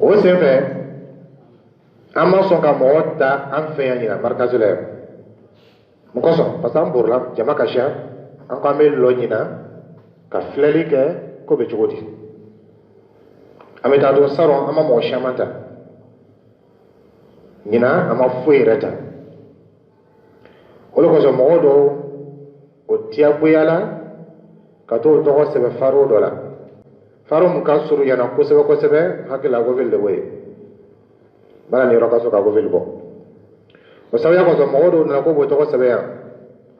o sen fɛ an ma sɔn ka mɔgɔ ta an fɛ yan ɲina marakazu la yan mun kosɔn parce que an borila jama ka ca an ko an bɛ lɔ ɲina ka filɛli kɛ ko bɛ cogo di an bɛ taa don salon an ma mɔgɔ caman ta ɲina an ma foyi yɛrɛ ta o de kosɔn mɔgɔ dɔw o diyagoya la ka t'o tɔgɔ sɛbɛn faro dɔ la faro mun ka surun yana kosɛbɛ kosɛbɛ hakili la ko veli de b'o ye bala ni yɔrɔ ka sɔrɔ ka ko veli bɔ o sabuya kosɔn mɔgɔ dɔw nana ko b'o tɔgɔ sɛbɛn yan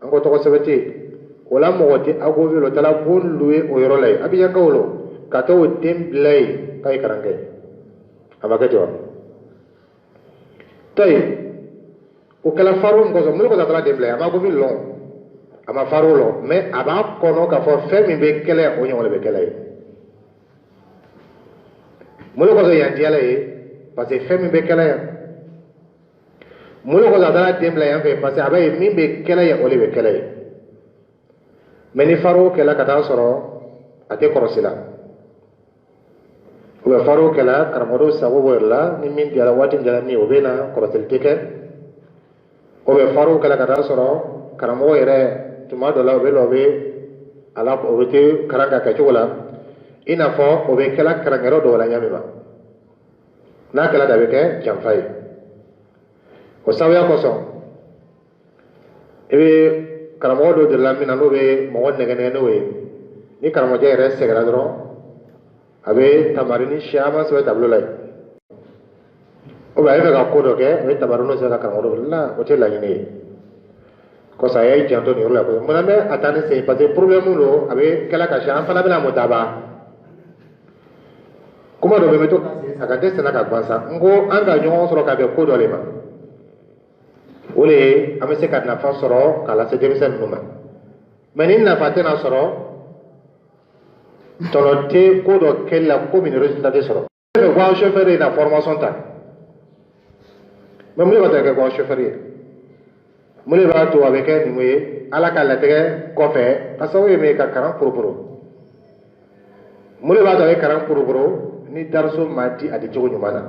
an ko tɔgɔ sɛbɛn tɛ yen o la mɔgɔ tɛ a ko veli o taara bon louer o yɔrɔ la yen Abidjan kaw lo ka taa o den bila yen k'a ye kalan kɛ a ma kɛ ten wa tayi o kɛla faro min kosɔn mun de kosɔn a taara den bila yen a ma ko veli lɔn a ma faro lɔ mais a b'a kɔnɔ k'a fɔ fɛn min bɛ kɛlɛ o ɲɔgɔn de bɛ kɛlɛ ye mun de kosɔn yan diyala ye parce que fɛn min bɛ kɛlɛ yan mun de kosɔn a taara den bila yan fɛ parce que a b'a ye min bɛ kɛlɛ ye o de bɛ kɛlɛ ye mais ni faro kɛla ka taa sɔrɔ a tɛ kɔlɔsi la ou bien faro kɛla karamɔgɔ dɔw sago b'o yɛrɛ la ni min diyara waati min diyara min o bɛ na kɔlɔsili tɛ kɛ ou bien faro kɛla ka taa sɔrɔ karamɔgɔ yɛrɛ tuma dɔ la o bɛ lɔ o bɛ ala o bɛ te kalan ka kɛcogo la i n'a fɔ o bɛ kɛla kalankɛyɔrɔ dɔw la ɲami ma n'a kɛla da bɛ kɛ janfa ye o sabuya kosɔn i bɛ karamɔgɔ dɔw delila min na n'o bɛ mɔgɔ nɛgɛ n'o ye ni karamɔgɔcɛ yɛrɛ sɛgɛnna dɔrɔn a bɛ tamarini caman sɛbɛn tableau la yen ou bien a bɛ fɛ ka ko dɔ kɛ a bɛ tamariniw sɛbɛn ka karamɔgɔ dɔ la o tɛ laɲini ye kosɔn a y'a janto nin yɔrɔ la kosɛbɛ munna bɛ a taa ni sen parce que problème don a bɛ kɛla ka ca an fana bɛna mun daba kuma dɔ bɛ n bɛ to a ka tɛ sɛnɛ ka gansan n ko an ka ɲɔgɔn sɔrɔ ka bɛn ko dɔ de ma o de ye an bɛ se ka nafa sɔrɔ k'a lase denmisɛn ninnu ma mais ni nafa tɛna sɔrɔ tɔnɔ tɛ ko dɔ kɛli la ko min résultat tɛ sɔrɔ ne bɛ ko chauffeur ye na formation ta mais mun de b'a ta kɛ ko chauffeur ye mun de b'a to a bɛ kɛ nin ye ala ka latigɛ kɔfɛ a sababu ye min ye ka kalan poroporo mun de b'a to a bɛ kalan poroporo ni daraso ma di a di cogo ɲuman na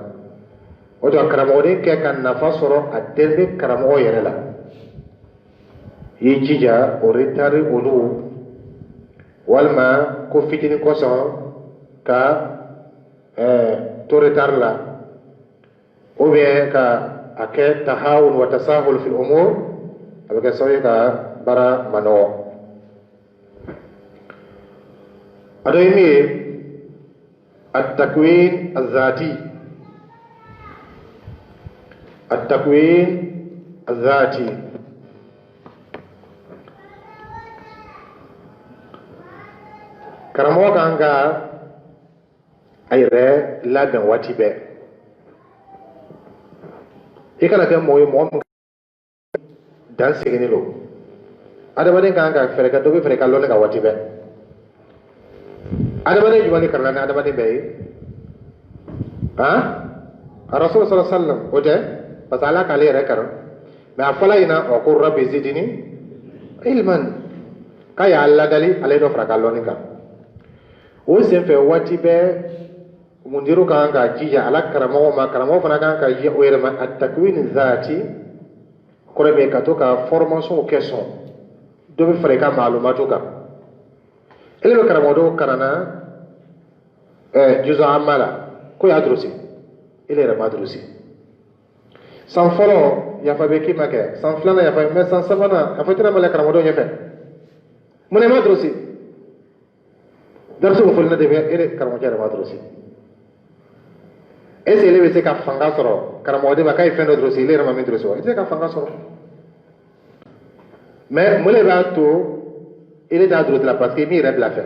o de karamɔgɔden kɛ ka nafa sɔrɔ a den bɛ karamɔgɔ yɛrɛ la i y'i jija o retard olu walima ko fitinin kosɔn ka to retard la ou bien ka a kɛ tahawun wa tasahul fil umur a bɛ kɛ sababu ye ka baara ma nɔgɔ a dɔ ye min ye التكوين الذاتي التكوين الذاتي karamɔgɔ kan ka a yɛrɛ labɛn waati bɛɛ i kana kɛ mɔgɔ ye mɔgɔ min dan seginni don adamaden kan ka fɛɛrɛ kɛ dɔ bɛ fɛɛrɛ ka lɔnni ka waati bɛɛ adamaden jumɛn de karila ni adamaden bɛɛ ye a rasul sallallahu alaihi wasallam o tɛ parce que ala k'ale yɛrɛ karan mais a fɔla ɲina wa ko rabbi zidni ilman k'a y'a ladali ale dɔ fara ka lɔnni kan o senfɛ waati bɛɛ mundiru kan ka jija ala karamɔgɔ ma karamɔgɔ fana kan ka ye o yɛrɛ ma a takwin zaati kɔrɔ bɛ ka to ka formation kɛ sɔn dɔ bɛ fara i ka maalumatu kan ele bɛ karamɔgɔ dɔw karanna juzo amma la ko y'a durusi ele yɛrɛ ma durusi san fɔlɔ yafa bɛ k'i ma kɛ san filanan yafa mais san sabanan yafa tɛna ma lɛ karamɔgɔ dɔw ɲɛfɛ mun ne ma durusi darsu mun fɔlɔ de bɛ ele karamɔgɔ yɛrɛ ma durusi est-ce que ele bɛ se ka fanga sɔrɔ karamɔgɔ de ma k'a ye fɛn dɔ durusi ele yɛrɛ ma min durusi wa ele tɛ se ka fanga sɔrɔ mais mun de b'a to ele t'a durusi la parce que min yɛrɛ bila fɛ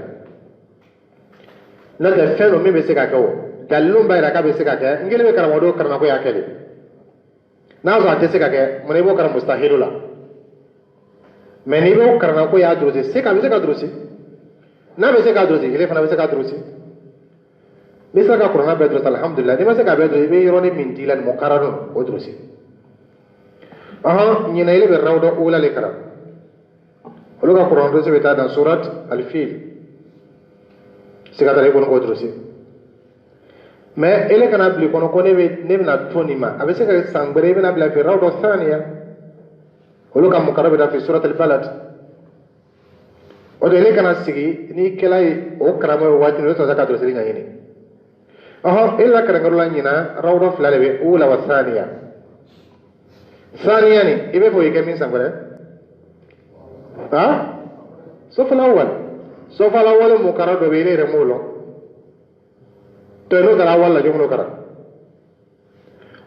n'o tɛ fɛn dɔ min bɛ se ka kɛ o dalilu b'a yira k'a bɛ se ka kɛ n kelen bɛ karamɔgɔ dɔw karamɔgɔ y'a kɛ de n'a sɔrɔ a tɛ se ka kɛ mun i b'o karamɔgɔ mustahilu la mais n'i b'o karamɔgɔ y'a durusi se ka bɛ se ka durusi n'a bɛ se ka durusi ele fana bɛ se ka durusi n'i sera ka kuranna bɛɛ durusi alhamdulilah n'i ma se ka bɛɛ durusi i bɛ yɔrɔnin min d'i la nin muqarrarun o durusi ɲinɛ ele bɛ rawda ula le karan olu ka kuranna durusi bɛ taa dans surat al-fil sigatala i kɔni k'o durusi mais ele kana bili kɔnɔ ko ne bɛna to nin ma a bɛ se ka san gbɛrɛ i bɛna bila fɛ rawda thaniya olu ka muqarrar bɛ taa fɛ surat al-balad o de ele kana sigi n'i kɛla ye o karamɔgɔ ye waati min o sɔrɔ ka durusi ɲɛɲini ele la karangaru la ɲina rawda fila de bɛ ula wa thaniya thaniya ni i bɛ fɔ i kɛ min san gbɛrɛ sofal awwal muqarrar dɔ bɛ ele yɛrɛ m'o lɔn to n'o taara awwal la jɔn n'o karan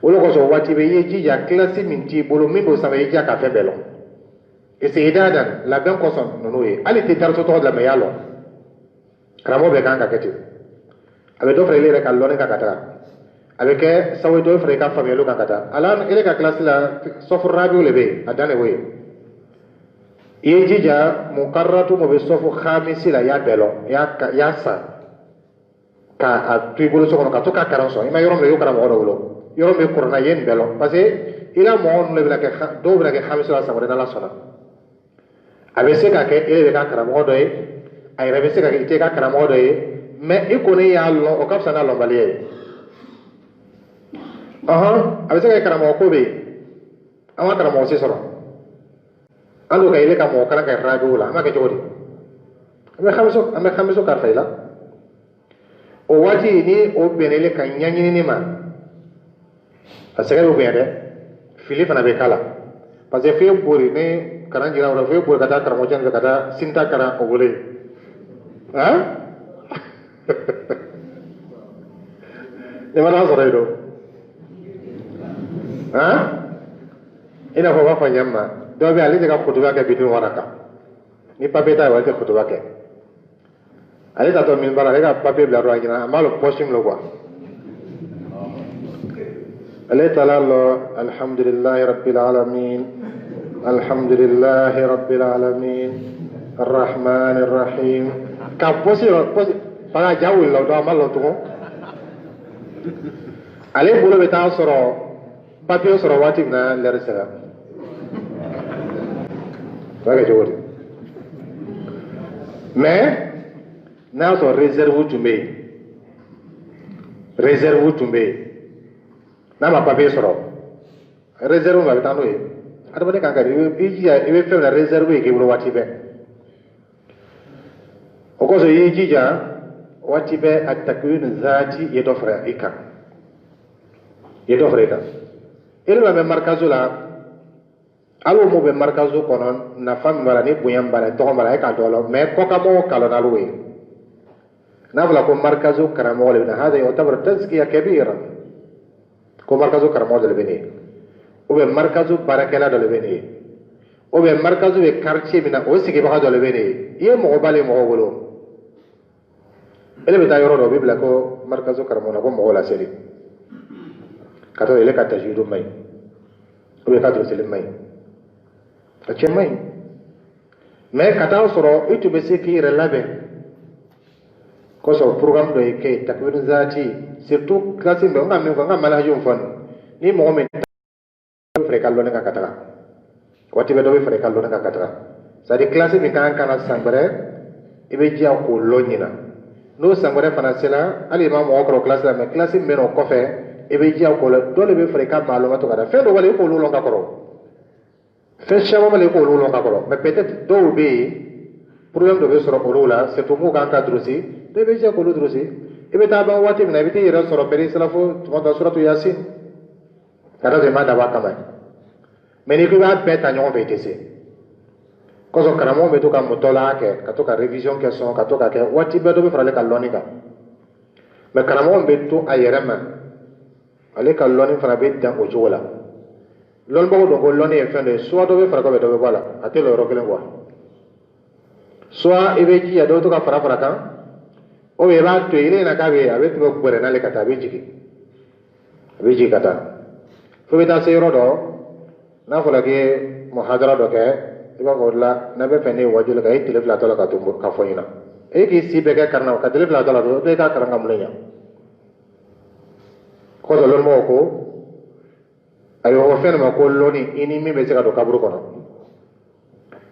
olu kosɔn waati bɛ i ye jija kilasi min t'i bolo min b'o sanfɛ i jija ka fɛn bɛɛ lɔn isti'dadan labɛn kosɔn ninnu ye hali tɛ daraso tɔgɔ lamɛn i y'a lɔn karamɔgɔ bɛɛ kan ka kɛ ten a bɛ dɔ fara ele yɛrɛ ka lɔnni kan ka taga a bɛ kɛ sababu ye dɔ fara i ka faamuyaliw kan ka taa ala ele ka kilasi la sɔfu rabiw le bɛ yen a dan de b'o ye i ye jija muqarratu mo bɛ sɔfu khamisi la i y'a bɛɛ lɔn i y'a san k'a to i bolo so kɔnɔ ka to ka karan sɔn i ma yɔrɔ min i y'o karamɔgɔ dɔ wolo yɔrɔ min kuranna i ye nin bɛɛ lɔn parce que i la mɔgɔ ninnu de bɛna kɛ dɔw bɛna kɛ khamisi la san wɛrɛ n'ala sɔnna a bɛ se ka kɛ ele de ka karamɔgɔ dɔ ye a yɛrɛ bɛ se ka kɛ i tɛ ka karamɔgɔ dɔ ye mais i kɔni y'a lɔn o ka fisa n'a lɔnbaliya ye a bɛ se ka kɛ karamɔgɔ ko bɛ yen an ma karamɔgɔ si sɔrɔ an n'o ka ele ka mɔgɔ kalan kɛ rabiw la an b'a kɛ cogo di an bɛ khamiso karifa i la o waati ni o bɛnna ele ka ɲɛɲinini ma a sɛgɛ bɛ bonya dɛ fili fana bɛ k'a la parce que f'e bori ni kalan jira o la f'e bori ka taa karamɔgɔ cɛ fɛ ka taa sinta kalan o bolo yen ne ma sɔrɔ yen don i n'a fɔ b'a fɔ ɲɛ ma dɔw bɛ ale tɛ ka kutuba kɛ bitɔn wara kan ni papiye t'a ye ale tɛ kutuba kɛ ale tatɔ min b'a la ale ka papiye bila yɔrɔ la ɲinan a m'a lɔ pɔsi min lo quoi ale taala lɔ alhamdulilahi rabbil alamin alhamdulilahi rabbil alamin arrahmanir rahim ka pɔsi fanga ja wuli la o don a ma lɔ tugun ale bolo bɛ taa sɔrɔ papiye sɔrɔ waati min na lɛri sera b'a kɛ cogo di mais n'a y'a sɔrɔ réserve tun bɛ yen n'a ma papiye sɔrɔ réserve ma a bɛ taa n'o ye adamaden kan ka di i jija i bɛ fɛn min na réserve ye k'i bolo waati bɛɛ o kosɔn i y'i jija waati bɛɛ a takwin zaati ye dɔ fara i kan ele ma bɛ marikazo la hali o mo bɛ marikazo kɔnɔ nafa min b'a la ni bonya min b'a la tɔgɔ b'a la e k'a dɔn la mais kɔkanmɔgɔw kalon n'alo ye n'a fɔra ko marikazo karamɔgɔ le bɛ na hada yu'tabar tazkiya kabira ko marikazo karamɔgɔ dɔ le bɛ ne ye ou bien marikazo baarakɛla dɔ le bɛ ne ye ou bien marikazo bɛ quartier min na o sigibaga dɔ le bɛ ne ye i ye mɔgɔba le mɔgɔ bolo ele be taa yɔrɔ dɔ o bɛ bila ko markazu karamɔgɔ la ko mɔgɔw la seli ka taa ele ka tajwidu maɲi ou bien ka droseli maɲi a cɛ maɲi mais ka taa sɔrɔ i tun bɛ se k'i yɛrɛ labɛn kosɔn programme dɔ ye kɛ takbir zaati surtout classe min bɛ n ka min fɔ n ka manhajw fɔ ni mɔgɔ min bɛ fara i ka lɔnni kan ka taga waati bɛ dɔ bɛ fara i ka lɔnni kan ka taga c'est à dire classe min kan ka na san wɛrɛ i bɛ diya k'o lɔn ɲina n'o san wɛrɛ fana sera hali i ma mɔgɔ kɔrɔ classe la mais classe min bɛ na o kɔfɛ i bɛ diya k'o la dɔ de bɛ fara i ka maaluma to ka da fɛn dɔ wale i k'olu lɔn ka kɔrɔ fɛn caman wale i k'olu lɔn ka kɔrɔ mais peut-être dɔw bɛ yen problème dɔ bɛ sɔrɔ olu la surtout mun kan ka durusi dɔ bɛ diya k'olu durusi i bɛ taa ban waati min na i bɛ t'i yɛrɛ sɔrɔ bɛri salafo tuma dɔ suratu yasin ka da i ma dabɔ a kama mais n'i ko i b'a bɛɛ ta ɲɔgɔn fɛ i tɛ se kosɔn karamɔgɔ bɛ to ka mutɔla kɛ ka to ka révision kɛ sɔn ka to ka kɛ waati bɛɛ dɔ bɛ fara ale ka lɔnni kan mais karamɔgɔ bɛ to a yɛrɛ ma ale ka lɔnni fana bɛ dan o cogo la lɔnnibagaw dɔn ko lɔnni ye fɛn dɔ ye soit dɔ bɛ fara kɔfɛ dɔ bɛ bɔ a la a tɛ lɔ yɔrɔ kelen quoi soit i bɛ jija dɔ bɛ to ka fara kan ou bien i b'a to yen i ɲɛna k'a bɛ yen a bɛ tɛmɛ gbɛrɛ n'ale ka taa a bɛ jigin ka taa fo bɛ taa se yɔrɔ dɔ n'a fɔra k'i ye muhadara dɔ kɛ i b'a fɔ o la n'a bɛ fɛ ne ye wajuli kan i tile fila tɔ la ka fɔ ɲɛna e k'i si bɛɛ kɛ karan na ka tile fila tɔ la dɔrɔn e t'a karan ka mun ɲa kosɔn lɔnnibagaw ko a bɛ fɔ fɛn dɔ ma ko lɔnni i ni min bɛ se ka don kaburu kɔnɔ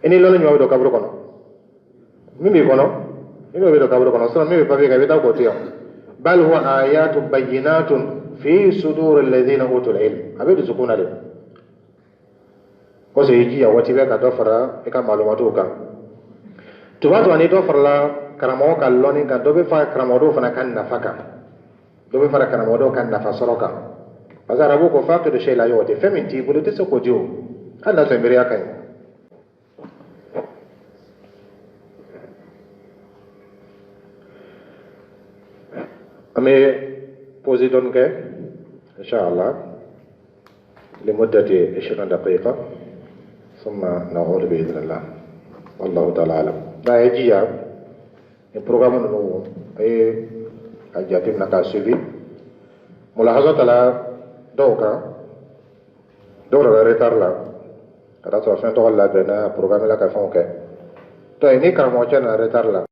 i ni lɔnni ɲuman bɛ don kaburu kɔnɔ min b'i kɔnɔ i n'o bɛ don kaburu kɔnɔ sinon min bɛ papier kan i bɛ taa k'o to yan bal huwa ayatu bayyinatun fi suduri alladhina utul ilm a bɛ dusukun na de kosɔn i jija waati bɛɛ ka dɔ fara i ka maalumatiw kan tuma tuma ni dɔ farala karamɔgɔ ka lɔnni kan dɔ bɛ fara karamɔgɔdenw fana ka nafa kan dɔ bɛ fara karamɔgɔdenw ka nafa sɔrɔ kan parce que arabu ko faqidu shay la yu'ti fɛn min t'i bolo i tɛ se k'o di o hali n'a sɔrɔ miiriya ka ɲi an bɛ pause dɔɔni kɛ inshallah لمدة 20 دقيقة ثم نعود بإذن الله والله تعالى أعلم لا يجي البرنامج نو أي أجاتي من كاسيبي ملاحظة على دوكا دورة ريتار لا كذا سوف نتوقع لا بنا برنامج لا كفون كه تو إني كراموچا نا ريتار لا